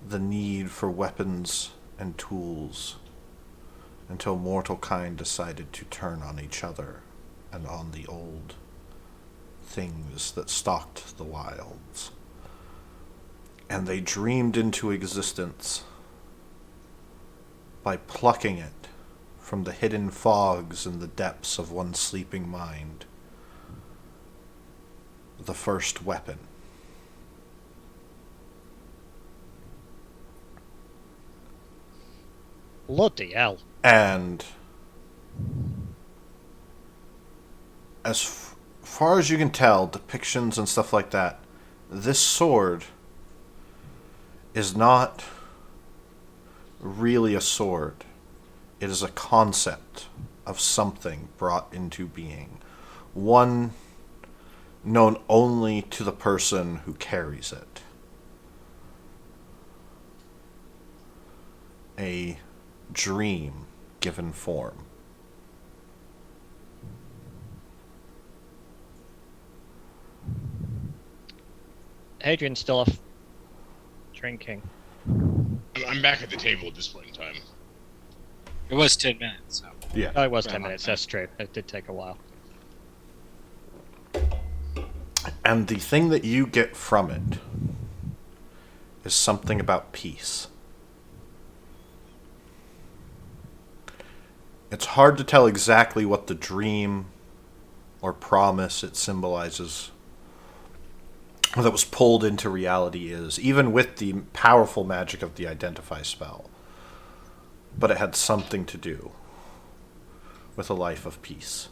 the need for weapons and tools until mortal kind decided to turn on each other and on the old things that stalked the wilds. And they dreamed into existence by plucking it from the hidden fogs in the depths of one's sleeping mind. The first weapon. Bloody hell. And as far as you can tell, depictions and stuff like that, this sword is not really a sword. It is a concept of something brought into being. One known only to the person who carries it. A dream given form. Hadrian's still off drinking. I'm back at the table at this point in time. It was 10 minutes. So. Yeah. Oh, it was Right 10 on minutes, time. that's true. It did take a while. And the thing that you get from it is something about peace. It's hard to tell exactly what the dream or promise it symbolizes, or that was pulled into reality is, even with the powerful magic of the Identify spell. But it had something to do with a life of peace.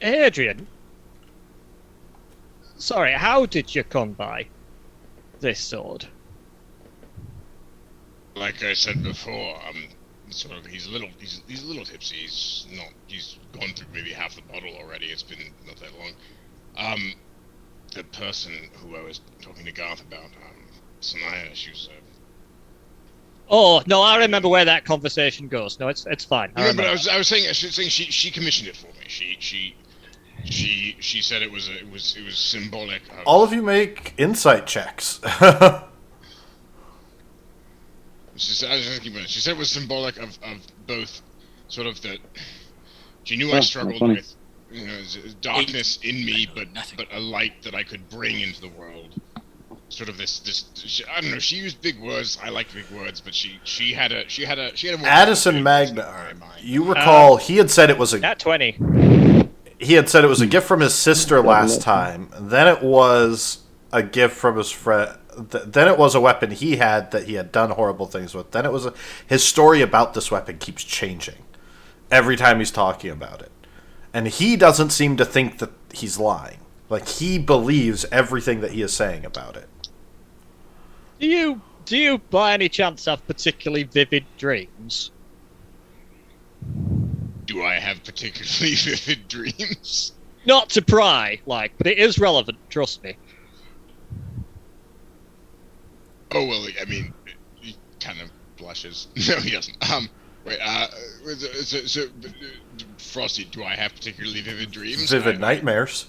Adrian, sorry, how did you come by this sword? Like I said before, sort of he's a little tipsy. He's gone through maybe half the bottle already. It's been not that long. The person who I was talking to Garth about, Sanaya, she was Oh no, I remember where that conversation goes. No, it's fine. you remember, I was saying she commissioned it for me. She said it was symbolic of, All of you make insight checks. She said it was symbolic of both sort of the. She knew I struggled funny. with, darkness in me, but a light that I could bring into the world. Sort of this. I don't know. She used big words. I like big words, but she had a more Addison Magnar, you recall he had said it was a At 20. he had said it was a gift from his sister last time. Then it was a gift from his friend. Then it was a weapon he had that he had done horrible things with. Then it was his story about this weapon keeps changing every time he's talking about it, and he doesn't seem to think that he's lying. Like, he believes everything that he is saying about it. Do you by any chance have particularly vivid dreams? Do I have particularly vivid dreams? Not to pry, but it is relevant. Trust me. Oh well, I mean, he kind of blushes. No, he doesn't. Wait. So, Frosty, do I have particularly vivid dreams? Vivid nightmares.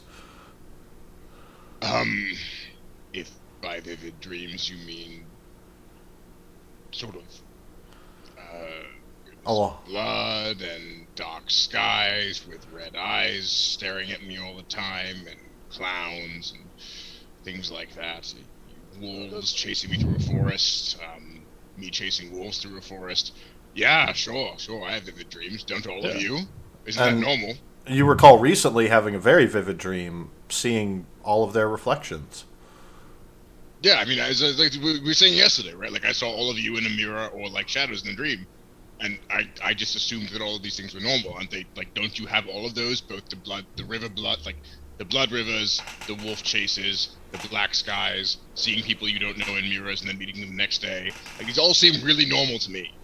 If by vivid dreams you mean sort of blood and dark skies with red eyes staring at me all the time, and clowns and things like that. Wolves chasing me through a forest, me chasing wolves through a forest. Yeah, sure, I have vivid dreams. Don't all of you? Isn't that normal? You recall recently having a very vivid dream, seeing all of their reflections. Yeah, I mean, as like we were saying yesterday, right? Like, I saw all of you in a mirror or like shadows in a dream, and I just assumed that all of these things were normal. Aren't they? Like, don't you have all of those? Both the river blood, like the blood rivers, the wolf chases, the black skies, seeing people you don't know in mirrors and then meeting them the next day. Like, these all seem really normal to me.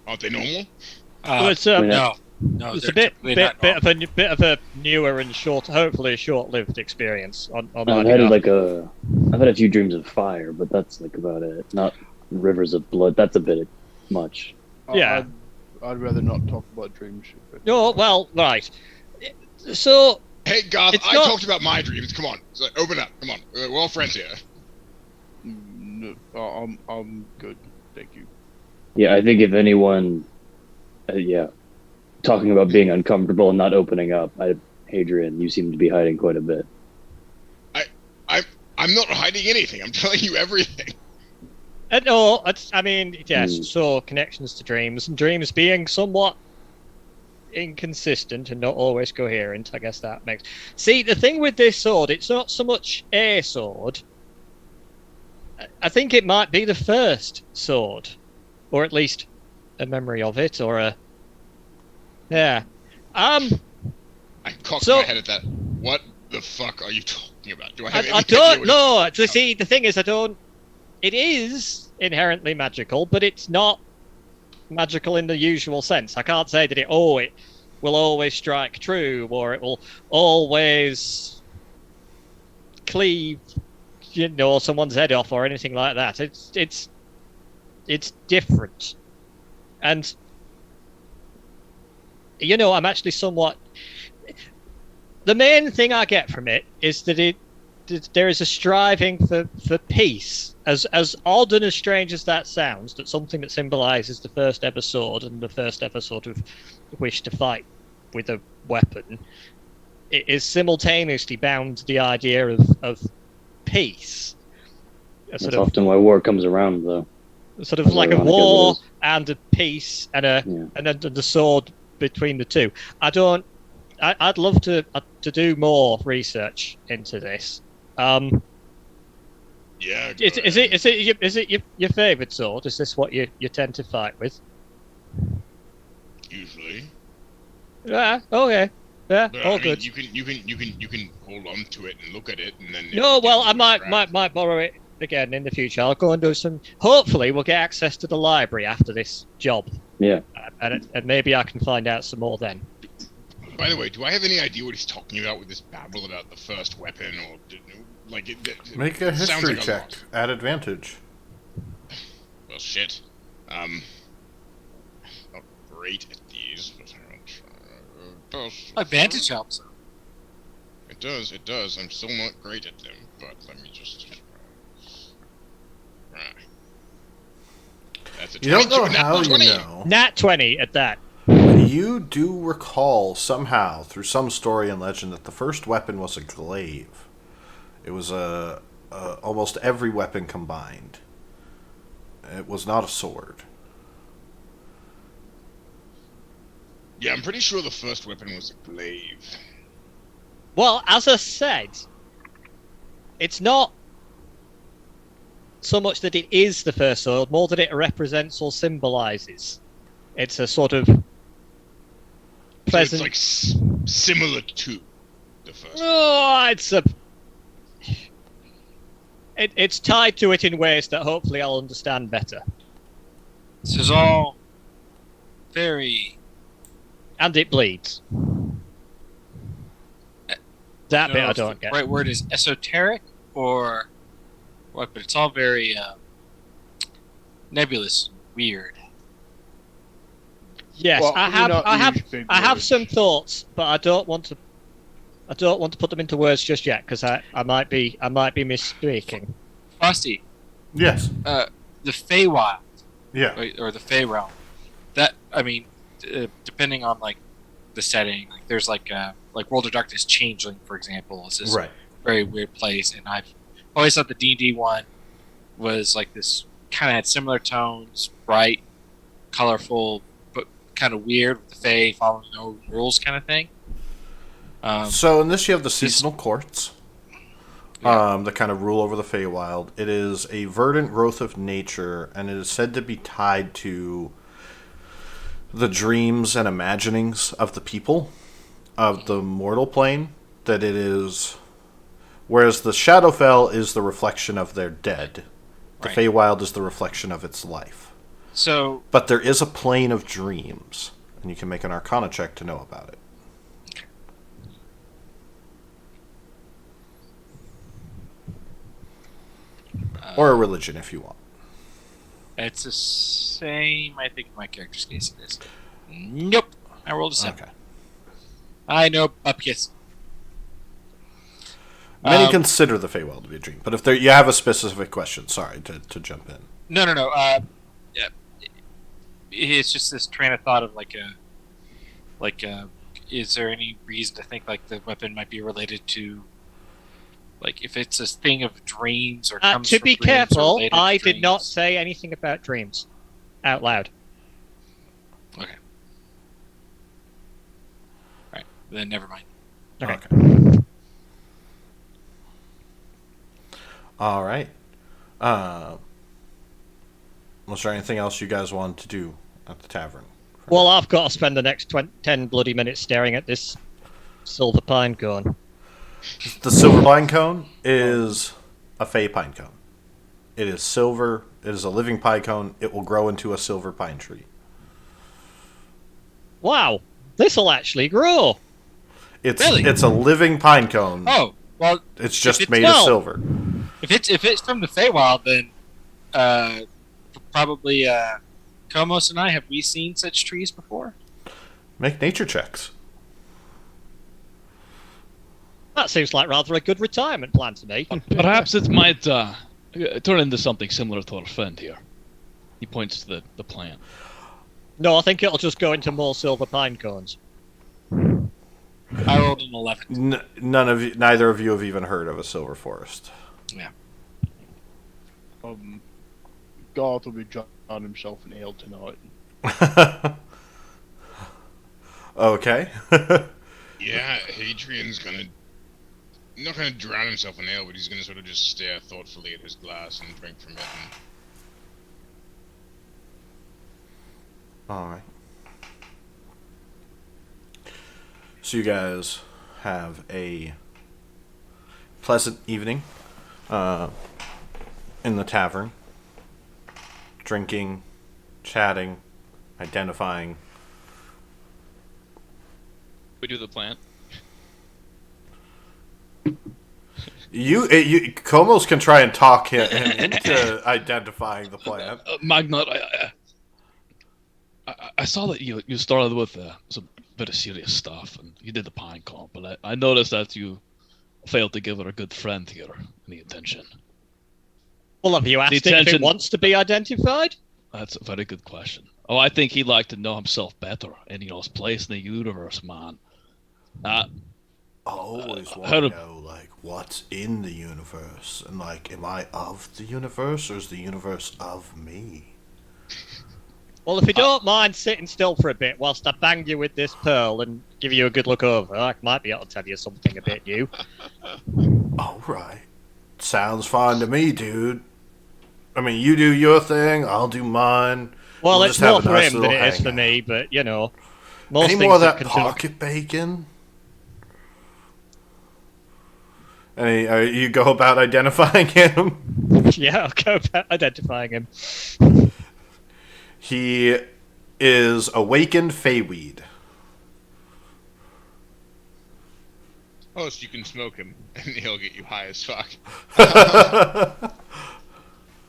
Aren't they normal? Well, it's No, it's they're a bit typically not of a newer and hopefully a short-lived experience on my I've had behalf. I've had a few dreams of fire, but that's like about it. Not rivers of blood. That's a bit much. Yeah. I'd rather not talk about dreams. No, well, right. So Hey, Garth, It's I not- talked about my dreams. Come on, so open up. Come on, we're all friends here. No, I'm good. Thank you. Yeah, I think if anyone, talking about being uncomfortable and not opening up, Hadrian, you seem to be hiding quite a bit. I'm not hiding anything. I'm telling you everything. no, I mean, yes. So connections to dreams and dreams being somewhat inconsistent and not always coherent. I guess that makes. See, the thing with this sword, it's not so much a sword. I think it might be the first sword, or at least a memory of it, or a. Yeah. I cocked So- my head at that. What the fuck are you talking about? Do I have any I idea don't what know. So see, the thing is, It is inherently magical, but it's not magical in the usual sense. I can't say that it will always strike true, or it will always cleave, someone's head off, or anything like that. It's different, and I'm actually somewhat. The main thing I get from it is that there is a striving for peace. As odd and as strange as that sounds, that something that symbolises the first ever sword and the first ever sort of wish to fight with a weapon, it is simultaneously bound to the idea of peace. That's often why war comes around, though. Sort of like a ironic as it war is. and a peace and the sword between the two. I'd love to do more research into this. Yeah. Is it your favourite sword? Is this what you tend to fight with? Usually. Yeah. Okay. Yeah, But, all I mean, good. you can hold on to it and look at it, and then. if No, it well, gets I might scrapped- borrow it again in the future. I'll go and do some. Hopefully, we'll get access to the library after this job, Yeah. and maybe I can find out some more then. By the way, do I have any idea what he's talking about with this babble about the first weapon, or like Make a it sounds history like a check lot. at advantage. Well, shit. Not great at these, but I'll try. Advantage helps. It does. I'm still not great at them, but let me just try. Right. That's a You don't 22, know a natural how you 20. know. Nat 20 at that. You do recall somehow, through some story and legend, that the first weapon was a glaive. It was almost every weapon combined. It was not a sword. Yeah, I'm pretty sure the first weapon was a glaive. Well, as I said, it's not so much that it is the first sword, more that it represents or symbolizes. It's a sort of present. So it's like similar to the first. Oh, it's tied to it in ways that hopefully I'll understand better. This is all very. And it bleeds. That bit know I if don't the get. right word is esoteric or what, but it's all very nebulous, weird. Yes, Well, I we have, not I have, use big I have words. some thoughts, but I don't want to put them into words just yet because I might be misspeaking. Frosty, Yes. the Feywild Yeah. or the Fey realm. That I mean, depending on like the setting, like there's like World of Darkness Changeling, for example, is this Right. very weird place, and I've always thought the D&D one was like this kind of had similar tones, bright, colorful, but kind of weird with the Fae following no rules kind of thing. So in this you have the seasonal courts. Yeah. That kind of rule over the Feywild. It is a verdant growth of nature, and it is said to be tied to the dreams and imaginings of the people of the mortal plane. That it is, whereas the Shadowfell is the reflection of their dead, the Right. Feywild is the reflection of its life. So But there is a plane of dreams, and you can make an Arcana check to know about it. Or a religion, if you want. it's the same. I think in my character's case it is. Nope. I rolled a 7. Okay. I know Upkiss. Many consider the Feywild to be a dream, but if you have a specific question, sorry to jump in. No. Yeah. It's just this train of thought of is there any reason to think like the weapon might be related to, like if it's a thing of dreams or comes To from be dreams or careful, related to I did not dreams? say anything about dreams out loud. Okay. Right. Then never mind. Okay. All right. Was there anything else you guys wanted to do at the tavern? Well, I've got to spend the next 10 bloody minutes staring at this silver pine cone. The silver pine cone is a fey pine cone. It is silver. It is a living pine cone. It will grow into a silver pine tree. Wow, this will actually grow. Really? It's a living pine cone. Oh well, It's just it's- made well- of silver. if it's from the Feywild, then probably Komos and I, have we seen such trees before? Make nature checks. That seems like rather a good retirement plan to me. Perhaps it might turn into something similar to our friend here. He points to the plant. No, I think it'll just go into more silver pine cones. I rolled an 11. Neither of you have even heard of a silver forest. Yeah. Garth will be drowning himself in ale tonight. Okay. Yeah, Hadrian's not gonna drown himself in ale, but he's gonna sort of just stare thoughtfully at his glass and drink from it. All right. So you guys have a pleasant evening in the tavern, drinking, chatting, identifying. We do the plant. You Komos can try and talk him into identifying the plant. Magnar, I saw that you started with some very serious stuff, and you did the pine cone, but I noticed that you failed to give her a good friend here any attention. Well, have you asked it if it wants to be identified? That's a very good question. Oh, I think he'd like to know himself better and his place in the universe, man. I always want to know, like, what's in the universe, and like, am I of the universe, or is the universe of me? Well, if you don't mind sitting still for a bit whilst I bang you with this pearl and give you a good look over, I might be able to tell you something a bit new. All right, sounds fine to me, dude. I mean, you do your thing, I'll do mine. Well, we'll it's more for him than it is for hangout. me, but you know, most Any things more of that can pocket bacon? You go about identifying him? Yeah, I'll go about identifying him. He is awakened Feyweed. Oh, so you can smoke him, and he'll get you high as fuck.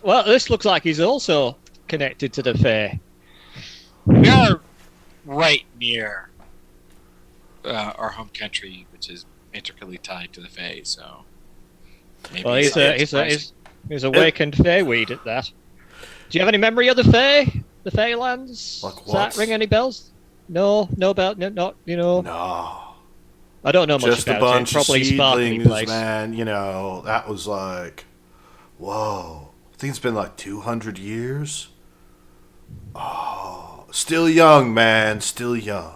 Well, this looks like he's also connected to the Fae. We are right near our home country, which is intricately tied to the Fae, so... Maybe Well, he's awakened Feyweed at that. Do you have any memory of the Fae? The Fae lands? Like Does what? that ring any bells? No about not you know. No. I don't know much Just a about bunch it. Probably of sparkly seedlings, place. man. You know, that was like, whoa. I think it's been like 200 years. Oh, still young, man. Still young.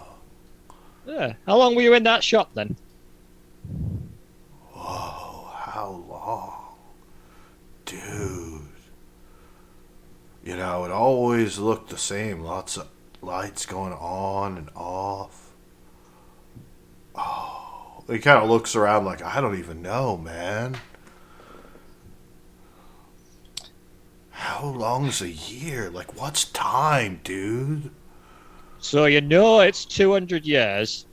Yeah. How long were you in that shop then? Whoa, how long? Dude. You know, it always looked the same. Lots of lights going on and off. Oh, he kind of looks around like, I don't even know, man. How long's a year? Like, what's time, dude? So you know it's 200 years,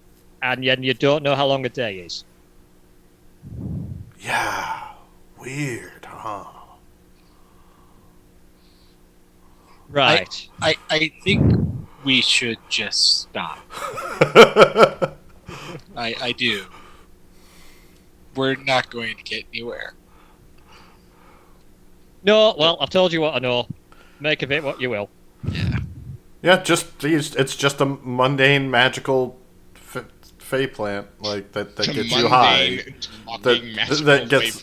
and yet you don't know how long a day is. Yeah, weird, huh? Right. I think we should just stop. I do. We're not going to get anywhere. No, well, I've told you what I know. Make of it what you will. Yeah. Yeah, it's just a mundane, magical fey plant, like that gets you high. That gets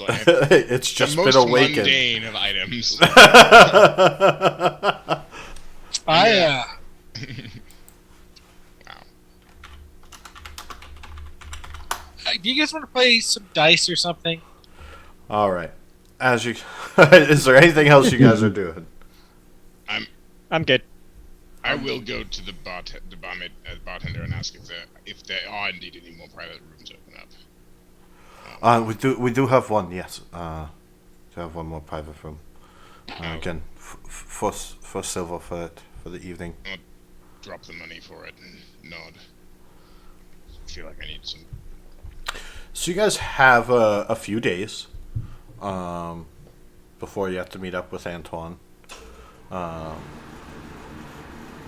it's just the been most awakened. mundane of items. Wow. Do you guys want to play some dice or something? All right. As you, is there anything else you guys are doing? I'm good. I will go to the bartender and ask if there are indeed any more private rooms open up. We do have one. Yes. To have one more private room. Again, for silver for the evening. I'll drop the money for it and nod. I feel like I need some. So you guys have a few days before you have to meet up with Antoine.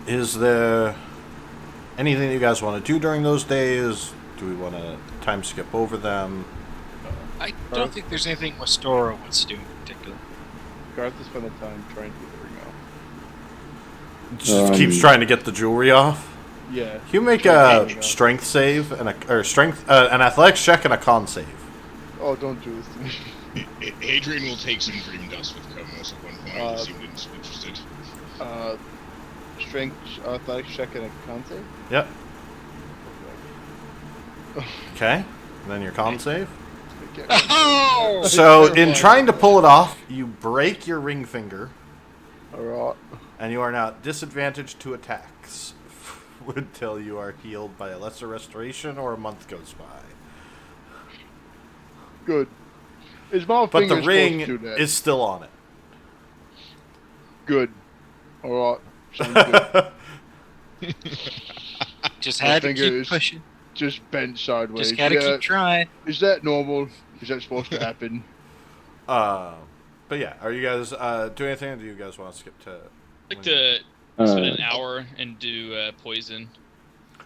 Is there anything that you guys want to do during those days? Do we want to time skip over them? I don't think there's anything Wastora wants to do in particular. Garth is spending time trying to get the ring off. Just keeps trying to get the jewelry off. Yeah. You make a strength save and an athletics check and a con save. Oh, don't do this to me. Adrian will take some dream dust with Komos at one point. He seemed interested. Strength, athletics check, and a con save? Yep. Okay. And then your con save. Oh! So, in trying to pull it off, you break your ring finger, Alright. and you are now disadvantaged to attacks. until you are healed by a lesser restoration or a month goes by. Good. Is my But the finger ring supposed to do that? is still on it. Good. All right. Sounds good. Just My had to finger keep is pushing. just bent sideways. Just gotta keep trying. Is that normal? Is that supposed to happen? But yeah, are you guys doing anything, or do you guys want to skip to... I'd like to spend an hour and do poison.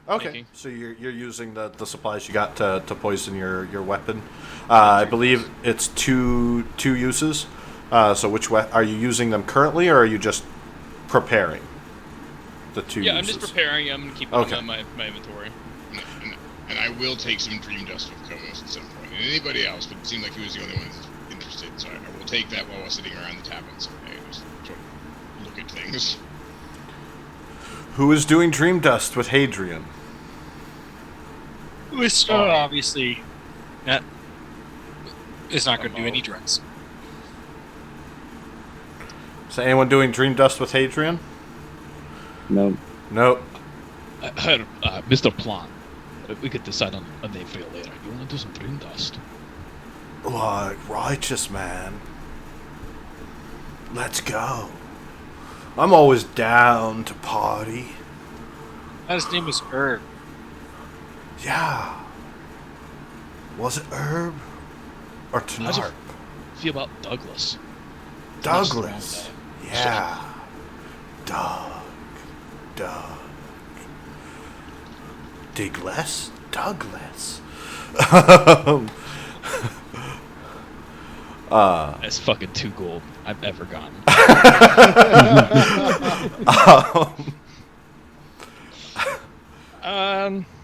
Okay, making. so you're using the supplies you got to poison your weapon. I believe it's two uses. So which are you using them currently, or are you just preparing the two Yeah, uses? I'm just preparing. I'm going to keep them on my inventory. And I will take some dream dust with Komos at some point. And anybody else, but it seemed like he was the only one interested. So I will take that while we're sitting around the tavern someday and just sort of look at things. Who is doing dream dust with Hadrian? With obviously, that is not going to do any drugs. Is anyone doing dream dust with Hadrian? No. Nope. Mr. Plant, we could decide on a name for you later. You want to do some dream dust? Like, righteous man. Let's go. I'm always down to party. His name was Herb. Yeah. Was it Herb? Or How'd you Tenarp? feel about Douglas? Douglas. Yeah. Doug. Digless? Douglas. That's fucking 2 gold I've ever gotten.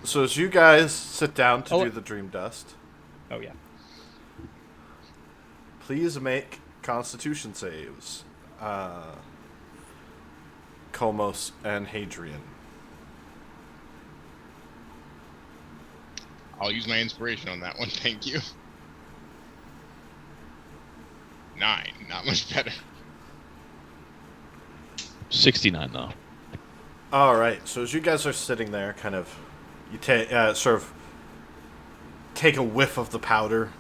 So as you guys sit down to do the dream dust, Oh yeah. please make Constitution saves. Komos and Hadrian. I'll use my inspiration on that one, thank you. 9, not much better. 69 though. All right. So as you guys are sitting there, kind of, you sort of take a whiff of the powder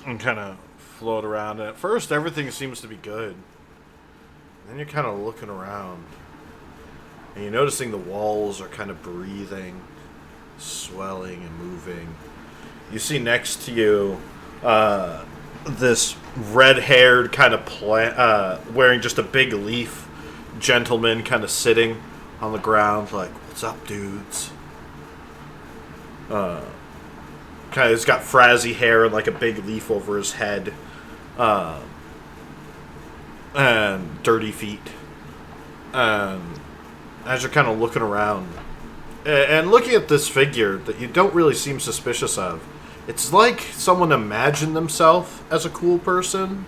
and kind of float around. And at first, everything seems to be good. Then you're kind of looking around, and you're noticing the walls are kind of breathing, swelling and moving. You see next to you this red-haired kind of wearing just a big leaf gentleman kind of sitting on the ground like, "What's up, dudes?" Kind of, he's got frizzy hair and like a big leaf over his head. And dirty feet. And as you're kind of looking around and looking at this figure that you don't really seem suspicious of, it's like someone imagined themselves as a cool person,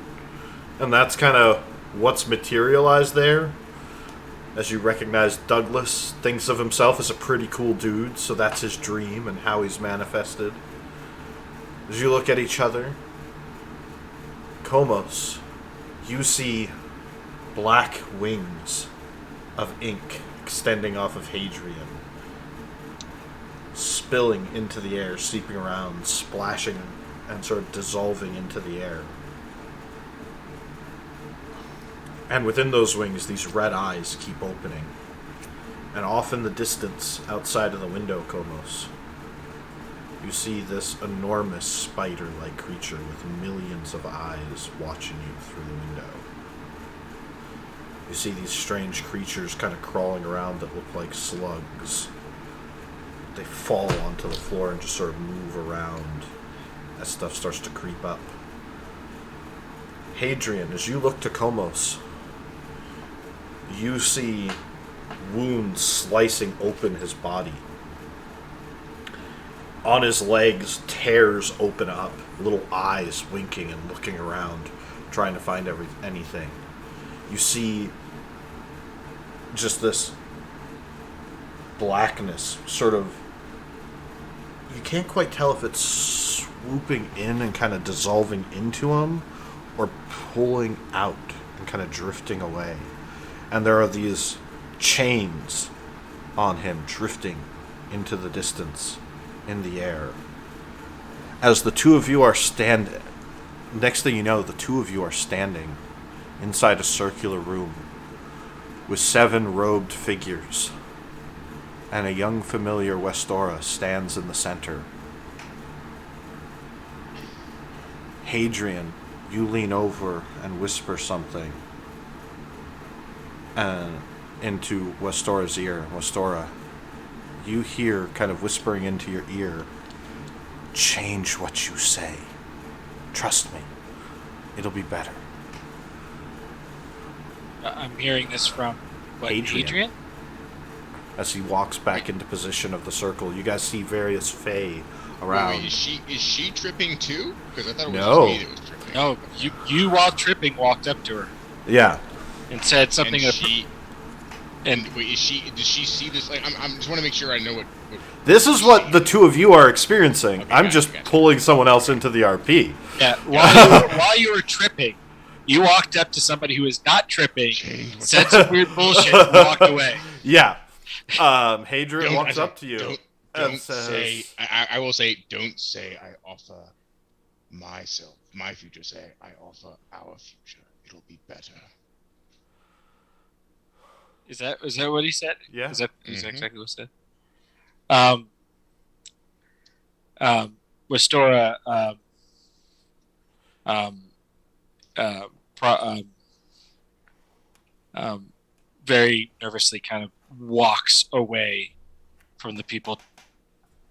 and that's kind of what's materialized there. As you recognize, Douglas thinks of himself as a pretty cool dude, so that's his dream and how he's manifested. As you look at each other, Komos, you see black wings of ink extending off of Hadrian, spilling into the air, seeping around, splashing and sort of dissolving into the air. And within those wings, these red eyes keep opening. And off in the distance, outside of the window, Komos, you see this enormous spider-like creature with millions of eyes watching you through the window. You see these strange creatures kind of crawling around that look like slugs. They fall onto the floor and just sort of move around as stuff starts to creep up. Hadrian, as you look to Komos, you see wounds slicing open his body. On his legs, tears open up, little eyes winking and looking around, trying to find anything. You see just this blackness, sort of, you can't quite tell if it's swooping in and kind of dissolving into him, or pulling out and kind of drifting away. And there are these chains on him drifting into the distance in the air. As the two of you are standing, next thing you know, the two of you are standing inside a circular room with 7 robed figures, and a young familiar Westora stands in the center. Hadrian, you lean over and whisper something into Westora's ear. Westora, you hear kind of whispering into your ear, change what you say. Trust me. It'll be better. I'm hearing this from, what, Hadrian? As he walks back into position of the circle, you guys see various fae around. Wait, is she tripping too? Because I thought it was No. just me that was tripping. No, you while tripping walked up to her Yeah. and said something. And she. And wait, does she see this? Like, I'm just want to make sure I know what This is what the two of you are experiencing. Okay, I'm gotcha, just gotcha. pulling someone else into the RP. Yeah, while you were tripping, you walked up to somebody who was not tripping, said some weird bullshit, and walked away. Yeah. Hadrian Don't- walks I- up to you Don't and says, say. I will say. Don't say I offer myself, my future. Say I offer our future. It'll be better. Is that what he said? Yeah. Is that Mhm. exactly what he said? Restora very nervously kind of walks away from the people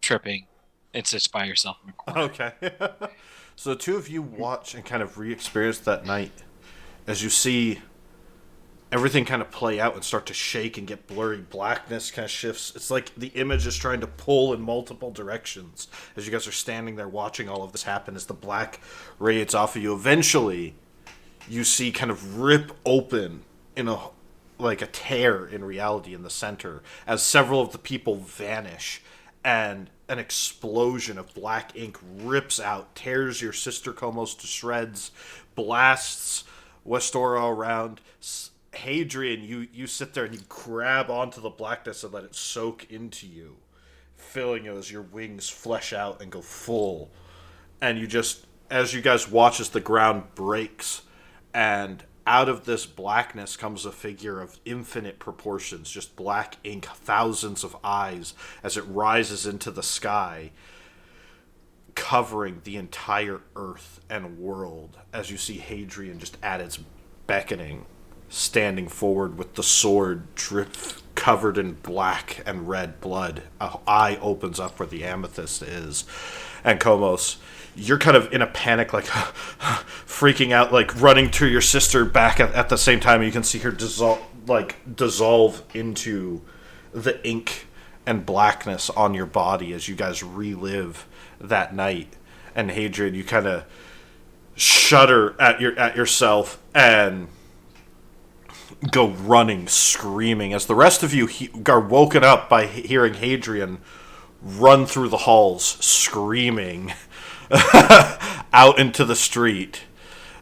tripping and sits by herself in the corner. Okay. So the two of you watch and kind of re-experience that night as you see everything kind of play out and start to shake and get blurry. Blackness kind of shifts. It's like the image is trying to pull in multiple directions as you guys are standing there watching all of this happen as the black radiates off of you. Eventually, you see kind of rip open in a tear in reality in the center as several of the people vanish and an explosion of black ink rips out, tears your sister Komos to shreds, blasts Westora around. Hadrian, you sit there and you grab onto the blackness and let it soak into you, filling you as your wings flesh out and go full. And you just, as you guys watch as the ground breaks, and out of this blackness comes a figure of infinite proportions, just black ink, thousands of eyes, as it rises into the sky, covering the entire earth and world, as you see Hadrian just at its beckoning, standing forward with the sword covered in black and red blood. An eye opens up where the amethyst is. And Komos, you're kind of in a panic, like freaking out, like running to your sister back at the same time. You can see her dissolve into the ink and blackness on your body as you guys relive that night. And Hadrian, you kind of shudder at yourself and go running, screaming, as the rest of you are woken up by hearing Hadrian run through the halls, screaming out into the street.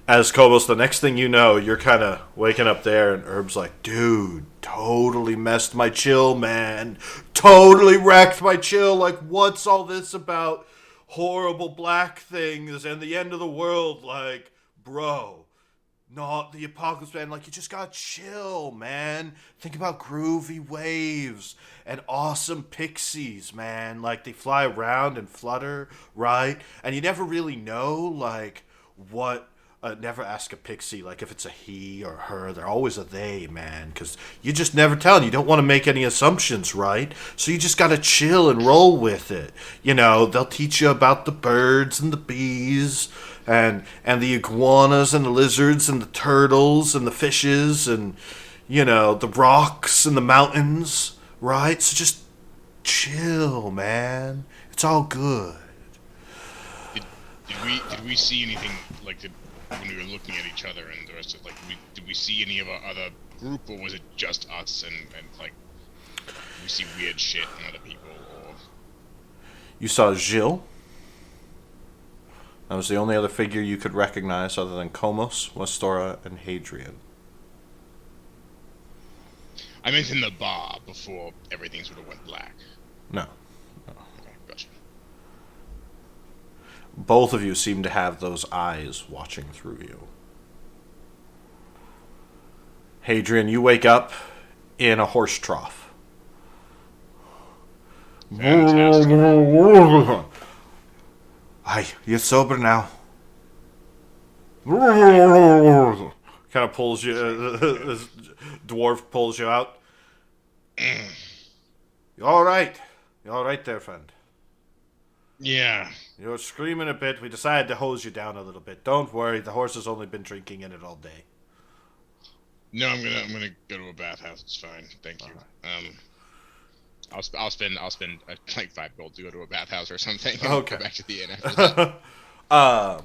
As Kobos, the next thing you know, you're kind of waking up there, and Herb's like, dude, totally messed my chill, man. Totally wrecked my chill. Like, what's all this about horrible black things and the end of the world? Like, bro, not the apocalypse, man. Like, you just gotta chill, man. Think about groovy waves and awesome pixies, man. Like, they fly around and flutter, right? And you never really know, like, what... never ask a pixie, like, if it's a he or her. They're always a they, man, because you just never tell, and you don't want to make any assumptions, right? So you just gotta chill and roll with it. You know, they'll teach you about the birds and the bees, and the iguanas and the lizards and the turtles and the fishes and, you know, the rocks and the mountains, right? So just chill, man. It's all good. Did we see anything like when we were looking at each other and the rest of, like, did we see any of our other group, or was it just us and like did we see weird shit in other people? Or You saw Gilles. That was the only other figure you could recognize other than Komos, Westora, and Hadrian. I meant in the bar before everything sort of went black. No. Okay, gotcha. Both of you seem to have those eyes watching through you. Hadrian, you wake up in a horse trough. Fantastic. Aye, you're sober now. Kind of pulls you, this dwarf pulls you out. You all right? You all right there, friend? Yeah. You're screaming a bit. We decided to hose you down a little bit. Don't worry, the horse has only been drinking in it all day. No, I'm gonna go to a bathhouse. It's fine. Thank you. I'll spend like 5 gold to go to a bathhouse or something. And Okay. Go back to the inn after that.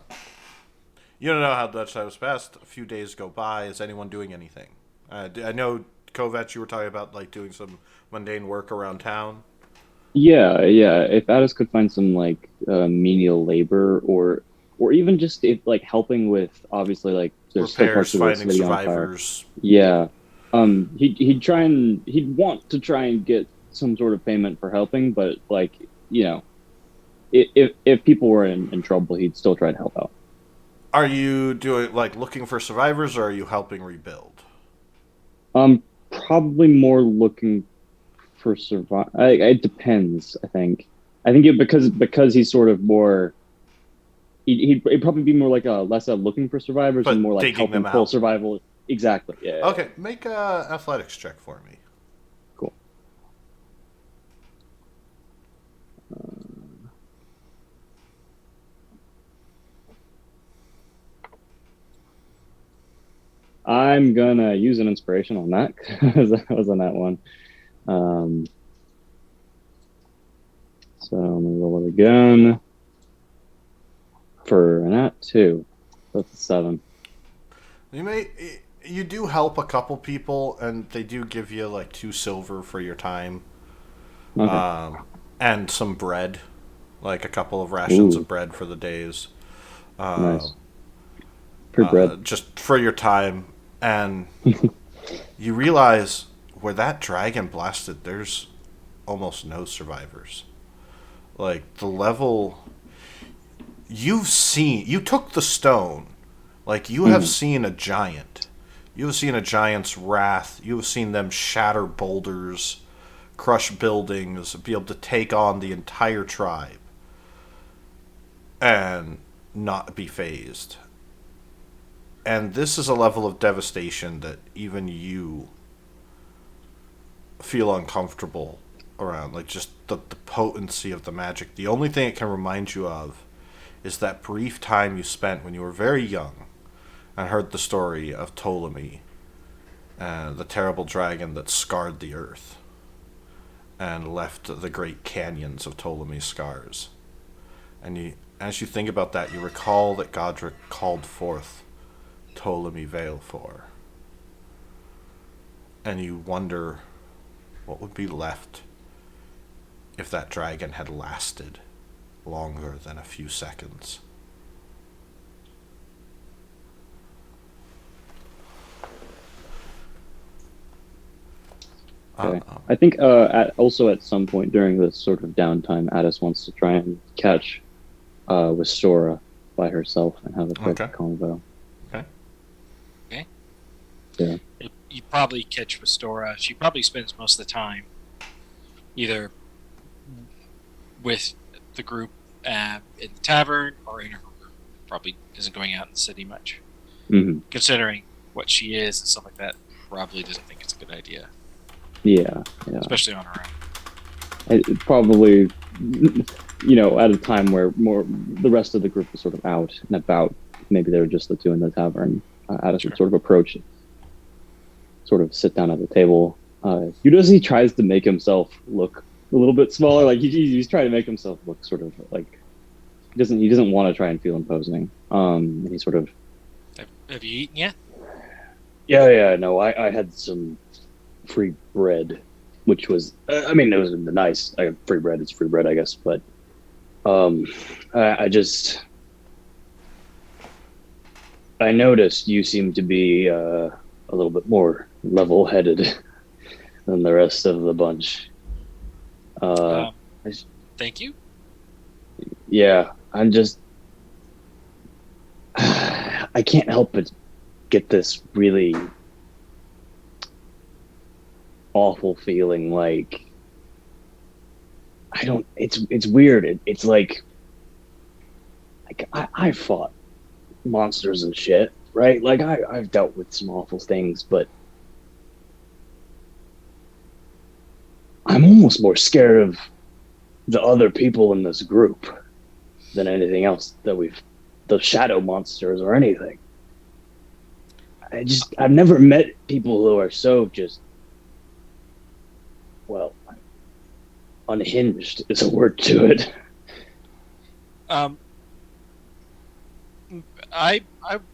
You don't know how Dutch time has passed. A few days go by. Is anyone doing anything? I know, Kovac, you were talking about like doing some mundane work around town. Yeah, yeah. If Addis could find some like menial labor, or even just if like helping with obviously like there's still Repairs, parts of the finding city on fire. survivors. Yeah. He'd want to try and get some sort of payment for helping, but like, you know, if people were in trouble, he'd still try to help out. Are you doing like looking for survivors, or are you helping rebuild? Probably more looking for survive. It depends. I think because he's sort of more. He'd probably be more like less looking for survivors But and more like digging helping them full out. survival. Exactly. Yeah. Okay, make a athletics check for me. Cool. I'm gonna use an inspiration on that because I was on that one. So I'm gonna roll it again for an at 2. That's a 7. You do help a couple people, and they do give you like 2 silver for your time, Okay. and some bread, like a couple of rations Ooh. of bread for the days. Nice. For bread. Just for your time, and you realize where that dragon blasted, there's almost no survivors. Like the level you took the stone. Like you have seen a giant. You have seen a giant's wrath. You have seen them shatter boulders, crush buildings, be able to take on the entire tribe, and not be phased. And this is a level of devastation that even you feel uncomfortable around. Like just the potency of the magic. The only thing it can remind you of is that brief time you spent when you were very young and heard the story of Ptolemy, the terrible dragon that scarred the earth and left the great canyons of Ptolemy's scars. And as you think about that, you recall that Godric called forth Ptolemy Valefor. And you wonder what would be left if that dragon had lasted longer than a few seconds. Okay. I think also at some point during this sort of downtime, Addis wants to try and catch Wistora by herself and have a quick convo. Okay. Yeah. You probably catch Restora. She probably spends most of the time either with the group in the tavern or in her room. Probably isn't going out in the city much. Mm-hmm. Considering what she is and stuff like that, probably doesn't think it's a good idea. Yeah. Especially on her own. Probably, you know, at a time where the rest of the group was sort of out and about. Maybe they were just the two in the tavern. Addis would sort of approach it, sort of sit down at the table. He tries to make himself look a little bit smaller. Like he's trying to make himself look sort of like he doesn't want to try and feel imposing. And he sort of. Have you eaten yet? Yeah. No, I had some free bread, which was it was nice. Free bread is free bread, I guess. But I noticed you seem to be a little bit more level-headed than the rest of the bunch. Um, thank you. Yeah, I'm just I can't help but get this really awful feeling like I don't. It's weird. It's like I fought monsters and shit, right? Like I've dealt with some awful things, but I'm almost more scared of the other people in this group than anything else that the shadow monsters or anything. I've never met people who are so just, well, unhinged is a word to it. Um, I'm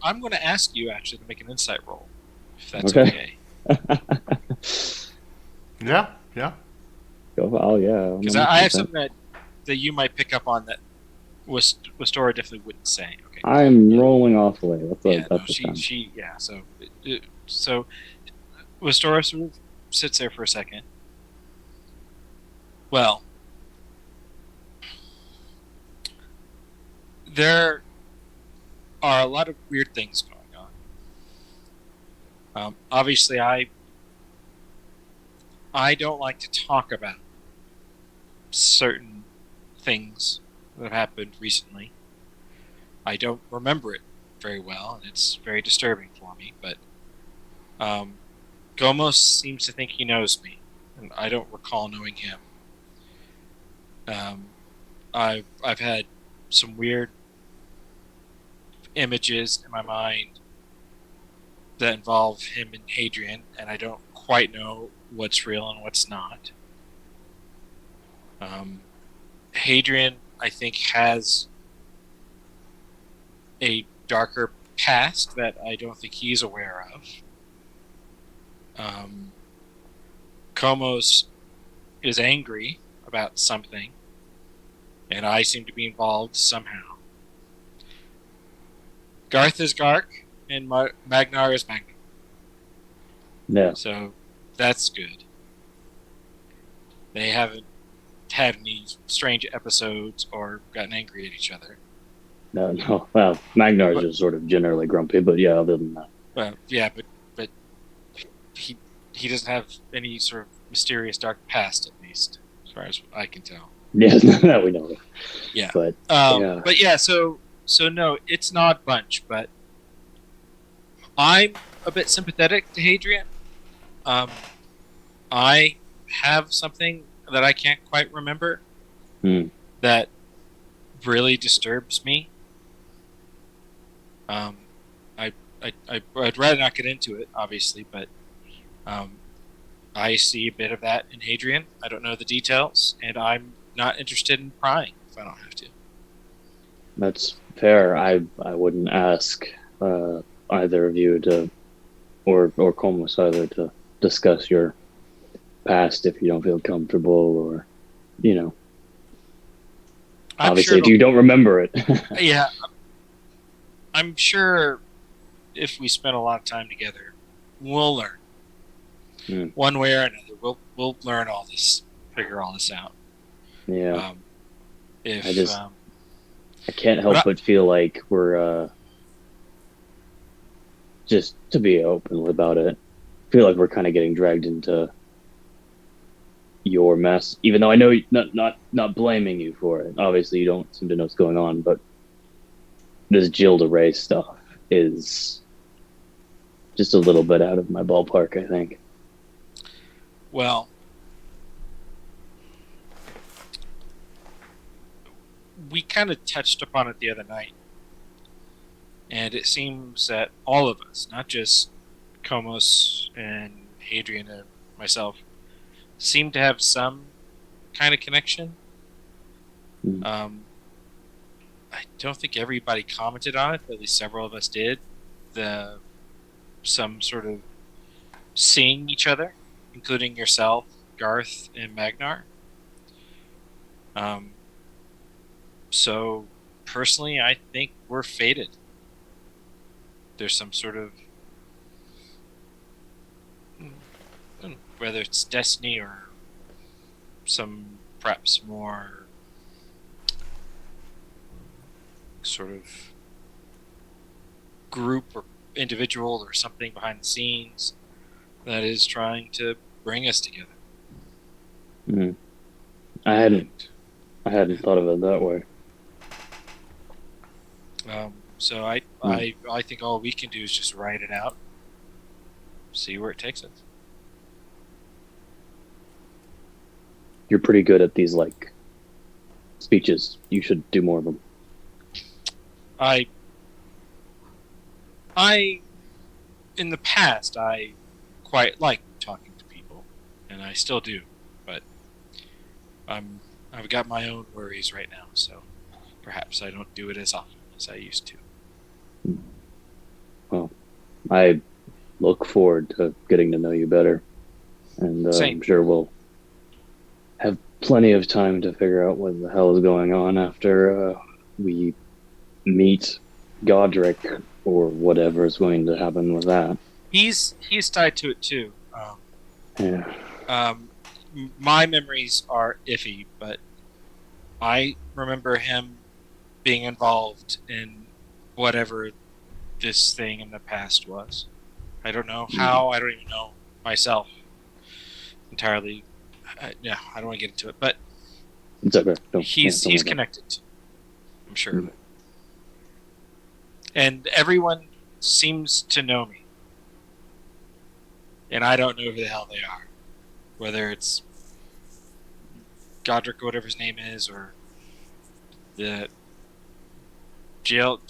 going to ask you actually to make an insight roll, if that's okay. Yeah, yeah. Oh yeah. Because I have something that you might pick up on that Wastora definitely wouldn't say. Okay. I'm rolling awfully. So Wastora sort of sits there for a second. Well, there are a lot of weird things going on. Obviously, I don't like to talk about certain things that have happened recently. I don't remember it very well, and it's very disturbing for me. But Gomos seems to think he knows me, and I don't recall knowing him. I've had some weird images in my mind that involve him and Hadrian, and I don't quite know what's real and what's not. Hadrian, I think, has a darker past that I don't think he's aware of. Komos is angry about something, and I seem to be involved somehow. Garth is Gark, and Magnar is Magnar. Yeah. So that's good. They haven't had any strange episodes or gotten angry at each other. No. Well, Magnar's just sort of generally grumpy, but yeah, other than that. Well, yeah, but he doesn't have any sort of mysterious dark past, at least, as far as I can tell. Yeah, that we know. Yeah. But yeah. But yeah, so no, it's an odd bunch, but I'm a bit sympathetic to Hadrian. I have something that I can't quite remember that really disturbs me. I'd rather not get into it, obviously, but I see a bit of that in Hadrian. I don't know the details, and I'm not interested in prying if I don't have to. That's fair. I wouldn't ask either of you to, or Komos either, to discuss your past if you don't feel comfortable, or obviously if you don't remember it. Yeah, I'm sure if we spend a lot of time together, we'll learn one way or another. We'll learn all this, figure all this out. Yeah. I can't help but feel like we're just to be open about it. I feel like we're kind of getting dragged into your mess, even though I know not blaming you for it. Obviously, you don't seem to know what's going on, but this Jill de Ray stuff is just a little bit out of my ballpark, I think. Well, we kind of touched upon it the other night, and it seems that all of us, not just Komos and Hadrian and myself, seem to have some kind of connection. I don't think everybody commented on it, but at least several of us did. Some sort of seeing each other, including yourself, Garth, and Magnar. So, personally, I think we're fated. There's some sort of... whether it's destiny or some perhaps more sort of group or individual or something behind the scenes that is trying to bring us together. Mhm. I hadn't thought of it that way. So I think all we can do is just write it out, see where it takes us. You're pretty good at these like speeches. You should do more of them. I in the past I quite liked talking to people, and I still do, but I've got my own worries right now, so perhaps I don't do it as often as I used to. Well, I look forward to getting to know you better, and Same. I'm sure we'll have plenty of time to figure out what the hell is going on after we meet Godric or whatever is going to happen with that. He's tied to it too. Yeah. My memories are iffy, but I remember him being involved in whatever this thing in the past was. I don't know how. I don't even know myself entirely. I don't want to get into it, but It's okay. he's connected to, I'm sure of it. And everyone seems to know me, and I don't know who the hell they are. Whether it's Godric or whatever his name is, or the jail,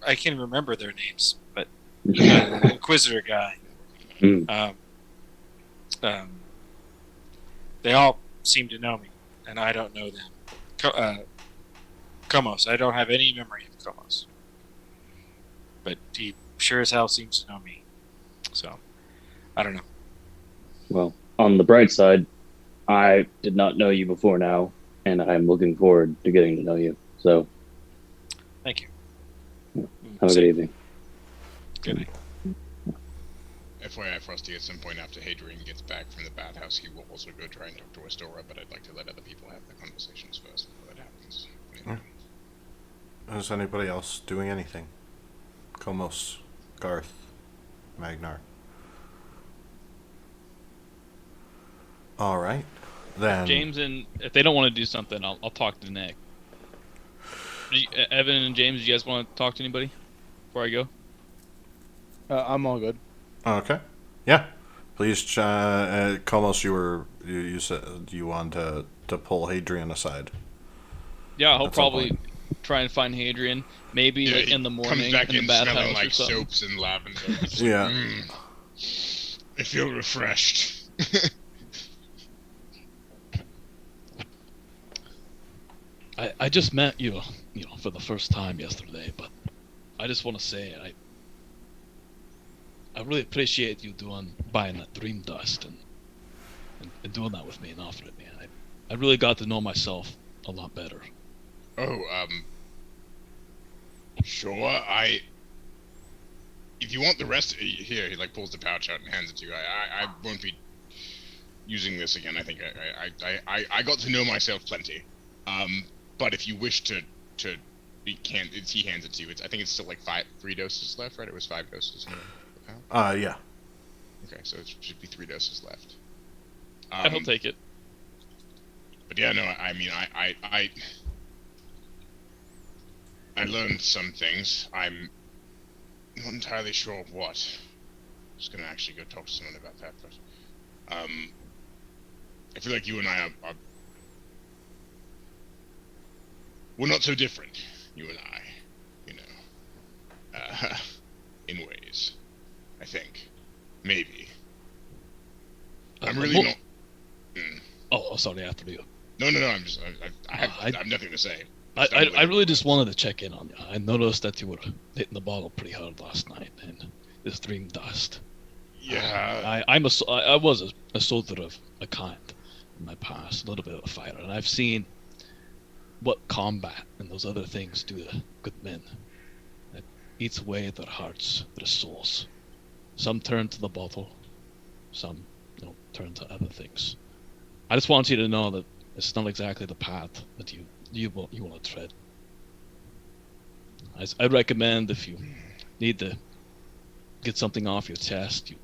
I can't even remember their names, but the Inquisitor guy. They all seem to know me, and I don't know them. Komos, I don't have any memory of Komos, but he sure as hell seems to know me. So, I don't know. Well, on the bright side, I did not know you before now, and I'm looking forward to getting to know you. So, Thank you. have a good evening. Good night. FYI, Frosty, at some point after Hadrian gets back from the bathhouse, he will also go try and talk to Astora, but I'd like to let other people have the conversations first before that happens. Is anybody else doing anything? Komos, Garth, Magnar. All right, then. James and if they don't want to do something, I'll talk to Nick. Evan and James, do you guys want to talk to anybody before I go? I'm all good. Okay. Yeah. Please, Komos, you said you wanted to pull Hadrian aside. Yeah, I'll At some probably point. try and find Hadrian. Maybe like in the Comes morning back in the in smelling bathhouse or like something. soaps and lavender. It's Yeah. I feel refreshed. I just met you, for the first time yesterday, but I just want to say I really appreciate you buying that dream dust and doing that with me and offering it, man. I really got to know myself a lot better. Sure, if you want the rest, here, he like pulls the pouch out and hands it to you. I won't be using this again. I think I got to know myself plenty. But if you wish to he hands it to you. I think it's still like 3 doses left, right? It was 5 doses. Yeah. Okay, so it should be 3 doses left. I'll take it. But yeah, no, I mean, I learned some things. I'm not entirely sure of what. I'm just gonna actually go talk to someone about that, but I feel like you and I are we're not so different, you and I, in ways. I think, maybe. I'm really not. Oh, sorry, after you. No. I have nothing to say. I really just wanted to check in on you. I noticed that you were hitting the bottle pretty hard last night, and this dream dust. Yeah. I was a soldier of a kind in my past, a little bit of a fighter, and I've seen what combat and those other things do to good men. It eats away at their hearts, their souls. Some turn to the bottle, some turn to other things. I just want you to know that it's not exactly the path that you want to tread. I recommend if you need to get something off your chest, you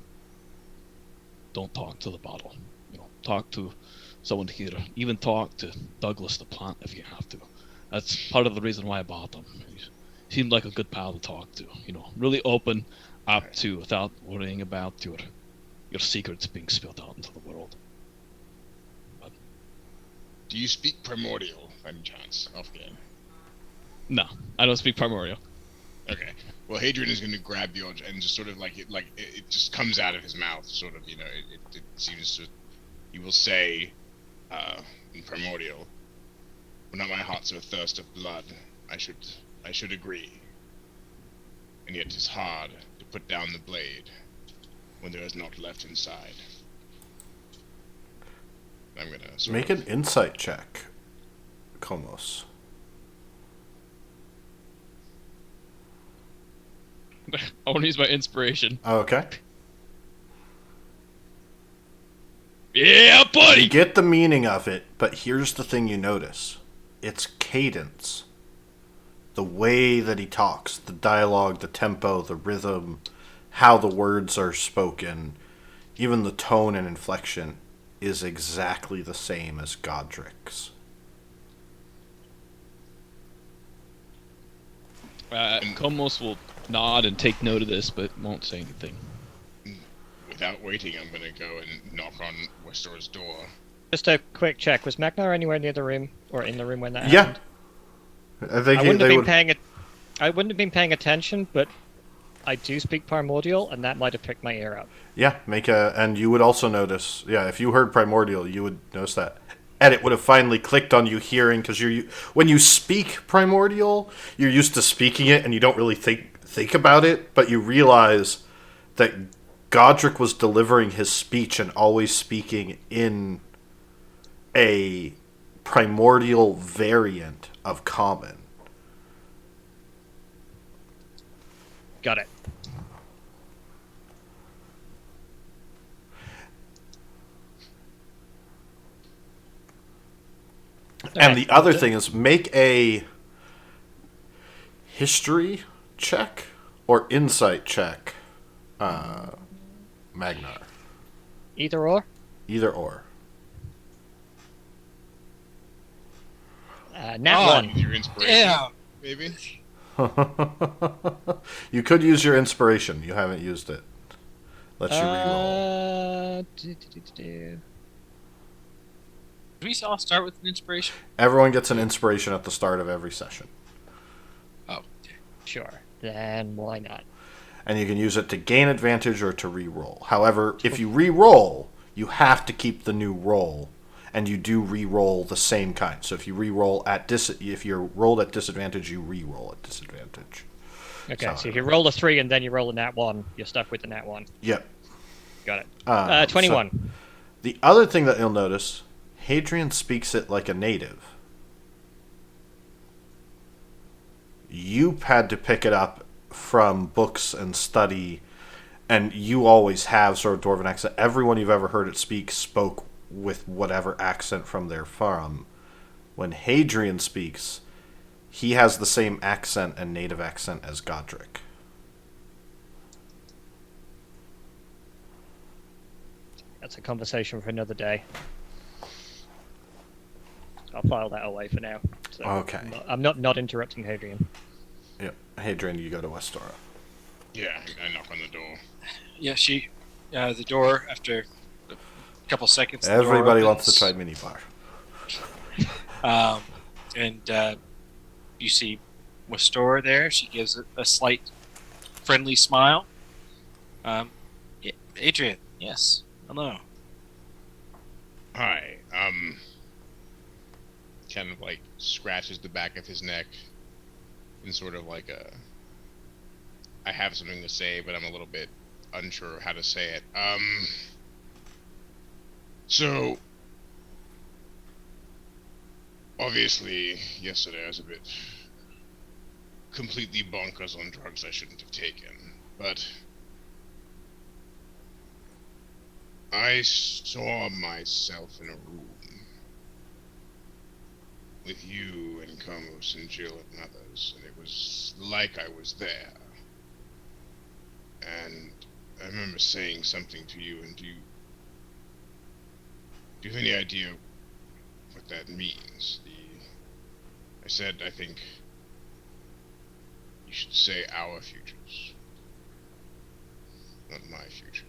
don't talk to the bottle. Talk to someone here. Even talk to Douglas the plant if you have to. That's part of the reason why I bought them. He seemed like a good pal to talk to. Really open up to without worrying about your secrets being spilled out into the world. But, Do you speak primordial, by any chance, offhand? no, I don't speak primordial. Okay. Well, Hadrian is going to grab the orange and just sort of it just comes out of his mouth, sort of, it seems to. He will say, in primordial, "When not my heart so thirst of blood, I should agree. And yet 'tis hard to put down the blade when there is naught left inside." I'm gonna Make an insight check, Komos. I want to use my inspiration. Okay. Yeah, buddy. You get the meaning of it, but here's the thing you notice. It's cadence. The way that he talks, the dialogue, the tempo, the rhythm, how the words are spoken, even the tone and inflection is exactly the same as Godric's. Komos will nod and take note of this, but won't say anything. Without waiting, I'm gonna go and knock on Westor's door. Just a quick check. Was Magnar anywhere near the room or in the room when that Yeah. happened? I think I wouldn't they have would. I wouldn't have been paying attention, but I do speak primordial, and that might have picked my ear up. Yeah, and you would also notice, if you heard primordial, you would notice that. And it would have finally clicked on you hearing, because when you speak primordial, you're used to speaking it, and you don't really think about it, but you realize that Godric was delivering his speech and always speaking in a primordial variant of common. Got it. And the other thing is, make a history check or insight check, Magnar. Either or? Either or. Nat one. Use your inspiration, Yeah. maybe? You could use your inspiration. You haven't used it. Let you reroll. Do we all start with an inspiration? Everyone gets an inspiration at the start of every session. Oh, okay. Sure. Then why not? And you can use it to gain advantage or to re-roll. However, if you re-roll, you have to keep the new roll, and you do re-roll the same kind. So if you re-roll if you're rolled at disadvantage, you re-roll at disadvantage. Okay, so if you roll a 3 and then you roll a nat 1, you're stuck with the nat 1. Yep. Got it. 21. So the other thing that you'll notice, Hadrian speaks it like a native. You had to pick it up from books and study, and you always have sort of Dwarven accent. Everyone you've ever heard it speak spoke with whatever accent from they're from. When Hadrian speaks, he has the same accent and native accent as Godric. That's a conversation for another day. I'll file that away for now. So Okay. I'm not interrupting Hadrian. Yep. Hadrian, you go to Westora. Yeah, I knock on the door. Yeah, the door, after a couple seconds. the door Everybody wants to opens. try minibar. And you see Westora there. She gives a slight friendly smile. Yeah, Adrian, yes. Hello. Hi, kind of like scratches the back of his neck in sort of like I have something to say, but I'm a little bit unsure how to say it. So obviously yesterday I was a bit completely bonkers on drugs I shouldn't have taken, but I saw myself in a room with you and Carlos and Jill and others, and it was like I was there. And I remember saying something to you, and do you have any idea what that means? I said, I think you should say our futures, not my future.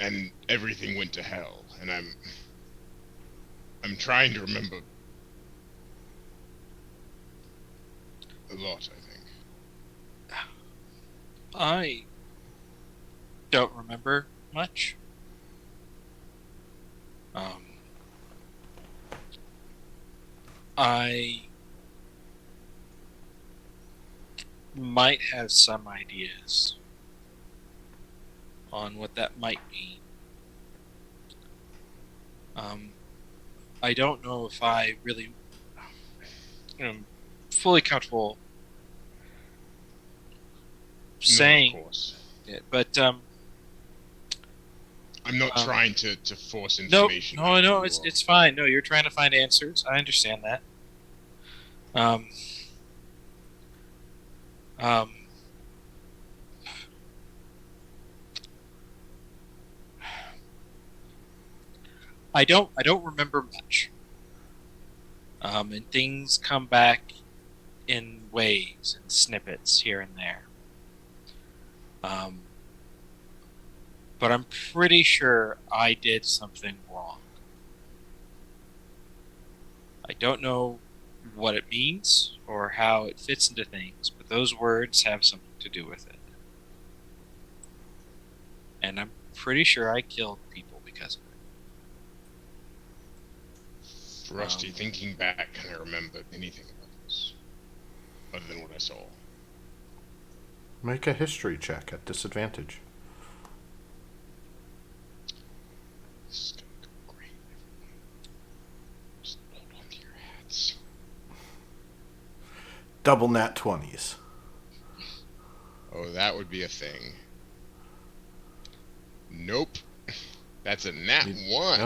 And everything went to hell, and I'm trying to remember a lot, I think. I don't remember much. I might have some ideas on what that might mean. I don't know if I really am fully comfortable saying No, of course. it, but I'm not trying to force no, information. no, it's fine. No, you're trying to find answers. I understand that. I don't remember much. And things come back in waves and snippets here and there. But I'm pretty sure I did something wrong. I don't know what it means or how it fits into things, but those words have something to do with it. And I'm pretty sure I killed people because of it. Rusty, thinking back, can I remember anything about this? Other than what I saw. Make a history check at disadvantage. This is gonna go great, everyone. Just hold on to your hats. Double nat 20s. Oh, that would be a thing. Nope. That's a nat 1.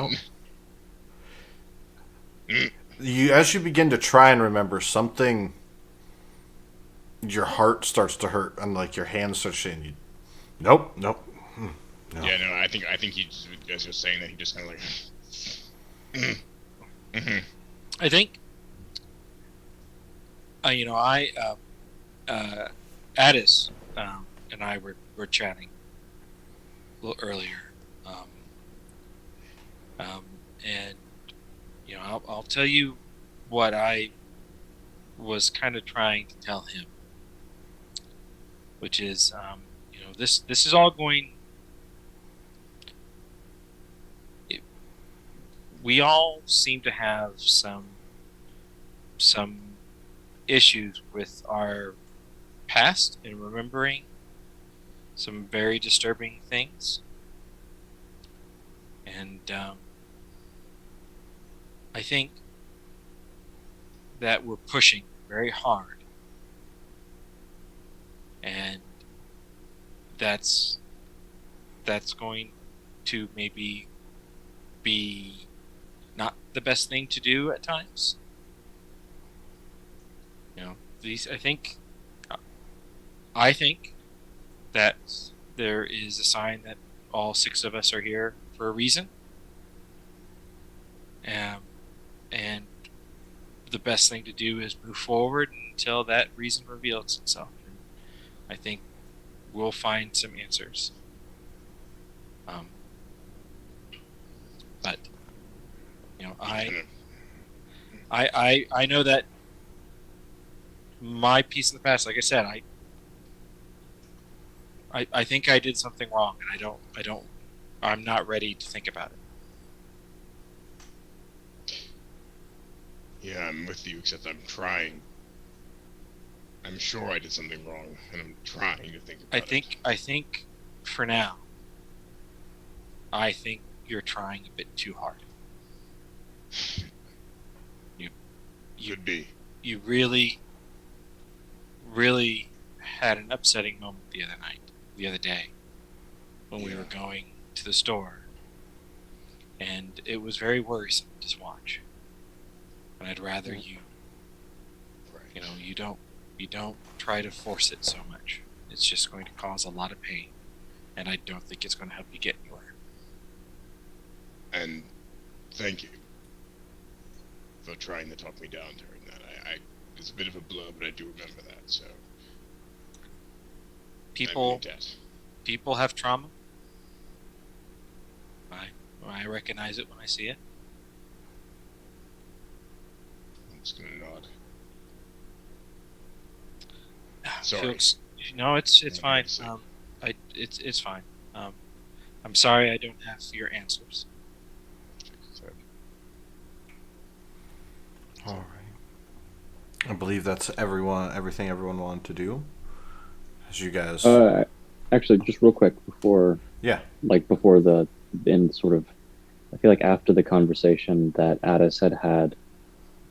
Nope. As you begin to try and remember something, your heart starts to hurt and like your hands start shaking. Nope. No. Yeah, no, I think he, as you're saying that, he just kind of like. I think, Addis and I were chatting a little earlier, and I'll tell you what I was kind of trying to tell him, which is, this is all going. We all seem to have some issues with our past and remembering some very disturbing things, and I think that we're pushing very hard, and that's going to maybe be not the best thing to do at times. I think that there is a sign that all 6 of us are here for a reason, and the best thing to do is move forward until that reason reveals itself. And I think we'll find some answers. But I know that my piece in the past, like I said, I think I did something wrong, and I'm not ready to think about it. Yeah, I'm with you, except I'm trying. I'm sure I did something wrong, and I'm trying to think about it. I think for now, I think you're trying a bit too hard. Could be. You really, really had an upsetting moment the other day when we were going to the store, and it was very worrisome to watch. And I'd rather you don't try to force it so much. It's just going to cause a lot of pain, and I don't think it's going to help you get anywhere. And thank you for trying to talk me down during that. It's a bit of a blow, but I do remember that. So people have trauma. I recognize it when I see it. I'm just gonna nod. Sorry. No, it's fine. It's fine. I'm sorry I don't have your answers. All right. I believe that's everything everyone wanted to do. As you guys. Actually, just real quick before. Yeah. Before the end, sort of. I feel like after the conversation that Addis had,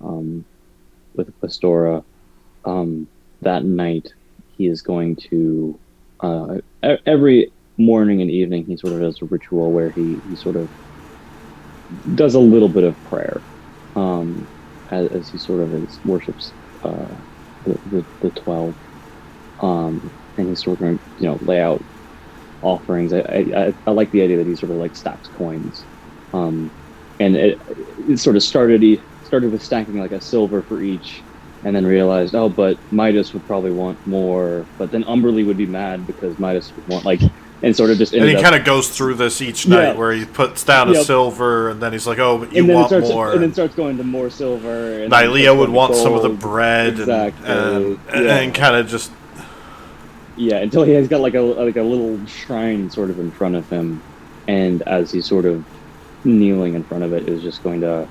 with Pastora, that night he is going to. Every morning and evening he sort of does a ritual where he sort of does a little bit of prayer, as he sort of worships the 12, and he sort of lay out offerings. I like the idea that he sort of like stacks coins, and it sort of started with stacking like a silver for each, and then realized, oh, but Midas would probably want more, but then Umberly would be mad because Midas would want and sort of just and he kind of goes through this each night where he puts down a silver, and then he's like, oh, but you want more. And then starts going to more silver. And Nylea would want some of the bread. Exactly. And kind of just... Yeah, until he's got like a little shrine sort of in front of him. And as he's sort of kneeling in front of it, is just going to...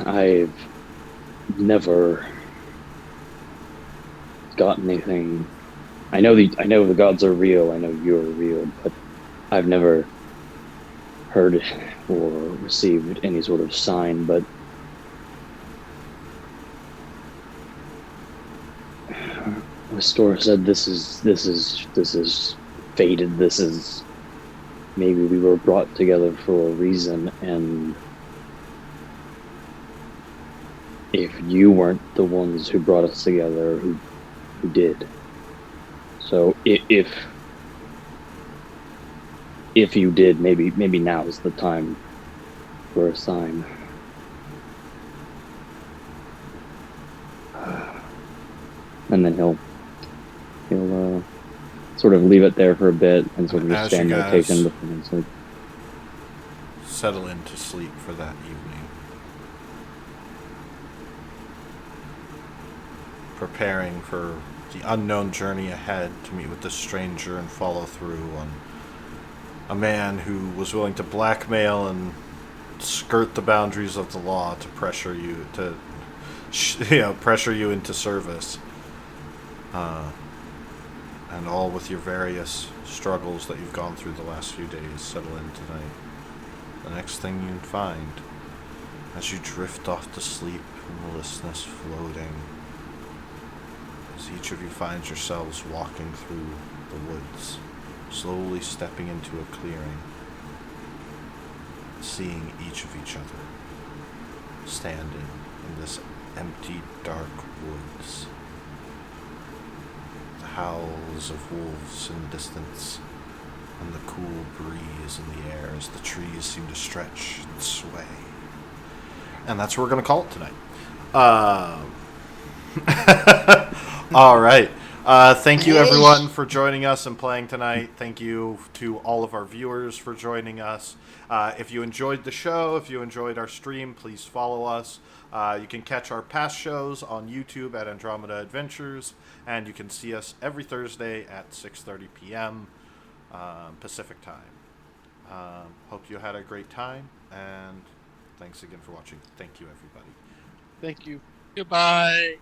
I've never got anything. I know the gods are real. I know you're real, but I've never heard or received any sort of sign. But Pastora said this is fated. This is maybe we were brought together for a reason, and if you weren't the ones who brought us together, who did? So if you did, maybe now is the time for a sign. And then he'll sort of leave it there for a bit and sort of just stand meditation before he sleep. Settle into sleep for that evening. Preparing for the unknown journey ahead to meet with this stranger and follow through on a man who was willing to blackmail and skirt the boundaries of the law to pressure you into service, and all with your various struggles that you've gone through the last few days settle in tonight. The next thing you find, as you drift off to sleep in the listless floating, as each of you finds yourselves walking through the woods, slowly stepping into a clearing, seeing each of each other, standing in this empty, dark woods. The howls of wolves in the distance, and the cool breeze in the air as the trees seem to stretch and sway. And that's what we're going to call it tonight. All right. Thank you, everyone, for joining us and playing tonight. Thank you to all of our viewers for joining us. If you enjoyed the show, if you enjoyed our stream, please follow us. You can catch our past shows on YouTube at Andromeda Adventures, and you can see us every Thursday at 6:30 p.m. Pacific time. Hope you had a great time, and thanks again for watching. Thank you, everybody. Thank you. Goodbye.